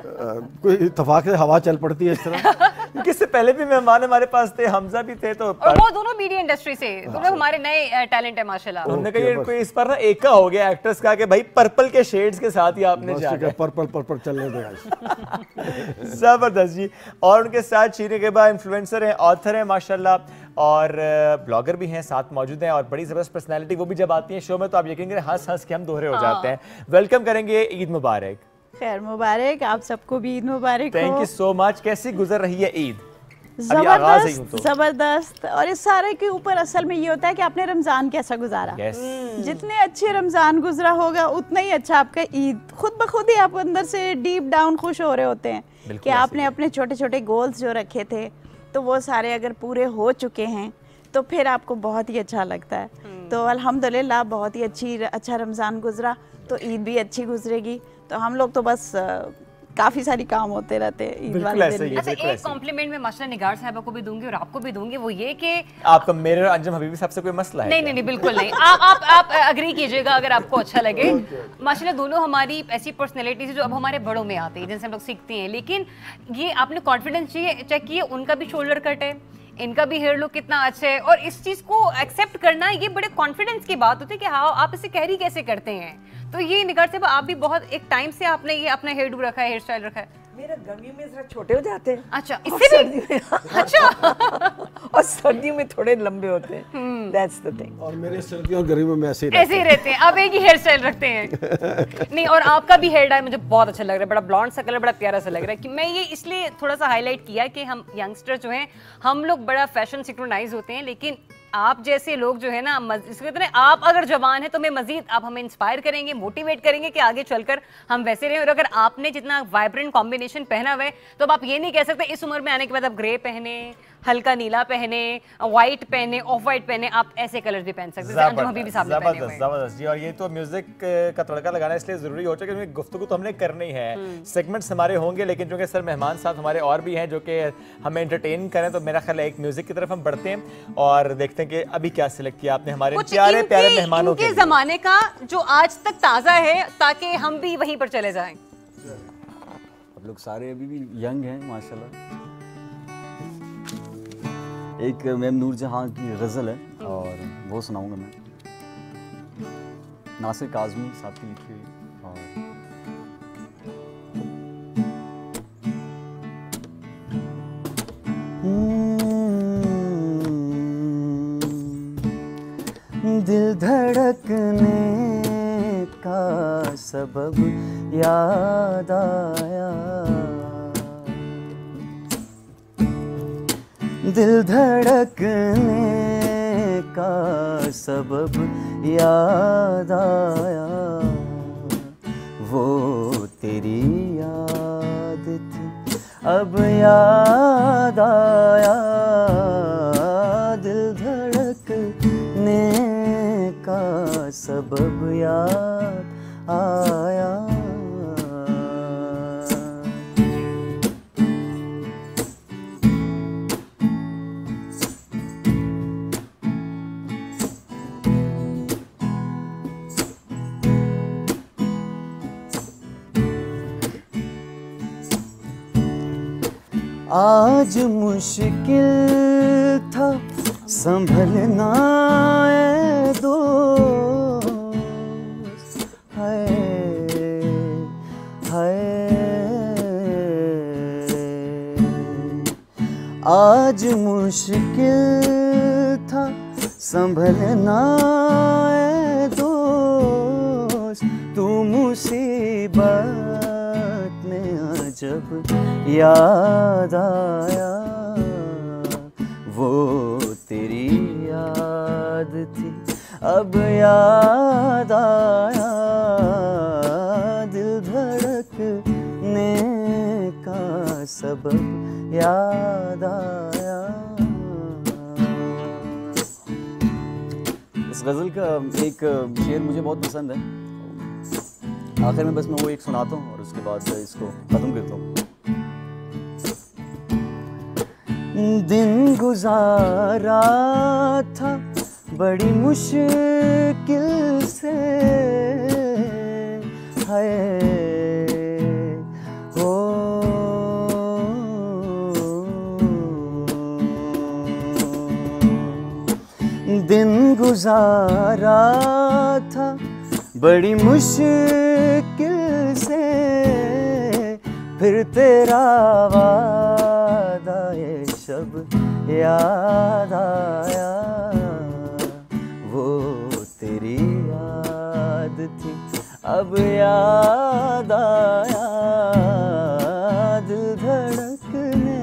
कोई इत्तेफाक से हवा चल पड़ती है इस तरह। क्योंकि इससे पहले भी मेहमान हमारे पास थे, हमजा भी थे, तो और वो दोनों मीडिया इंडस्ट्री से, दोनों हमारे नए टैलेंट है माशाल्लाह। उन्होंने कहा कोई इस पर ना एका हो गया एक्टर्स का कि भाई पर्पल के शेड्स के साथ ही आपने जाना, पर्पल पर्पल चलने दो। जबरदस्त जी। और उनके साथ शीरे के बाद इन्फ्लुएंसर हैं, ऑथर हैं माशाल्लाह, और ब्लॉगर भी हैं, साथ मौजूद हैं और बड़ी ज़बरदस्त पर्सनैलिटी। वो भी जब आती हैं शो में तो आप यकीन करें हंस हंस के हम दोहरे हो जाते हैं। वेलकम करेंगे, ईद मुबारक। खैर मुबारक, आप सबको भी ईद मुबारक। Thank you so much. कैसी गुजर रही है ईद? जबरदस्त जबरदस्त। और इस सारे के ऊपर असल में ये होता है कि आपने रमजान कैसा गुजारा। जितने अच्छे रमजान गुजरा होगा उतना ही अच्छा आपका ईद। खुद ब खुद ही आप अंदर से डीप डाउन खुश हो रहे होते हैं कि आपने अपने छोटे छोटे गोल्स जो रखे थे तो वो सारे अगर पूरे हो चुके हैं तो फिर आपको बहुत ही अच्छा लगता है। तो अल्हम्दुलिल्लाह बहुत ही अच्छा रमजान गुजरा, तो ईद भी अच्छी गुजरेगी। तो हम लोग तो बस काफी सारी काम होते रहते हैं ईद वाले दिन। अच्छा एक कॉम्प्लीमेंट में माशाल्लाह निगार साहिबा को भी दूंगी और आपको भी दूंगी, वो ये कि आपका मेरे और अंजुम हबीबी साहब से कोई मसला है? नहीं बिल्कुल नहीं। आप अग्री कीजिएगा अगर आपको अच्छा लगे। माशाल्लाह दोनों हमारी ऐसी पर्सनैलिटीज जो अब हमारे बड़ों में आती है, जिनसे हम लोग सीखते हैं। लेकिन ये आपने कॉन्फिडेंस चेक किए, उनका भी शोल्डर कट है, इनका भी हेयर लुक कितना अच्छा है, और इस चीज को एक्सेप्ट करना ये बड़े कॉन्फिडेंस की बात होती है कि हाँ आप इसे कैरी कैसे करते हैं। तो ये निगार साहिबा आप भी बहुत एक टाइम से आपने ये अपना हेयर डू रखा है, हेयर स्टाइल रखा है। मेरा गर्मी में जरा छोटे हो जाते हैं। अच्छा इससे भी अच्छा और सर्दियों में थोड़े लंबे होते हैं। That's the thing। और मेरे सर्दियों और गर्मियों में ऐसे ही रहते हैं। आप एक ही हेयर स्टाइल रखते हैं। नहीं, और आपका भी हेयर डाई मुझे बहुत अच्छा लग रहा है, बड़ा ब्लॉन्ड सा कलर, बड़ा प्यारा सा लग रहा है। कि मैं ये इसलिए थोड़ा सा हाईलाइट किया कि हम यंगस्टर जो हैं हम लोग बड़ा फैशन सिंक्रोनाइज होते हैं, लेकिन आप जैसे लोग जो है ना, इसके तरह आप अगर जवान है तो मैं मजीद आप हमें इंस्पायर करेंगे, मोटिवेट करेंगे कि आगे चलकर हम वैसे रहें। और अगर आपने जितना वाइब्रेंट कॉम्बिनेशन पहना हुआ है तो अब आप ये नहीं कह सकते इस उम्र में आने के बाद आप ग्रे पहने, हल्का नीला पहने, व्हाइट पहने, ऑफ व्हाइट पहने, आप ऐसे कलर्स भी पहन सकते हैं। अंजुम हबीबी साहब ने पहने हुए हैं। जबरदस्त जी। और ये तो म्यूजिक का तड़का लगाना इसलिए जरूरी हो चुका है क्योंकि गुफ्तगू तो हमने करनी है, सेगमेंट्स हमारे होंगे, लेकिन चूंकि सर मेहमान साथ हमारे और भी हैं जो कि हमें एंटरटेन करें, तो मेरा ख्याल है एक म्यूजिक की तरफ हम बढ़ते हैं और देखते हैं कि अभी क्या सिलेक्ट किया आपने हमारे प्यारे प्यारे मेहमानों के जमाने का जो आज तक ताजा है, ताकि हम भी वहीं पर चले जाएं। आप लोग सारे अभी भी यंग हैं माशाल्लाह। एक मैम नूरजहां की गज़ल है और वो सुनाऊंगा मैं। नासिर काज़मी साहब की लिखी हुई। और सबब याद आया, दिल धड़कने का सबब याद आया, वो तेरी याद थी अब याद आया, दिल धड़कने का सबब याद आया। आज मुश्किल था संभलना ए दोस्त, हाय हाय, आज मुश्किल था संभलना ए दोस्त, तू मुसीबत में जब याद आया, वो तेरी याद थी अब याद आया, दिल धड़कने का सबब याद आया। इस गज़ल का एक शेर मुझे बहुत पसंद है, आखिर में बस मैं वो एक सुनाता हूँ और उसके बाद इसको खत्म करता हूँ। दिन गुजारा था बड़ी मुश्किल से, हाय हो, दिन गुजारा था बड़ी मुश्किल से, फिर तेरा वादा ये शब याद आया, वो तेरी याद थी अब याद आया, दिल धड़कने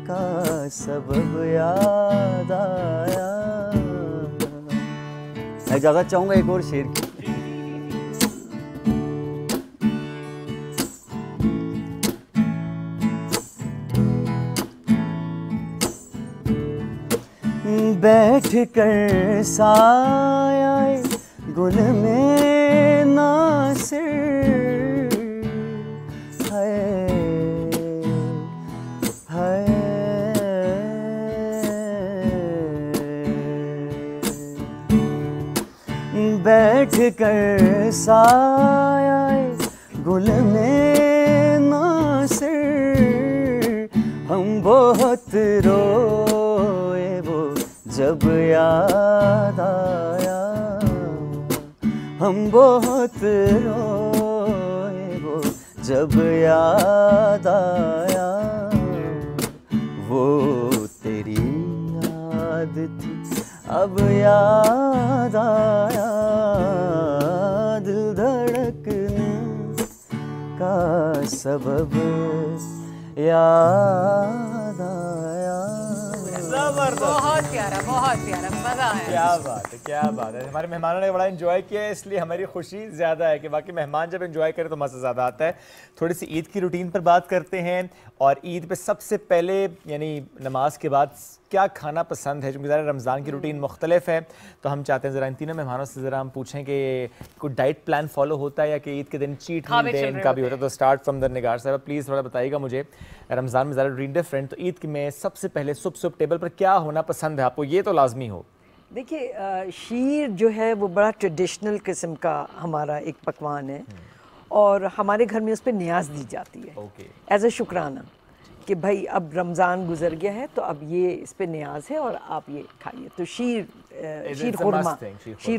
का सबब याद आया। मैं इजाज़त चाहूँगा एक और शेर की। बैठ कर साए गुल में नासिर, हाय हाय, बैठ कर साए गुल में नासिर, हम बहुत रोए वो जब याद आया, हम बहुत रोए वो जब याद आया, वो तेरी याद थी अब याद आया, दिल धड़कने का सबब याद आया। बहुत प्यारा, बहुत प्यारा, मजा आया। क्या बात है, क्या बात है। हमारे मेहमानों ने बड़ा एंजॉय किया है, इसलिए हमारी खुशी ज़्यादा है कि बाकी मेहमान जब एंजॉय करें तो मज़ा ज़्यादा आता है। थोड़ी सी ईद की रूटीन पर बात करते हैं, और ईद पे सबसे पहले यानी नमाज के बाद क्या खाना पसंद है, क्योंकि ज़रा रमज़ान की रूटीन मुख्तलिफ है, तो हम चाहते हैं ज़रा इन तीनों मेहमानों से ज़रा हम पूछें कि कोई डाइट प्लान फॉलो होता है या कि ईद के दिन चीट मील डे इनका भी होता है। तो स्टार्ट फ्रॉम द निगार साहब, प्लीज़ थोड़ा बताइएगा मुझे, रमज़ान में ज़रा रूटीन डिफरेंट, तो ईद में सबसे पहले सुबह टेबल पर क्या होना पसंद है आपको, ये तो लाजमी हो। देखिए शीर जो है वो बड़ा ट्रेडिशनल किस्म का हमारा एक पकवान है, और हमारे घर में उस पर न्याज दी जाती है एज ए शुक्राना कि भाई अब रमज़ान गुजर गया है तो अब ये इस पे न्याज है और आप ये खाइए। तो शीर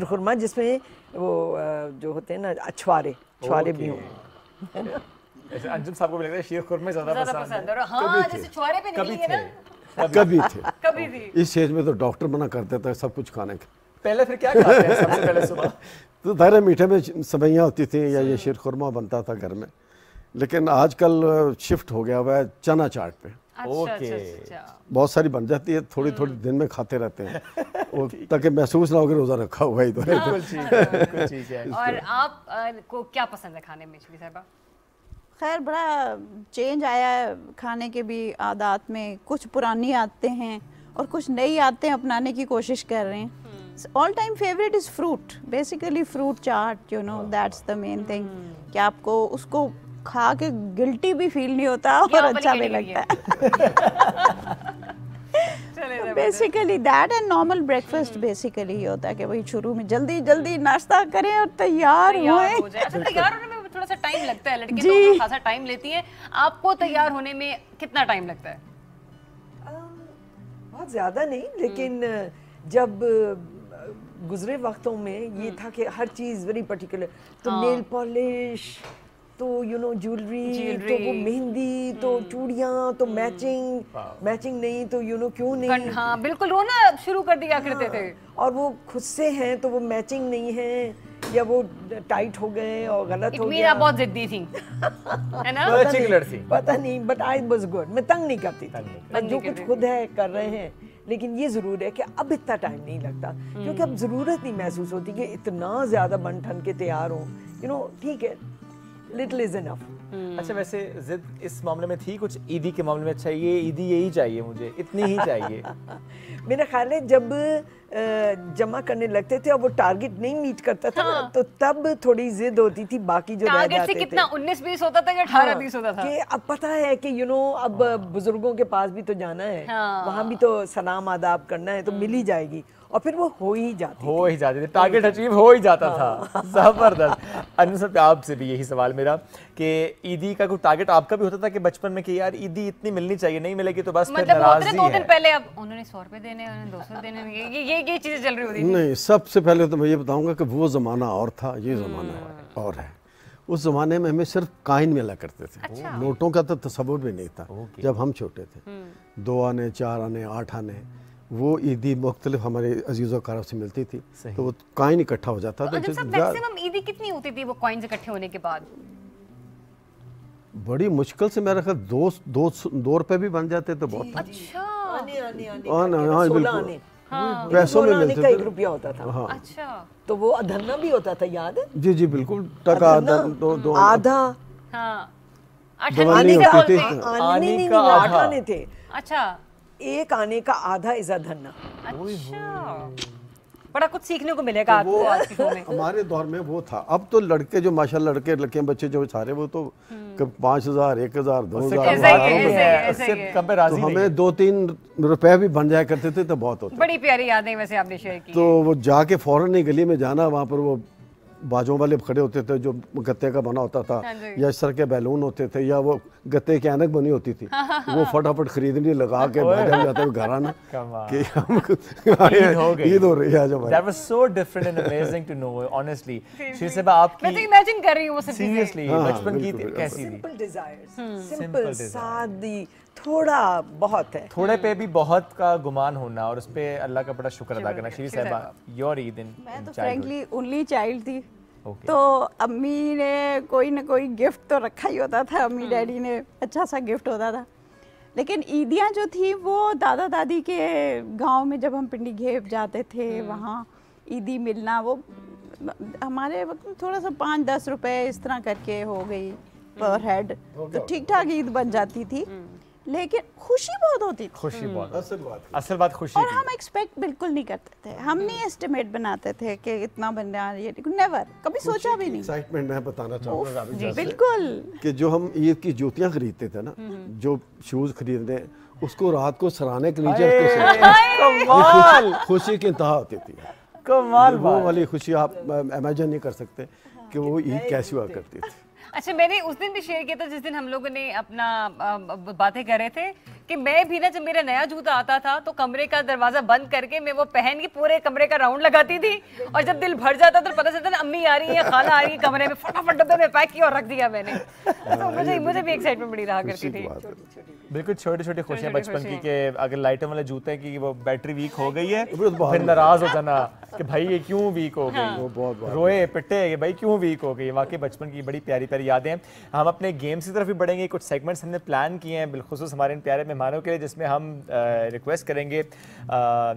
खुरमा जिसमें वो जो होते हैं ना अछवारे भी हों। अंजुम साहब को भी लगता है शीर खुरमा ज़्यादा पसंद है। हाँ, जैसे छुआरे पे नहीं है ना, कभी थे कभी भी। इस एज में तो डॉक्टर मना कर देता है सब कुछ खाने का। पहले फिर क्या खाते हैं सबसे पहले सुबह? तो दायरे मीठे में सवैयाँ होती थी या ये शीर खुरमा बनता था घर में, लेकिन आजकल शिफ्ट हो गया हुआ है चना चाट पे। बहुत सारी बन जाती है, थोड़ी थोड़ी दिन में खाते रहते हैं ताकि महसूस ना हो कि रोजा रखा हुआ ही तो है। और आप को क्या पसंद है खाने में शिरी साहिबा? खैर बड़ा चेंज आया है खाने के भी आदात में, कुछ पुरानी आदतें हैं और कुछ नई आदतें अपनाने की कोशिश कर रहे हैं। All time favourite is fruit, basically fruit chaat, you know that's the main thing, कि आपको उसको खा के गिल्टी भी फील नहीं होता और अच्छा भी लगता है। Basically that and normal breakfast basically ये होता है कि भाई शुरू में जल्दी जल्दी नाश्ता करें और तैयार हुए। तैयार होने में थोड़ा सा टाइम लगता है, लड़कियां तो खासा टाइम लेती हैं। आपको तैयार होने में कितना टाइम लगता है? बहुत ज़्यादा नहीं, लेकिन जब गुजरे वक्तों में ये था कि हर चीज़ वेरी पर्टिकुलर, तो नेल पॉलिश, तो यू नो ज्वेलरी, तो वो मेहंदी, तो चूड़ियाँ, तो मैचिंग नहीं तो यू नो क्यों नहीं। हाँ बिल्कुल, रोना शुरू कर दिया करते थे। और वो खुद से हैं तो वो मैचिंग नहीं है, या वो टाइट हो गए और गलत हो गया। बहुत जिद्दी थी है ना? पता नहीं, बट आई वाज गुड। मैं तंग नहीं करती थी, जो कुछ खुद है कर रहे हैं। लेकिन ये ज़रूर है कि अब इतना टाइम नहीं लगता, क्योंकि अब ज़रूरत नहीं महसूस होती कि इतना ज़्यादा बन ठन के तैयार हो। यू नो ठीक है, लिटिल इज इनफ। अच्छा, वैसे जिद इस मामले में थी कुछ ईदी के मामले में, चाहिए ईदी यही चाहिए मुझे, इतनी ही चाहिए? मेरा ख्याल है जब जमा करने लगते थे और वो टारगेट नहीं मीट करता था ना, तो तब थोड़ी जिद होती थी। बाकी जो टारगेट से कितना 19-20 होता था या 18-20 होता था? कि अब पता है कि यू नो अब बुजुर्गों के पास भी तो जाना है, वहाँ भी तो सलाम आदाब करना है, तो मिल ही जाएगी। और फिर वो हो ही जाती थी, टारगेट अचीव हो ही जाता था। जबरदस्त। अनुसर, आपसे भी यही सवाल मेरा कि ईदी का कोई टारगेट आपका भी होता था कि बचपन में कि यार ईदी इतनी मिलनी चाहिए, नहीं मिलेगी तो बस फिर नाराजगी है? 2 दिन पहले अब उन्होंने 100 रुपए देने, उन्होंने 200 देने, ये चीजें चल रही होती थी। नहीं, सबसे पहले तो मैं ये बताऊंगा कि वो ज़माना और था, ये ज़माना और है। उस ज़माने में हमें सिर्फ काइन मिला करते थे। अच्छा। नोटों का तो तसव्वुर भी नहीं था जब हम छोटे थे। 2 आने, 4 आने, 8 आने, वो ईदी मुख्तलिफ हमारे अजीज़ों कारब से मिलती थी, तो वो काइन इकट्ठा हो जाता था। मैक्सिमम ईदी कितनी होती थी वो कॉइन्स इकट्ठे होने के बाद? बड़ी मुश्किल से मेरा ख्याल 2 रुपए भी बन जाते तो बहुत। अच्छा, हाँ बिल्कुल, पैसों में मिलते थे। 1 रुपया होता था। हाँ। अच्छा, तो वो अधन्ना भी होता था, याद है? जी जी बिल्कुल, टका आधा, आधा, हाँ, आने का 8 आने थे। अच्छा, 1 आने का आधा इज अधन्ना। अच्छा, बड़ा कुछ सीखने को मिलेगा आपको आज के शो में। हमारे दौर में वो था। अब तो लड़के जो माशाल्लाह लड़के बच्चे जो सारे वो तो 5,000, 1,000, 2,000 तो हमें 2-3 रुपए भी बन जाया करते थे तो बहुत होते। बड़ी प्यारी यादें वैसे आपने शेयर की। तो वो जाके फौरन नहीं गली में जाना, वहाँ पर वो बाजों वाले खड़े होते थे जो गत्ते का बना होता था, या इस तरह के बैलून होते थे, या वो गत्ते की ऐनक बनी होती थी, वो फटाफट खरीदनी लगा के जाते घर आना कि ईद हो रही है। That was so different and amazing to know, honestly. Shri साहिबा, आपकी मैं तो इमेजिन कर रही हूँ वो सब चीजें। Seriously, बचपन की कैसी थी? सिंपल डिजायर्स, सिंपल सादी, थोड़ा बहुत है, थोड़े पे भी बहुत का गुमान होना और उस पे अल्लाह का बड़ा शुक्र अदा करना। श्री साहिबा, योर ईद इन मैं तो फ्रैंकली ओनली चाइल्ड थी, तो अम्मी ने कोई ना कोई गिफ्ट तो रखा ही होता था, अम्मी डैडी ने अच्छा सा गिफ्ट होता था। लेकिन ईदियाँ जो थी वो दादा दादी के गांव में जब हम पिंडी घेप जाते थे, वहाँ ईदी मिलना, वो हमारे वक्त में थोड़ा सा 5-10 रुपए इस तरह करके हो गई पर हेड, तो ठीक ठाक ईद बन जाती थी। लेकिन खुशी बहुत होती थी। खुशी बहुत, असल बात खुशी। और हम एक्सपेक्ट बिल्कुल नहीं करते थे, हम नहीं एस्टिमेट बनाते थे कि इतना बन रहा है, नेवर, कभी सोचा भी नहीं। एक्साइटमेंट मैं बताना चाहूँगा बिल्कुल कि जो हम ईद की जूतियाँ खरीदते थे ना, जो शूज खरीदने, उसको रात को सराहने के नीचे खुशी की इंतहा होती थी। कमाल, वो वाली खुशी आप इमेजिन नहीं कर सकते कि वो ईद कैसी हुआ करती थी। अच्छा, मैंने उस दिन भी शेयर किया था जिस दिन हम लोगों ने अपना बातें कर रहे थे कि मैं भी ना जब मेरा नया जूता आता था तो कमरे का दरवाजा बंद करके मैं वो पहन के पूरे कमरे का राउंड लगाती थी, और जब दिल भर जाता तो पता चलता ना अम्मी आ रही है, खाला आ रही है कमरे में, फटाफट डब्बे में पैक किया और रख दिया मैंने। तो मुझे भी एक्साइटमेंट बड़ी रहा करती थी। बिल्कुल छोटी छोटी खुशियां बचपन की, कि अगर लाइटर वाले जूते की वो बैटरी वीक हो गई है फिर नाराज हो जाना कि भाई ये क्यों वीक हो गई, वो बहुत रोए पिटे कि भाई क्यों वीक हो गई। वाकई बचपन की बड़ी प्यारी प्यारी यादें हैं। हम अपने गेम्स की तरफ भी बढ़ेंगे, कुछ सेगमेंट्स हमने प्लान किए हैं बिलखुसूस हमारे इन प्यारे मेहमानों के लिए, जिसमें हम रिक्वेस्ट करेंगे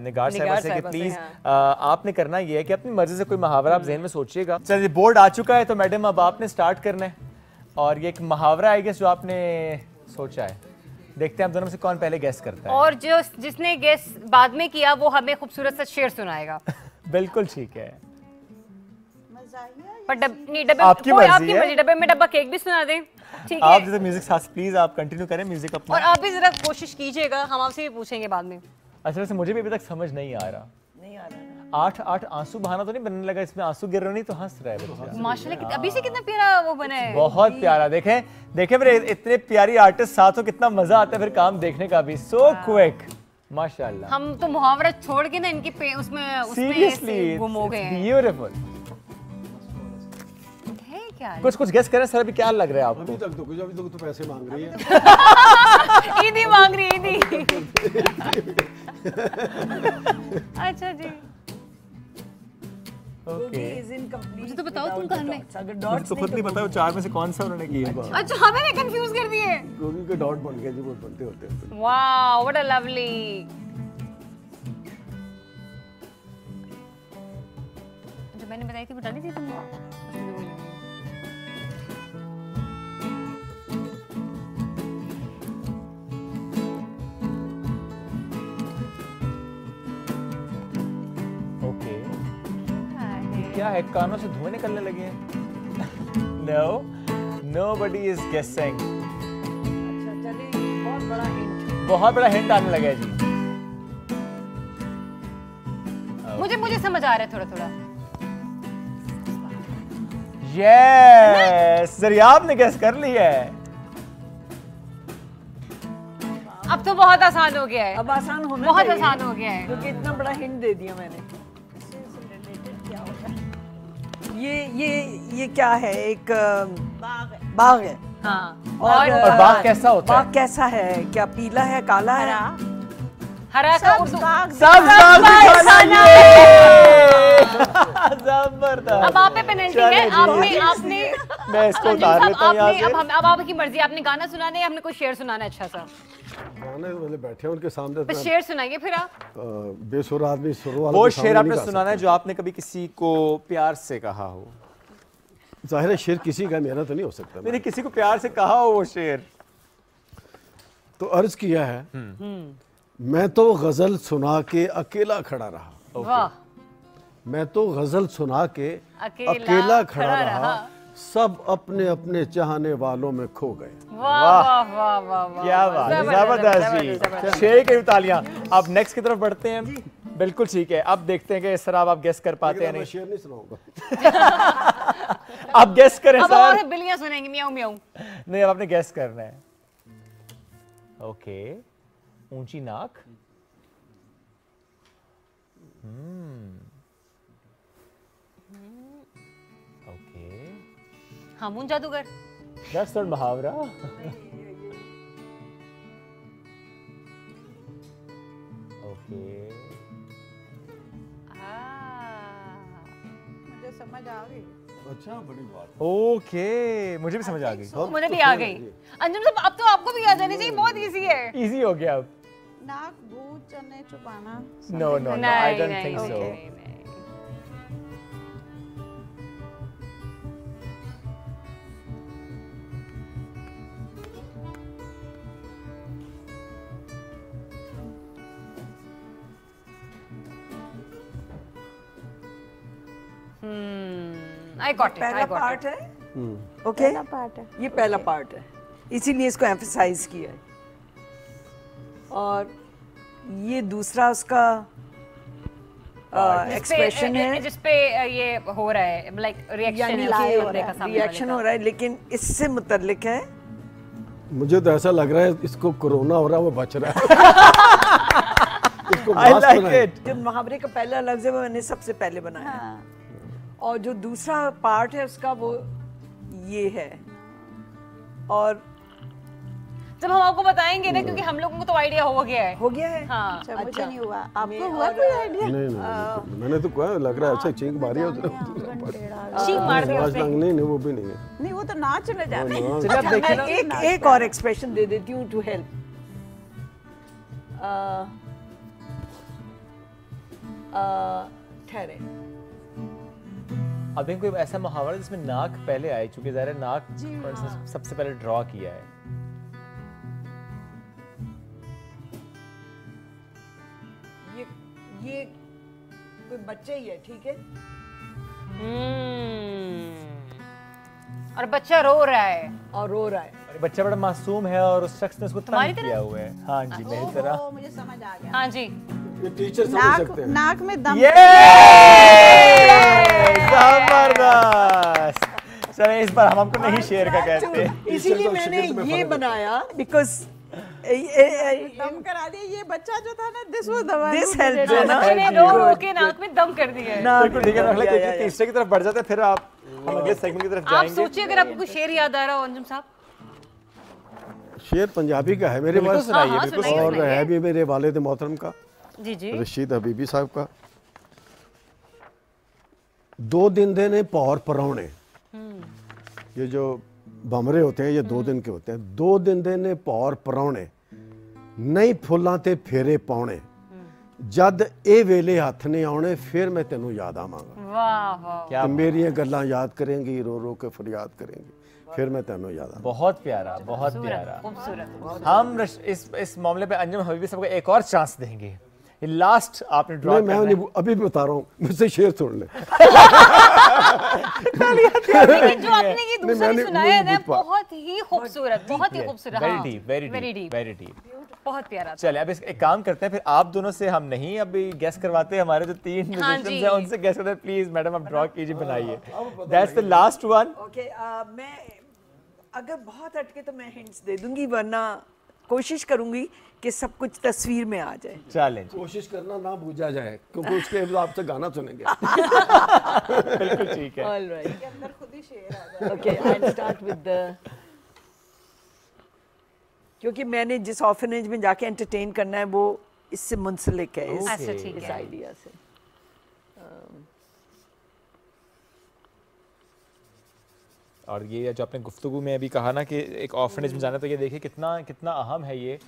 निगार साहिबा से कि प्लीज आपने करना ये है कि अपनी मर्जी से कोई मुहावरा आप ज़हन में सोचिएगा। चलिए बोर्ड आ चुका है तो मैडम अब आपने स्टार्ट करना है, और ये एक मुहावरा है जो आपने सोचा है, देखते हैं हम दोनों में से कौन पहले गेस करता है, और जिसने गेस बाद में किया वो हमें खूबसूरत सा शेर सुनाएगा। बिल्कुल ठीक है। पर डब्बे आपकी मर्जी है। डब्बे में डब्बा केक भी सुना दें, ठीक है? आप जैसे म्यूजिक साथ प्लीज आप कंटिन्यू करें म्यूजिक अपना, और आप भी जरा कोशिश कीजिएगा, हम आपसे भी पूछेंगे बाद में। अच्छा वैसे मुझे भी अभी तक समझ नहीं आ रहा, 8 आंसू बहाना तो नहीं बनने लगा, इसमें आंसू गिर रहे नहीं तो हंस रहा है माशाल्लाह। अभी से कितना प्यारा वो बना है, बहुत प्यारा। देखें मेरे इतने प्यारी आर्टिस्ट साथ हो, कितना मजा आता है फिर काम देखने का भी। सो क्विक माशाल्लाह। हम तो मुहावरा छोड़ के ना इनकी उसमें गुम हो गए हैं। ब्यूटीफुल। कुछ गेस करें सर, अभी क्या लग रहा है आपको? अभी तक तो पैसे मांग रही है। ईदी मांग रही है, ईदी। अच्छा जी ओके। मुझे तो बताओ कौन करना है। मुझे तो खुद नहीं पता वो 4 में से कौन सा उन्होंने किया। अच्छा हमें कंफ्यूज कर दिए। गोभी के डॉट बन गए जी, वो बनते होते। Wow what a lovely. जो मैंने बताई थी वो डाली थी तुमने? क्या है, कानों से धुएं निकलने लगे हैं? No, nobody is guessing. अच्छा चलिए, बहुत बड़ा हिंट आने लगा है जी। मुझे समझ आ रहा है थोड़ा थोड़ा। यस, जरिया आपने गेस कर लिया है। अब तो बहुत आसान हो गया है। अब आसान होना बहुत चाहिए, आसान हो गया है, क्योंकि इतना बड़ा हिंट दे दिया मैंने। ये क्या है? एक बाग है। हाँ। और बाग कैसा होता है? बाग कैसा है? क्या पीला है, काला है? हरा का उर्दू जबरदस्त। अब आप पे पेनल्टी है, आपने मैं इसको उतार लेता हूं यहाँ से। अब आपकी मर्जी, आपने गाना सुनाना है, आपने कोई शेर सुनाना है अच्छा सा। गाने वाले बैठे हैं उनके सामने, तो शेर सुनाइए फिर आप। बेसुर आदमी सुर वाला वो शेर आपने सुनाना है जो आपने कभी किसी को प्यार से कहा हो। जाहिर है शेर किसी का, मेरा तो नहीं हो सकता। मैंने किसी को प्यार से कहा हो वो शेर। तो अर्ज किया है, मैं तो गजल सुना के अकेला खड़ा रहा। वाह। मैं तो गजल सुना के अकेला खड़ा रहा, सब अपने अपने चाहने वालों में खो गए। वाह वाह वाह वाह, क्या बात, जबरदस्त जी, शेर की तालियां। अब नेक्स्ट की तरफ बढ़ते हैं। बिल्कुल ठीक है, अब देखते हैं कि इस तरह आप गेस कर पाते हैं नहीं। शेर नहीं सुनाऊंगा। आप गेस करें अब सर। बिल्लियां सुनेंगी, म्याऊं म्याऊं। नहीं, अब आपने गेस करना है। ओके, ऊंची नाक। ओके, हामून जादूगर। That's not मुहावरा। ओके, मुझे समझ आ गई। अच्छा, बड़ी बात। ओके, मुझे भी समझ आ गई। मुझे भी आ गई। अंजुम साहब अब तो आपको भी आ जानी चाहिए, बहुत इजी है। इजी हो गया अब। नाक भूत चने छुपाना। No no no, I don't think so. I got it. पहला पार्ट है। ओके, पहला पार्ट है। ये पहला पार्ट है, इसीलिए इसको एम्फसाइज किया है। और ये दूसरा उसका एक्सप्रेशन है जिसपे ये हो रहा है, लाइक रिएक्शन हो रहा है, लेकिन इससे मुतल्लिक है मुझे तो ऐसा लग रहा है इसको कोरोना हो रहा है, वो बच रहा है। इसको I like it. जो मुहावरे का पहला लफ्ज़ है वो मैंने सबसे पहले बनाया है। और जो दूसरा पार्ट है उसका वो ये है। और जब हम आपको बताएंगे ना, क्योंकि हम लोगों को तो आइडिया हो गया है। हो गया है? हाँ। अच्छा, मुझे नहीं हुआ, आपको हुआ कोई आइडिया? नहीं, मैंने तो कहा लग रहा है अच्छा चींक मारी है उधर। चींक मार दी उसने। नहीं, वो भी नहीं है। नहीं, वो तो नाचने जा रहे हैं। चलिए आप देखिए ना, एक और एक्सप्रेशन दे देती हूँ टू हेल्प। ठहरे। अब कोई ऐसा मुहावरा जिसमें नाक पहले आए, चूंकि ज़ाहिर है नाक सबसे पहले ड्रॉ किया है। ये कोई बच्चा ही है, ठीक है? और बच्चा रो रहा है। और रो रहा है। और बच्चा बड़ा मासूम है और उस शख्स ने उसको तंग किया हुआ है। हाँ जी, मेरी तरह। मुझे समझ आ गया। हाँ जी। ये टीचर समझ सकते हैं। नाक में दम। जबरदस्त। चलिए इस बार हम आपको नहीं शेर का कहते। इसीलिए मैंने ये बनाया बिकॉज दम करा दिया। ये बच्चा जो था ना, this was the one. This help ना। मैंने रो के नाक में दम कर दिया है। बिल्कुल ठीक है। क्योंकि तीसरे की तरफ बढ़ जाते हैं, फिर आप हम अगले सेगमेंट की तरफ जाएंगे। आप सोचिए अगर आपको कोई शेर याद आ रहा हो अंजुम साहब। शेर पंजाबी का है मेरे पास, और है भी मेरे वालिद मोहतरम का, जी जी, रशीद हबीबी साहब का। 2 दिन देने पौर परौने। ये जो भमरे होते हैं ये 2 दिन के होते हैं। 2 दिन देने पौर परौने, नहीं फुल्लां ते फेरे पाउणे, जद ए वेले हथ ने आउणे, फिर मैं तेनू याद आवांगा। वाह वाह, क्या मेरियां गल्लां याद करेंगी, रो रो के फरियाद करेंगी, फिर मैं तेनू याद आवांगा। बहुत प्यारा, बहुत प्यारा। खूबसूरत। हम इस मामले पे अंजुम हबीबी साहब को एक और चांस देंगे। ये लास्ट आपने ड्रॉ मैं अभी भी बता रहा हूँ, मुझसे शेर सुन ले। लेकिन जो आपने ये दूसरा भी सुनाया है ना, बहुत ही खूबसूरत, बहुत ही खूबसूरत। वेरी डीप, बहुत प्यारा। चलिए अब एक काम करते हैं, फिर आप दोनों से हम नहीं अभी गेस करवाते, हमारे जो 3 म्यूजिशियंस हैं उनसे गेस करते हैं। प्लीज मैडम आप ड्रॉ कीजिए, बनाइए। That's the last one. Okay, मैं अगर बहुत हटके तो मैं हिंट्स दे दूंगी, वरना कोशिश करूंगी कि सब कुछ तस्वीर में आ जाए। चैलेंज कोशिश करना ना भूजा जाए, क्योंकि उसके आपसे गाना सुनेंगे। बिल्कुल ठीक है। ऑल राइट, अंदर खुद ही शेर आ जाए। Okay, I will start with the, क्योंकि मैंने जिस ऑर्फनेज में जाके एंटरटेन करना है वो इससे मुंसलिक है, इस आइडिया से। और ये जो आपने गुफ्तगू में अभी कहा ना कि एक ऑर्फनेज में जाना, तो ये देखिए कितना कितना अहम है ये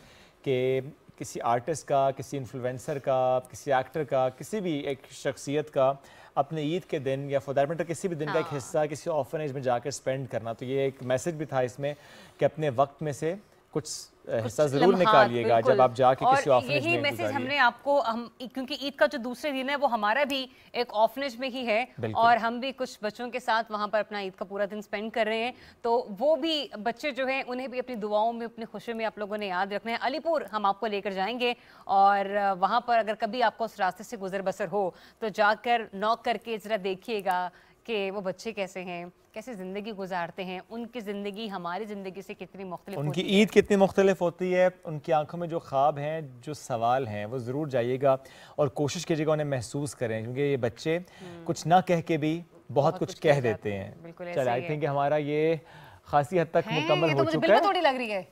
कि किसी आर्टिस्ट का, किसी इन्फ्लुएंसर का, किसी एक्टर का, किसी भी एक शख्सियत का अपने ईद के दिन या फॉर दैट मैटर किसी भी दिन का एक हिस्सा किसी ऑर्फनेज में जाकर स्पेंड करना। तो ये एक मैसेज भी था इसमें कि अपने वक्त में से कुछ हिस्सा जरूर निकालिएगा जब आप जाके किसी ऑर्फनेज में। यही मैसेज हमने आपको, हम क्योंकि ईद का जो दूसरे दिन है वो हमारा भी एक ऑर्फनेज में ही है और हम भी कुछ बच्चों के साथ वहाँ पर अपना ईद का पूरा दिन स्पेंड कर रहे हैं, तो वो भी बच्चे जो हैं उन्हें भी अपनी दुआओं में, अपनी खुशियों में आप लोगों ने याद रखना है। अलीपुर हम आपको लेकर जाएंगे और वहाँ पर अगर कभी आपको उस रास्ते से गुजर बसर हो तो जाकर नॉक करके ज़रा देखिएगा कि वो बच्चे कैसे हैं, कैसे ज़िंदगी गुजारते हैं, उनकी ज़िंदगी हमारी ज़िंदगी से कितनी मुख्तलिफ, उनकी ईद कितनी मुख्तलिफ होती है, उनकी आंखों में जो ख्वाब हैं, जो सवाल हैं, वो ज़रूर जाइएगा और कोशिश कीजिएगा उन्हें महसूस करें, क्योंकि ये बच्चे कुछ ना कह के भी बहुत कुछ कह देते हैं। चलिए आई थिंक हमारा ये खासी हद तक मुकम्मल हो चुका है। थोड़ी लग रही है।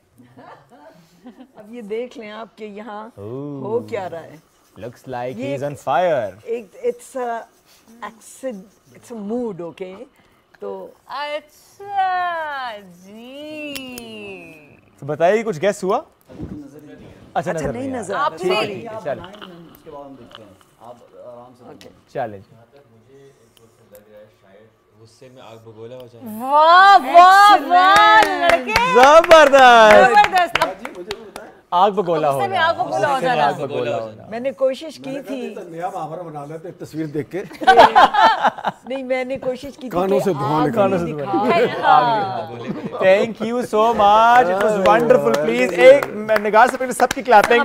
अब ये देख लें आप कि यहाँ हो क्या रहा है। Looks like he is on fire. It's a mood, okay? तो अच्छा जी, तो बताइए कुछ गैस हुआ? अच्छा नहीं नजर आपने उसके बाद हम देखते हैं, आप आराम से चैलेंज। गुस्से में आग बगोला हो जाए। वाह वाह वाह लड़के, जबरदस्त। आग बगोला हो जाए, आग बगोला हो जाए, आग बगोला होना। मैंने कोशिश की थी, नया मुहावरा बना लेते तस्वीर देख के। नहीं, मैंने कोशिश की थी कानों से धुआं निकाल। Thank you so much, it was wonderful. Please एक निगार से पहले सबकी क्लैपिंग,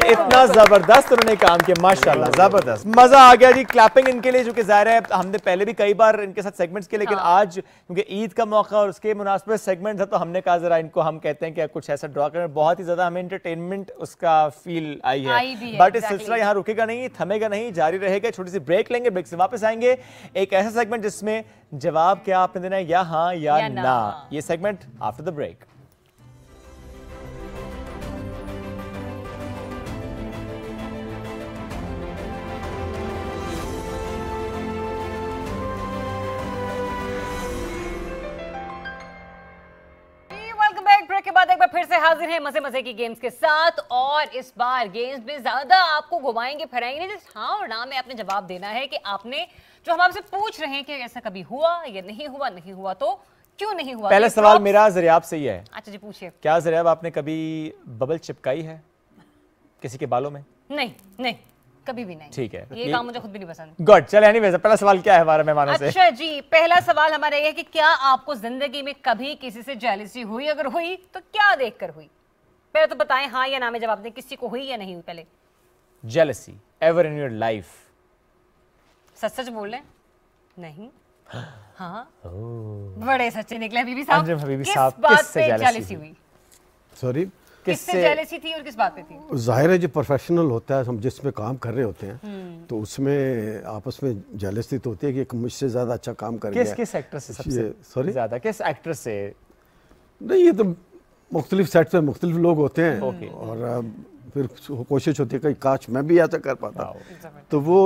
इतना जबरदस्त उन्होंने काम किया, माशाल्लाह जबरदस्त, मजा आ गया जी। क्लैपिंग इनके लिए, जो कि ज़ाहिर है हमने पहले भी कई बार इनके साथ सेगमेंट्स किए, लेकिन आज क्योंकि ईद का मौका और उसके मुनासिब सेगमेंट था, तो हमने कहा जरा इनको हम कहते हैं कि कुछ ऐसा ड्रॉ करें। बहुत ही ज्यादा हमें एंटरटेनमेंट उसका फील आई है, बट इस सिलसिला यहाँ रुकेगा नहीं, थमेगा नहीं, जारी रहेगा। छोटी सी ब्रेक लेंगे, ब्रेक से वापस आएंगे, एक ऐसा सेगमेंट जिसमें जवाब क्या आपने देना है, या हाँ या ना। ये सेगमेंट आफ्टर द ब्रेक। के बाद एक बार फिर से हाजिर हैं मजे मजे की गेम्स के साथ, और इस बार गेम्स में ज्यादा आपको घुमाएंगे फिराएंगे नहीं, हाँ और ना में आपने जवाब देना है कि आपने जो हम आपसे पूछ रहे हैं कि ऐसा कभी हुआ या नहीं हुआ, नहीं हुआ तो क्यों नहीं हुआ। पहला सवाल मेरा ज़रियाब से ही है। अच्छा जी पूछिए। क्या ज़रियाब आपने कभी बबल चिपकाई है किसी के बालों में? नहीं नहीं कभी भी नहीं। ठीक है, ये काम मुझे खुद भी नहीं पसंद। गुड, चल एनीवेज पहला सवाल क्या है हमारा मेहमानों से? अच्छा जी, पहला सवाल हमारा ये है कि क्या आपको जिंदगी में कभी किसी से जेलसी हुई, अगर हुई तो क्या देखकर हुई? पहले तो बताएं हाँ या ना में जवाब दें, किसी को हुई या नहीं हुई पहले। Jealousy ever in your life? सच सच बोल रहे? नहीं। हाँ बड़े सच्चे निकले हबीबी साहब। किस बात पे जेलसी हुई? सॉरी, किससे जेलसी थी और किस बात पे थी? जाहिर है जो प्रोफेशनल होता है, हम जिसमें काम कर रहे होते हैं तो उसमें आपस में जेलसी तो होती है कि मुझसे ज्यादा अच्छा काम कर गया। किस एक्टर से सबसे ज्यादा? किस एक्टर से? नहीं, ये तो मुख्तलिफ सेट पे मुख्तलिफ लोग होते हैं और फिर कोशिश होती है कि काश मैं भी ऐसा कर पाता। तो वो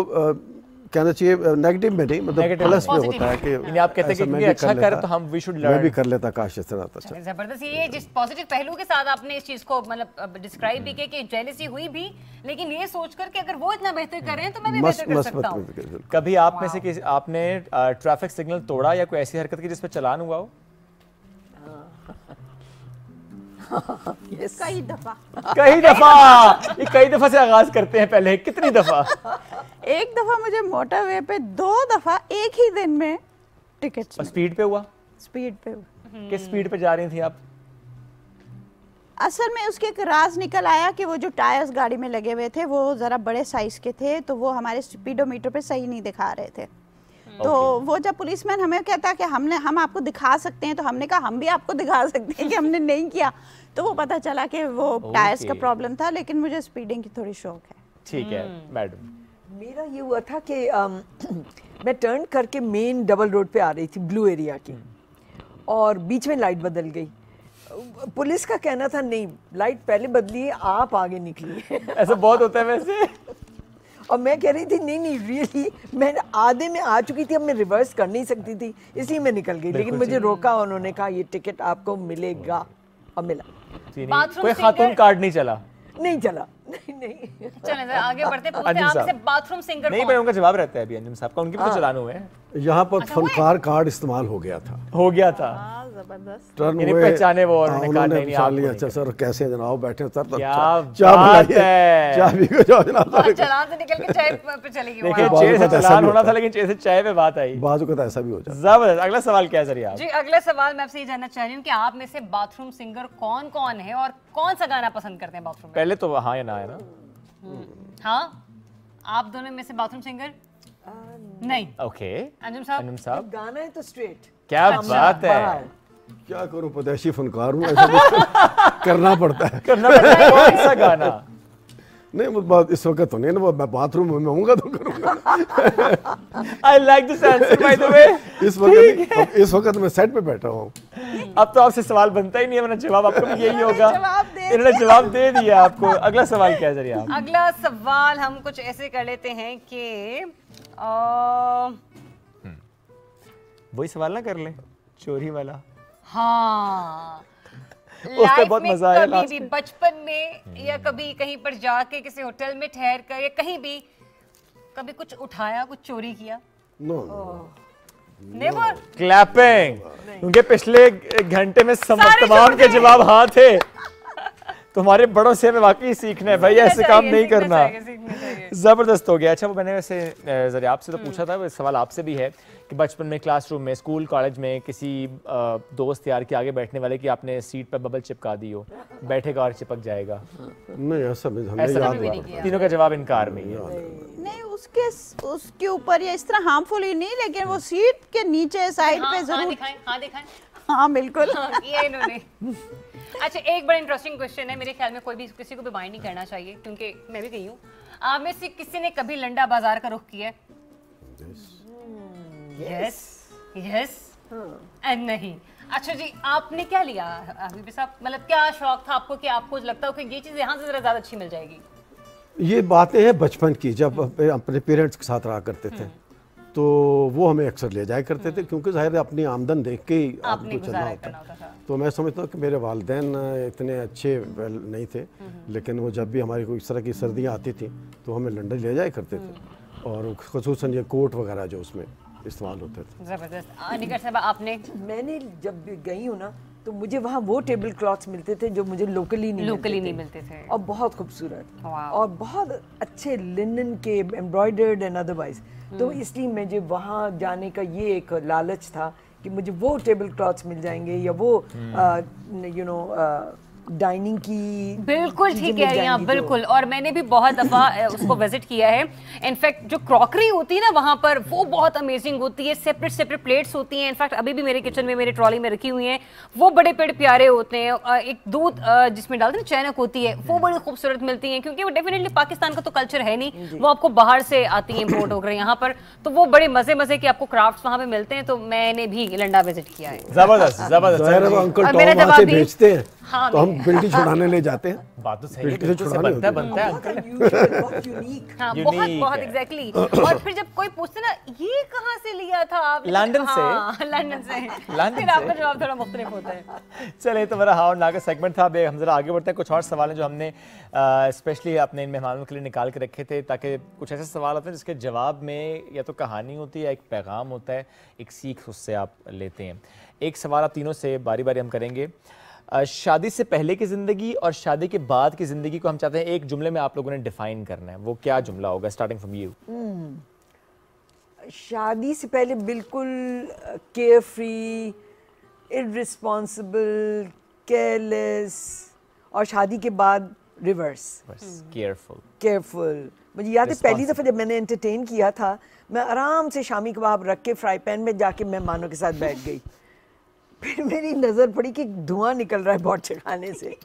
कहना चाहिए नेगेटिव में नहीं, मतलब प्लस में होता है कि आप कहते हैं कि अच्छा कर तो हम वी शुड लर्न, मैं भी कर लेता काश इस तरह। अच्छा जबरदस्त, ये जिस पॉजिटिव पहलू के साथ आपने इस चीज को मतलब डिस्क्राइब भी किया कि जेलसी हुई भी, लेकिन ये सोचकर कि अगर वो इतना बेहतर कर रहे हैं तो मैं भी बेहतर कर सकता हूं। कभी आप में से किसी आपने ट्रैफिक सिग्नल तोड़ा या कोई ऐसी हरकत की जिस पे चालान हुआ हो? कई दफा ये कई दफा से आगाज करते हैं, पहले कितनी दफा? एक दफा मुझे मोटरवे पे 2 दफा एक ही दिन में टिकट। स्पीड पे हुआ? स्पीड पे हुआ। किस स्पीड पे जा रही थी आप? असल में उसके एक राज निकल आया कि वो जो टायर्स गाड़ी में लगे हुए थे वो जरा बड़े साइज के थे, तो वो हमारे स्पीडोमीटर पे सही नहीं दिखा रहे थे। तो वो जब पुलिसमैन हमें कहता कि हम आपको दिखा सकते हैं, तो हमने कहा हम भी आपको दिखा सकते हैं कि हमने नहीं किया। तो वो पता चला कि वो टायर्स का प्रॉब्लम था, लेकिन मुझे स्पीडिंग की थोड़ी शौक है। ठीक है मैडम। मेरा ये हुआ था कि मैं टर्न करके मेन डबल रोड पे आ रही थी ब्लू एरिया की, और बीच में लाइट बदल गई। पुलिस का कहना था नहीं लाइट पहले बदली है, आप आगे निकली। ऐसा बहुत होता है वैसे। और मैं कह रही थी नहीं रियली मैं आधे में आ चुकी थी, अब मैं रिवर्स कर नहीं सकती थी, इसलिए मैं निकल गई। लेकिन मुझे रोका, उन्होंने कहा ये टिकट आपको मिलेगा, और मिला। कोई खातून कार्ड नहीं चला? नहीं चला। नहीं चलें आगे बढ़ते हैं। आप से बाथरूम सिंगर नहीं, पर उनका जवाब रहता है अभी अंजुम साहब का, उनके भी तो चलान हुए हैं। यहाँ पर फनकार कार्ड इस्तेमाल हो गया था। जबरदस्त टर्न हुए, पहचाने वो, उन्होंने पहचान लिया। अच्छा सर कैसे जनाब बैठे सर, तो चाबी को जाओ जनाब। चलान से निकल के चाय पे चली गई। देखिए चाय से चलान होना था, लेकिन चाय से चाय पे बात आई। बाजू का तो ऐसा भी हो जाता। जबरदस्त। अगला सवाल क्या है जरिया? जी अगला सवाल मैं आपसे ये जानना चाह रही हूँ कि आप में से बाथरूम सिंगर कौन कौन है और कौन सा गाना पसंद करते हैं बाथरूम में? पहले तो हाँ या ना है ना? हाँ, आप दोनों में से बाथरूम सिंगर? नहीं। ओके अंजुम साहब गाना है तो स्ट्रेट। क्या बात है, क्या करूं, पैदाइशी फनकार हूं, ऐसा करना पड़ता है। कौन सा गाना? नहीं वो बात इस वक्त तो नहीं ना, मैं बाथरूम में होऊंगा तो करूंगा। I like this answer by the way। इस वक्त मैं सेट पे बैठा हूँ। अब तो आपसे सवाल बनता ही नहीं है, वरना जवाब आपको भी यही होगा। इन्होंने जवाब दे दिया आपको। अगला सवाल क्या है जरिया? अगला सवाल हम कुछ ऐसे कर लेते हैं कि वही सवाल ना कर ले, चोरी वाला। हाँ, उस पे बहुत मजा आया कभी भी बचपन में या कभी कहीं पर जाके किसी होटल में ठहर कर या कहीं भी कभी कुछ उठाया, कुछ चोरी किया? नेवर। क्लैपिंग, क्योंकि पिछले घंटे में तमाम के जवाब हाँ थे। तुम्हारे बड़ों से हमें वाकई सीखना है भाई, ऐसे काम नहीं करना। ज़बरदस्त हो गया। अच्छा, वो मैंने वैसे ज़रा आपसे तो पूछा था, वो सवाल आपसे भी है कि बचपन में क्लासरूम में, स्कूल कॉलेज में किसी दोस्त यार के आगे बैठने वाले की आपने सीट पर बबल चिपका दी हो, बैठेगा और चिपक जाएगा? नहीं, ऐसा नहीं। तीनों का जवाब इनकार में ही है। नहीं, उसके ऊपर या इस तरह हार्मफुल नहीं, लेकिन वो सीट के नीचे साइड पे जरूर। हाँ दिखाएं। हाँ बिल्कुल। ये इन्होंने। अच्छा, एक बड़ा इंटरेस्टिंग क्वेश्चन है, मेरे ख्याल में कोई भी किसी को भी माइंड नहीं करना चाहिए, क्योंकि मैं भी गई हूँ। आप में से किसी ने कभी लंडा बाजार का रुख किया है? यस एंड नहीं। अच्छा जी, आपने क्या लिया हबीबी साहब? मतलब क्या शौक था आपको कि आपको लगता हो कि ये चीज़ यहाँ से ज़रा ज़्यादा अच्छी मिल जाएगी? ये बातें हैं बचपन की, जब अपने पेरेंट्स के साथ रहा करते थे तो वो हमें अक्सर ले जाया करते थे, क्योंकि जाहिर है अपनी आमदन देख के ही आपको चलना होता है। तो मैं समझता हूँ कि मेरे वालिदैन इतने अच्छे नहीं थे, लेकिन वो जब भी हमारी कोई इस तरह की सर्दियाँ आती थी तो हमें लंदन ले जाया करते थे, और खुसूसन ये कोट वगैरह जो उसमें इस्तेमाल होते थे। ज़बरदस्त। निगर साहब, आपने? मैंने जब गई हूँ ना तो मुझे वहाँ वो टेबल क्लॉथ्स मिलते थे जो मुझे लोकली नहीं मिलते थे, और बहुत खूबसूरत और बहुत अच्छे लिनन के, एम्ब्रॉयडर्ड एंड अदरवाइज। तो इसलिए मुझे वहाँ जाने का ये एक लालच था कि मुझे वो टेबल क्लॉथ्स मिल जाएंगे या वो यू नो डाइनिंग की। बिल्कुल ठीक है यहाँ, बिल्कुल। और मैंने भी बहुत दफ़ा उसको विजिट किया है। इनफैक्ट जो क्रॉकरी होती है ना वहाँ पर, वो बहुत अमेजिंग होती है। सेपरेट प्लेट्स होती हैं। इनफैक्ट अभी भी मेरे किचन में, मेरे ट्रॉली में रखी हुई हैं। वो बड़े प्यारे होते हैं। एक दूध जिसमें डालते हैं चैनक होती है, वो बड़ी खूबसूरत मिलती हैं, क्योंकि वो डेफिनेटली पाकिस्तान का तो कल्चर है नहीं, वो आपको बाहर से आती है, इम्पोर्ट हो गई यहाँ पर। तो वो बड़े मजे के आपको क्राफ्ट्स वहाँ पे मिलते हैं। तो मैंने भी लंडा विजिट किया है। जबरदस्त भेजते हैं तो हम बिल्टी छुड़ाने ले जाते हैं। बात तो सही है, बनता है अंकल। बहुत एग्जैक्टली। और फिर जब कोई पूछते ना ये कहाँ से लिया था आप? लंदन से। फिर आपका जवाब थोड़ा मुख्तलिफ होता है। चले, तो मेरा हाँ और ना का सेगमेंट था। हम जरा आगे बढ़ते हैं। कुछ और सवाल हैं जो हमने स्पेशली अपने इन मेहमानों के लिए निकाल के रखे थे, ताकि कुछ ऐसे सवाल होते हैं जिसके जवाब में या तो कहानी होती है, एक पैगाम होता है, एक सीख उससे आप लेते हैं। एक सवाल आप तीनों से बारी बारी हम करेंगे। शादी से पहले की ज़िंदगी और शादी के बाद की ज़िंदगी को हम चाहते हैं एक जुमले में आप लोगों ने डिफाइन करना है। वो क्या जुमला होगा? Starting from you. शादी से पहले बिल्कुल केयर फ्री, इररिस्पॉन्सिबल, केयरलेस, और शादी के बाद रिवर्स, केयरफुल। मुझे याद है पहली दफ़ा जब मैंने एंटरटेन किया था, मैं आराम से शामी कबाब रख के फ्राई पैन में जाके मेहमानों के साथ बैठ गई। फिर मेरी नज़र पड़ी कि धुआं निकल रहा है बोर्चे खाने से।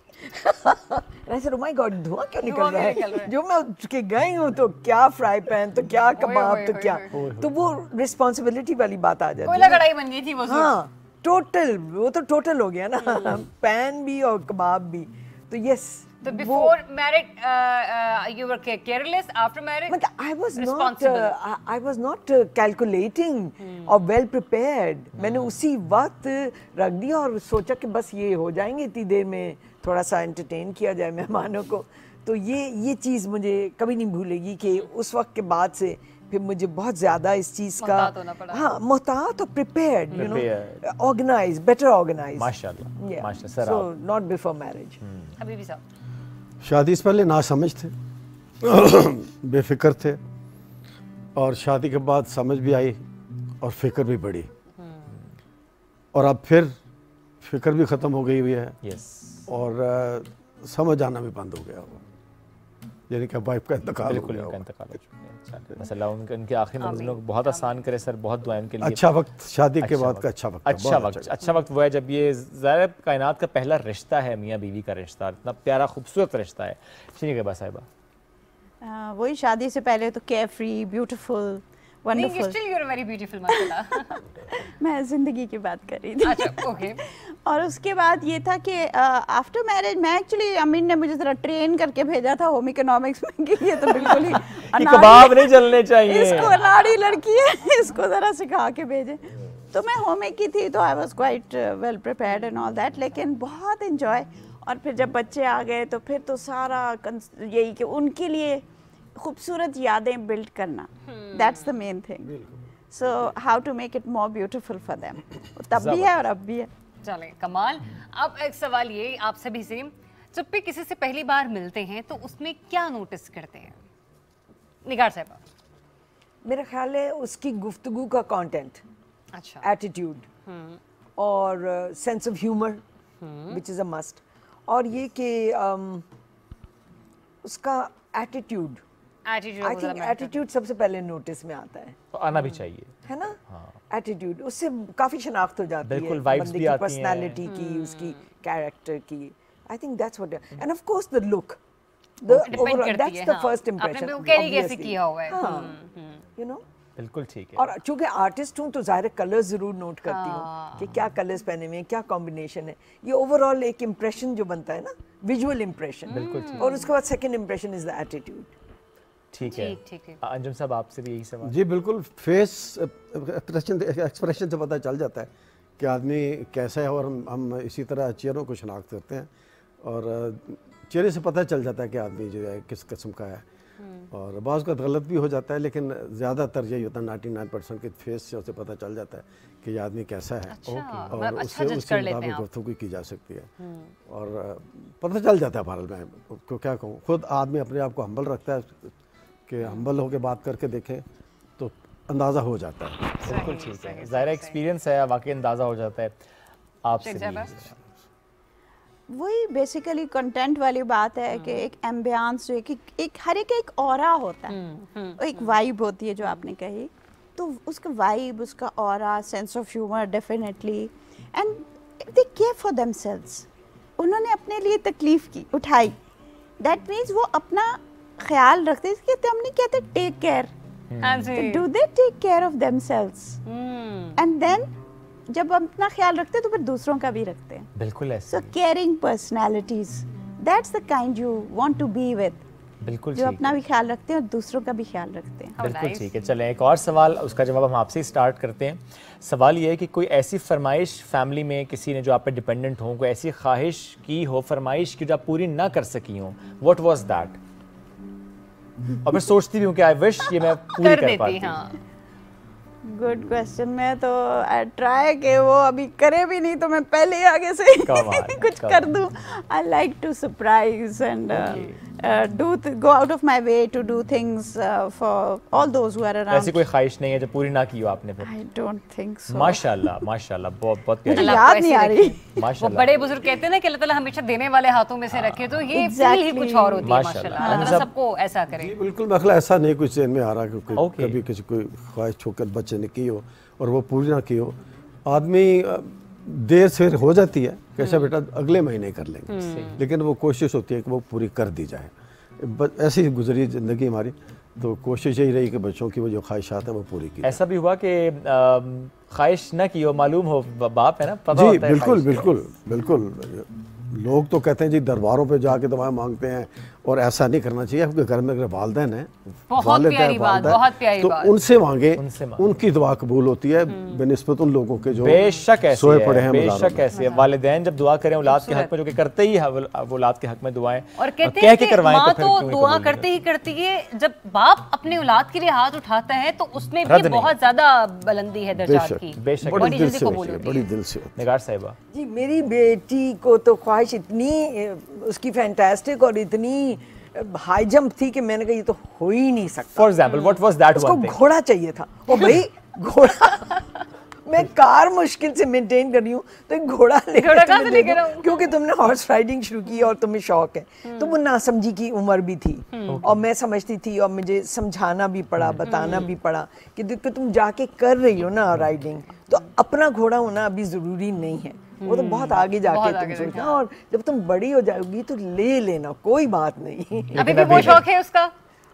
ऐसे माय गॉड, धुआं क्यों निकल रहा है? जो मैं उसके गई हूँ तो क्या फ्राई पैन, तो क्या कबाब, तो क्या, तो वो रिस्पॉन्सिबिलिटी वाली बात आ जाती है। कढ़ाई बन गई थी वो। हाँ, टोटल, वो तो टोटल हो गया ना, पैन भी और कबाब भी। तो yes. So before married, you were careless. After married, but I was not calculating or well prepared. मैंने उसी वक्त रख दिया और सोचा कि बस ये हो जाएंगे इतनी देर में, थोड़ा सा एंटरटेन किया जाए मेहमानों को। तो ये चीज़ मुझे कभी नहीं भूलेगी कि उस वक्त के बाद से फिर मुझे बहुत ज़्यादा इस चीज़ का, हाँ, मोहतात और prepared, you know, organise, better organise. माशाल्लाह, माशाल्लाह। So not before marriage. हबीबी साहब, शादी से पहले नासमझ थे, बेफिक्र थे, और शादी के बाद समझ भी आई और फिक्र भी बढ़ी, और अब फिर फिक्र भी ख़त्म हो गई हुई है। और समझ आना भी बंद हो गया हुआ, यानी कि वाइफ का इंतकाल हो गया। मसला उनके आखिरी मंजिलों को बहुत आसान करे सर, बहुत दुआएं उनके लिए। अच्छा वक्त, शादी के बाद का अच्छा वक्त वो है जब ये ज़ाहिर कायनात का पहला रिश्ता है, मियाँ बीवी का रिश्ता, इतना प्यारा खूबसूरत रिश्ता है। ठीक है साहिबा, वही शादी से पहले तो care free, beautiful, wonderful. Still you're very beautiful, माशाल्लाह। मैं जिंदगी की बात कर रही थी। अच्छा, ओके। और उसके बाद ये था कि आफ्टर मैरिज मैं एक्चुअली, अमीन ने मुझे जरा ट्रेन करके भेजा था होम इकोनॉमिक्स में कि ये तो बिल्कुल ही कबाब नहीं जलने चाहिए, इसको अनाड़ी लड़की है, इसको जरा सिखा के भेजे। तो मैं होम की थी, तो I was quite well prepared and all that, लेकिन बहुत एंजॉय। और फिर जब बच्चे आ गए तो फिर तो सारा यही कि उनके लिए खूबसूरत यादें बिल्ड करना, that's the main thing. So how to make it more beautiful for them, तब भी है और अब भी है। चले कमाल। अब एक सवाल ये आप सभी से, जब भी किसी से पहली बार मिलते हैं तो उसमें क्या नोटिस करते हैं? निगार साहब, मेरा ख्याल है उसकी गुफ्तगू का कंटेंट, अच्छा, एटीट्यूड और sense of humour which is a must, और ये कि उसका एटीट्यूड, आई थिंक एटीट्यूड सबसे पहले नोटिस में आता है, तो आना भी चाहिए, है ना? एटीट्यूड, उससे काफ़ी शनाख्त हो जाती है बंदे की पर्सनालिटी की, उसकी कैरेक्टर की। I think that's what, end of course the look, that's the first impression, carry कैसे किया हुआ है, यू नो। बिल्कुल ठीक है। और चूंकि आर्टिस्ट हूँ तो ज़ाहिर कलर्स ज़रूर नोट करती हूँ कि क्या कलर्स पहने हुए हैं, क्या कॉम्बिनेशन है। ये ओवरऑल एक इम्प्रेशन जो बनता है ना, विजुअल इम्प्रेशन, बिल्कुल ठीक। और उसके बाद second impression is the attitude. ठीक है, ठीक है। अंजुम साहब आपसे भी यही सवाल। जी बिल्कुल, फेस एक्सप्रेशन से पता चल जाता है कि आदमी कैसा है, और हम इसी तरह चेहरों को शनाख्त करते हैं, और चेहरे से पता चल जाता है कि आदमी जो है किस किस्म का है। और बाज़ का गलत भी हो जाता है, लेकिन ज़्यादातर यही होता है 99% के फेस से उसे पता चल जाता है कि ये आदमी कैसा है। और उससे उसके मुताबिक गुफ्तगू की जा सकती है, और पता चल जाता है। बहरहाल मैं को क्या कहूँ, खुद आदमी अपने आप को हम्बल रखता है कि हम्बल होकर बात करके देखें तो अंदाज़ा हो जाता है। बिल्कुल ठीक है, ज़ाहिर एक्सपीरियंस है, वाकई अंदाज़ा हो जाता है। आपसे वही बेसिकली कंटेंट वाली बात है कि एक एम्बियंस जो है कि एक हर एक ऑरा होता है, एक वाइब होती है जो आपने कही, तो उसका वाइब, उसका aura, sense of humour definitely, and they care for themselves, उन्होंने अपने लिए तकलीफ की उठाई, दैट मीन्स वो अपना ख्याल रखते हैं कि हम नहीं कहते take care, do they take care of themselves, and then जब हम अपना ख्याल रखते हैं तो फिर दूसरों का भी रखते हैं। बिल्कुल ऐसे। So caring personalities, that's the kind you want to be with, बिल्कुल, जो अपना भी ख्याल रखते हैं और दूसरों का भी ख्याल रखते हैं। बिल्कुल ठीक है। चलें एक और सवाल, उसका जवाब हम आपसे ही स्टार्ट करते हैं। सवाल ये है कि कोई ऐसी फरमाइश फैमिली में किसी ने जो आप पे डिपेंडेंट हो, कोई ऐसी ख्वाहिश की हो, फरमाइश की जो आप पूरी ना कर सकी हो, व्हाट वाज दैट? और फिर सोचती भी हूँ कि आई विश ये मैं पूरी कर पाती। Good question. मैं तो आई ट्राई कि वो अभी करे भी नहीं तो मैं पहले ही आगे से कुछ कर दूं। I like to surprise and go out of my way to do things for all those who are around. ऐसी कोई ख्वाहिश नहीं है जो पूरी ना की हो आपने फिर? I don't think so. माशाल्लाह, माशाल्लाह, बहुत बहुत प्यारी। मुझे याद नहीं आ रही। माशाल्लाह। वो बड़े बुजुर्ग कहते हैं ना कि अल्लाह ताला हमेशा देने वाले हाथों में से रखे, तो ये फील ही कुछ और होती है। माशाल्लाह, अल्लाह ताला सबको ऐसा करे। बिल्कुल, मसला ऐसा नहीं कुछ ज़हन में आ रहा कि कभी किसी कोई ख्वाहिश छोकर बच्चे ने की हो और वो पूरी ना की हो। आदमी देर से हो जाती है, कैसा बेटा अगले महीने कर लेंगे, लेकिन वो कोशिश होती है कि वो पूरी कर दी जाए। ऐसी गुजरी ज़िंदगी हमारी, तो कोशिश यही रही कि बच्चों की वो जो ख्वाहिशात हैं वो पूरी की। ऐसा भी हुआ कि ख्वाहिश न की हो, मालूम हो, बाप है ना, पता जी होता है। बिल्कुल बिल्कुल बिल्कुल। लोग तो कहते हैं जी दरबारों पे जाके दुआएं मांगते हैं, और ऐसा नहीं करना चाहिए, क्योंकि घर में अगर वालिदैन हैं, बहुत प्यारी बात, बहुत प्यारी तो बात, उनसे मांगे, उनकी दुआ कबूल होती है बेनिस्बत उन लोगों के जो बेशक ऐसे सोए पड़े हैं। बेशक ऐसे है, वालिदैन जब दुआ करें औलाद के हक में, जो कि करते ही है, वो औलाद के हक में दुआएं और कहते हैं कि माँ तो दुआ करते ही करती है, जब बाप अपने औलाद के लिए हाथ उठाता है तो उसमें भी बहुत ज्यादा बुलंदी है दर्जात की। बेशक बड़ी दिल से। निगार साहिबा जी, मेरी बेटी को तो ख्वाहिश इतनी उसकी फैंटास्टिक और इतनी हाई जंप थी कि मैंने कहा ये तो हो ही नहीं सकता। For example what was that one thing? उसको घोड़ा चाहिए था। ओ भाई घोड़ा मैं कार मुश्किल से मेंटेन कर रही हूँ, तो एक घोड़ा लेकर आऊँ, क्योंकि तुमने हॉर्स राइडिंग शुरू की और तुम्हें शौक है। तो वो नासमझी की उम्र भी थी और मैं समझती थी, और मुझे समझाना भी पड़ा, बताना भी पड़ा कि देखो तुम जाके कर रही हो ना राइडिंग, तो अपना घोड़ा होना अभी ज़रूरी नहीं है, वो तो बहुत आगे जाके तुम सोचना, और जब तुम बड़ी हो जाओगी तो ले लेना, कोई बात नहीं। अभी भी वो शौक है उसका?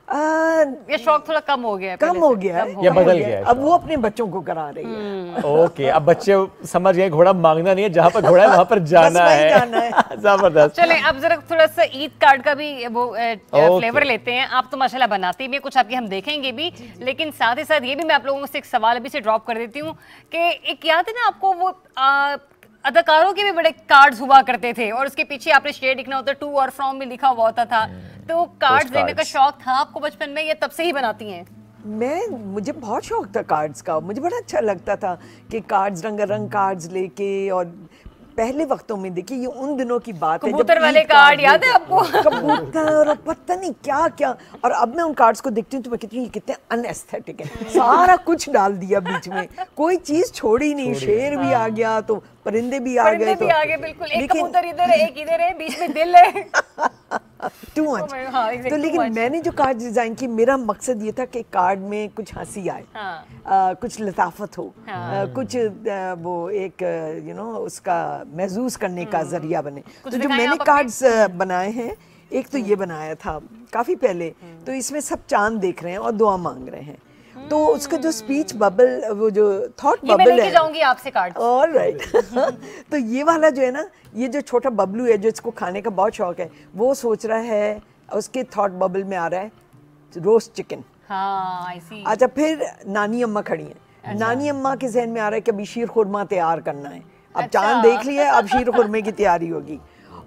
ये शौक थोड़ा कम हो गया है, कम हो गया है या बदल गया है? अब वो अपने बच्चों को करा रही है। ओके, अब बच्चे समझ गए घोड़ा मांगना नहीं है, जहाँ पर घोड़ा है वहाँ पर जाना है। जबरदस्त। चलें अब जरा थोड़ा सा ईद कार्ड का भी वो फ्लेवर लेते हैं। आप तो माशाल्लाह बनाती भी, कुछ आपकी हम देखेंगे भी, लेकिन साथ ही साथ ये भी मैं आप लोगों से एक सवाल अभी से ड्रॉप कर देती हूँ कि एक याद है ना आपको, वो अदाकारों के भी बड़े कार्ड्स हुआ करते थे और उसके पीछे आपने शेयर लिखना होता, टू और फ्रॉम भी लिखा हुआ होता था, तो कार्ड्स देने का शौक था आपको बचपन में, या तब से ही बनाती हैं? मुझे बहुत शौक था कार्ड्स का, मुझे बड़ा अच्छा लगता था कि कार्ड्स रंगारंग कार्ड्स लेके, और पहले वक्तों में देखिए ये उन दिनों की बात है, कबूतर वाले कार्ड याद है आपको? कबूतर और पता नहीं क्या क्या, और अब मैं उन कार्ड्स को देखती हूँ तो मैं कहती हूँ ये कितने अनएस्थेटिक है, सारा कुछ डाल दिया बीच में, कोई चीज छोड़ी नहीं, शेर भी आ गया तो परिंदे भी आ गए, भी आ गए, बिल्कुल एक कबूतर इधर है, एक इधर है, बीच में दिल है। Too much. तो लेकिन मैंने जो कार्ड डिजाइन की, मेरा मकसद ये था कि कार्ड में कुछ हंसी आए, कुछ लताफत हो, कुछ वो एक उसका महसूस करने का जरिया बने। तो जो मैंने कार्ड्स बनाए हैं, एक तो ये बनाया था काफी पहले, तो इसमें सब चांद देख रहे हैं और दुआ मांग रहे हैं, तो उसका जो स्पीच बबल, वो जो थॉट बबल है, मैं लेके जाऊंगी आपसे कार्ड। ऑलराइट। तो ये वाला जो है ना, ये जो छोटा बबलू है जो इसको खाने का बहुत शौक है, वो सोच रहा है, उसके थॉट बबल में आ रहा है रोस्ट चिकन। हाँ, I see। अच्छा, फिर नानी अम्मा खड़ी हैं, नानी अम्मा के जहन में आ रहा है कि अभी शीर खुरमा तैयार करना है, अब चांद देख लिया, अब शीर खुरमे की तैयारी होगी।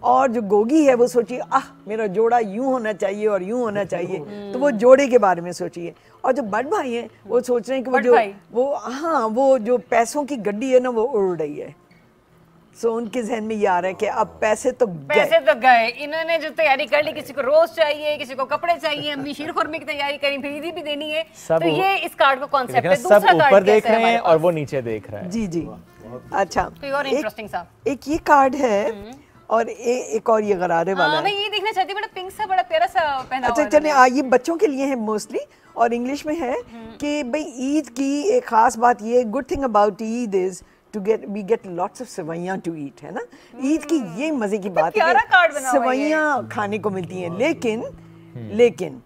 और जो गोगी है वो सोचिए, मेरा जोड़ा यूं होना चाहिए और यूं होना चाहिए, तो वो जोड़े के बारे में सोचिए। और जो बड़ भाई हैं वो सोच रहे हैं कि वो जो पैसों की गड्डी है ना वो उड़ रही है, सो उनके जहन में ये आ रहा है कि अब पैसे तो गए, इन्होंने जो तैयारी कर ली, किसी को रोज चाहिए, किसी को कपड़े चाहिए, अम्मी शीर खुरमे की तैयारी करी, फिर ईदी भी देनी है, तो ये इस कार्ड का कॉन्सेप्ट है। दूसरा सब ऊपर देख रहे हैं और वो नीचे देख रहा है। जी जी। अच्छा, इंटरेस्टिंग सा एक ये कार्ड है और एक और ये गरारे वाला है। मैं ये देखना चाहती हूँ, बड़ा पिंक सा, बड़ा प्यारा सा पहना हुआ है। अच्छा चलिए, ये बच्चों के लिए है मोस्टली, और इंग्लिश में है कि भाई ईद की एक खास बात ये, good thing about Eid is we get lots of seviyan to eat, है ना। ईद की ये मजे की बात है कि सेवइयां खाने को मिलती हैं, लेकिन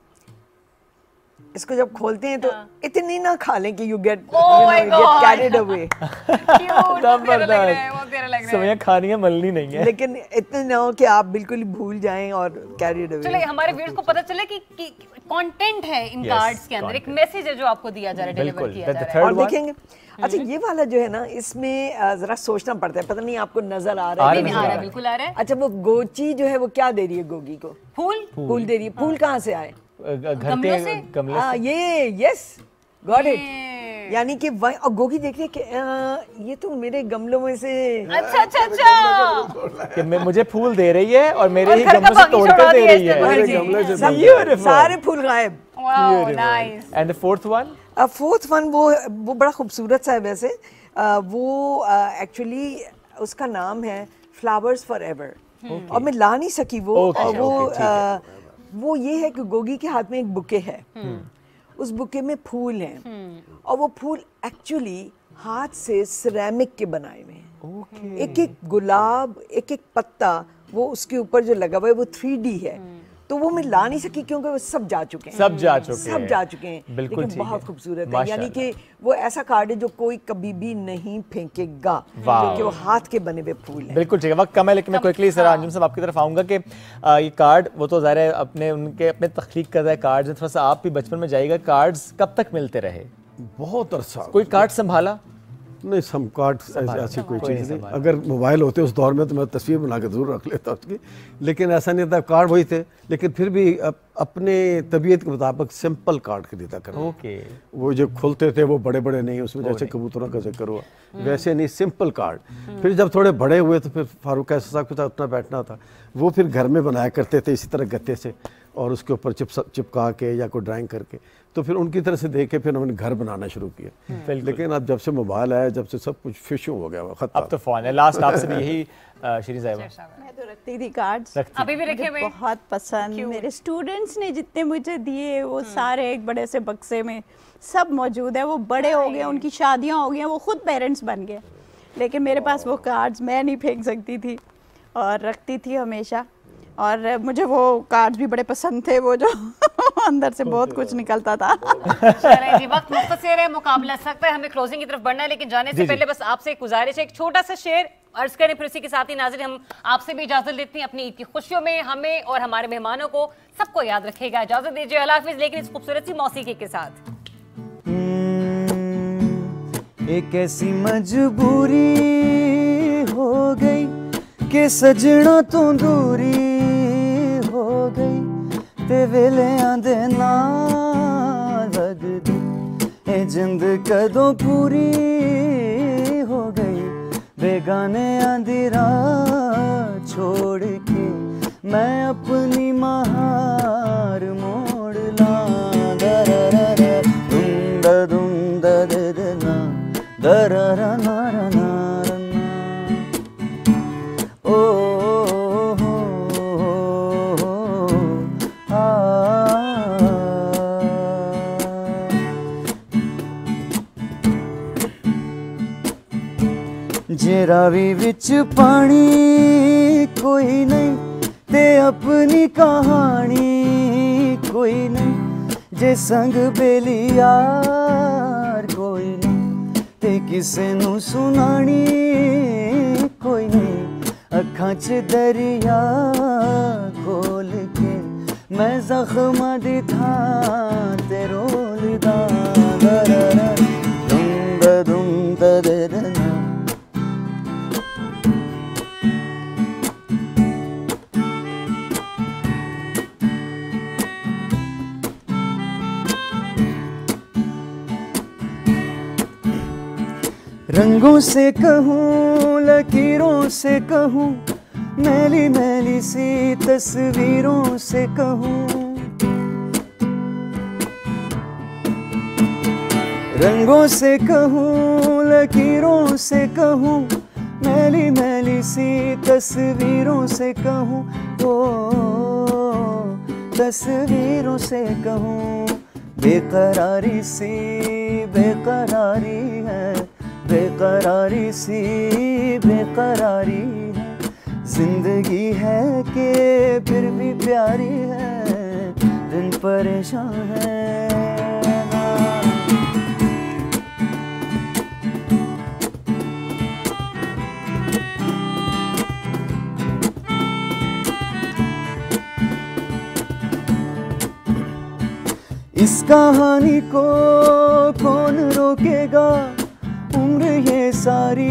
इसको जब खोलते हैं तो इतनी ना खा लें कि यू गेट कैरिड अवे। सेवइयां खानी है, मलनी नहीं है, लेकिन इतने ना हो कि आप बिल्कुल ही भूल जाएं और कैरिड अवे। चलिए, हमारे व्यूअर्स को पता चले कि कंटेंट है इन कार्ड्स के अंदर, एक मैसेज है जो आपको दिया जा रहा है, डिलीवर किया जा रहा है। और देखेंगे, अच्छा ये वाला जो है ना, इसमें जरा सोचना पड़ता है, पता नहीं आपको नजर आ रहा है? नहीं, बिल्कुल आ रहा है। अच्छा, वो गोची जो है वो क्या दे रही है गोगी को? फूल दे रही है। फूल कहाँ से आए? गमलों से? ये यस, गॉट इट। यानी कि और गोगी देख रही है कि ये तो मेरे गमलों में से, अच्छा कि मुझे फूल दे रही है और मेरे ही गमलों से तोड़कर दे रही है, सारे फूल गायब। एंड द फोर्थ वन वो बड़ा खूबसूरत सा है वैसे, वो एक्चुअली उसका नाम है फ्लावर्स फॉर एवर, और मैं ला नहीं सकी वो, और वो ये है कि गोगी के हाथ में एक बुके है, उस बुके में फूल हैं, और वो फूल एक्चुअली हाथ से सिरेमिक के बनाए हुए हैं। एक एक गुलाब, एक एक पत्ता, वो उसके ऊपर जो लगा हुआ है वो 3D है, तो वो मैं ला नहीं सकी क्योंकि वो सब जा चुके हैं, सब जा चुके हैं। बिल्कुल, लेकिन बहुत खूबसूरत है, यानी कि वो ऐसा कार्ड है जो कोई कभी भी नहीं फेंकेगा, क्योंकि वो हाथ के बने हुए फूल हैं। बिल्कुल ठीक है, वक्त कम है, लेकिन मैं क्विकली सर अंजुम साहब आपकी तरफ आऊंगा कि ये कार्ड, वो तो ज़ाहिर है अपने तख्लीक करता है कार्ड्स, थोड़ा सा आप भी बचपन में जाइएगा, कार्ड्स कब तक मिलते रहे? बहुत अरसा। कोई कार्ड संभाला? नहीं, सम कार्ड ऐसी कोई चीज़ नहीं। अगर मोबाइल होते उस दौर में तो मैं तस्वीर बना के ज़रूर रख लेता उसकी, लेकिन ऐसा नहीं था, कार्ड वही थे, लेकिन फिर भी अपने तबीयत के मुताबिक सिंपल कार्ड खरीदा करते। वो जो खुलते थे वो बड़े बड़े नहीं, उसमें जैसे कबूतरों का जिक्र हुआ वैसे नहीं, सिंपल कार्ड। फिर जब थोड़े बड़े हुए तो फिर फारूक ऐसा साहब के साथ उतना बैठना था, वो फिर घर में बनाया करते थे इसी तरह गत्ते से, और उसके ऊपर चिपका के या कोई ड्राइंग करके, तो फिर उनकी तरह से देख के फिर हमने घर बनाना शुरू किया। लेकिन अब जब से मोबाइल आया, जब से सब कुछ फिशू हो गया, खत्म। अब तो फोन है। लास्ट आपसे भी यही शिरीन साहिबा। मैं तो रखती थी कार्ड्स, अभी भी रखे हुए, बहुत पसंद। मेरे स्टूडेंट्स ने जितने मुझे दिए वो सारे एक बड़े से बक्से में सब मौजूद है। वो बड़े हो गए, उनकी शादियाँ हो गई, वो खुद पेरेंट्स बन गए, लेकिन मेरे पास वो कार्ड्स मैं नहीं फेंक सकती थी और रखती थी हमेशा। और मुझे वो कार्ड्स भी बड़े पसंद थे, वो जो अंदर से बहुत कुछ निकलता था। चलें जी, वक्त मुख्तसर है, मुकाबला सख्त है, हमें क्लोजिंग की तरफ बढ़ना है, लेकिन जाने से पहले बस आपसे एक गुजारिश है, एक छोटा सा शेर अर्ज करें, फिर उसी के साथ ही नाज़रीन हम आपसे भी इजाजत लेते हैं। अपनी ईद की खुशियों में हमें और हमारे मेहमानों को सबको याद रखेगा, इजाजत दीजिए, अल्लाह हाफिज़, लेकिन इस खूबसूरत सी मौसीकी के साथ। एक ऐसी मजबूरी हो गई कि सजना तो दूरी हो गई, ते वेलियां दे नाल लगदी ए जिंद कदों पूरी हो गई, बेगाने आंधी रात छोड़ के मैं अपनी महार मोड़ ला। दरररा दुम दररना दररना रना ओ हो आ जे रावी विच पानी कोई नहीं ते अपनी कहानी कोई नहीं जे संग बेली यार कोई नहीं ते किसे नू सुनानी कोई नहीं अखां च दरिया खोल के मैं जख्म दी थां ते रोलदा। दुम दरना रंगों से कहूँ लकीरों से कहूँ मैली मैली सी तस्वीरों से कहूँ रंगों से कहूँ लकीरों से कहूँ मैली मैली सी तस्वीरों से कहूँ ओ तस्वीरों से कहूँ बेकरारी सी बेकरारी है बेकरारी सी बेकरारी है जिंदगी है कि फिर भी प्यारी है दिन परेशान है। इस कहानी को कौन रोकेगा उम्र ये सारी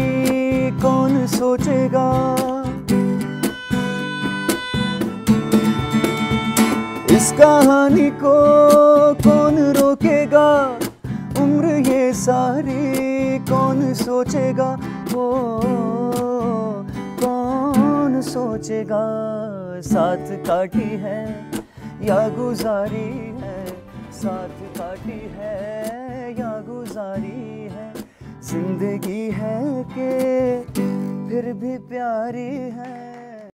कौन सोचेगा। इस कहानी को कौन रोकेगा उम्र ये सारी कौन सोचेगा ओ कौन सोचेगा। साथ काटी है या गुजारी है साथ काटी है या गुजारी है जिंदगी है कि फिर भी प्यारी है।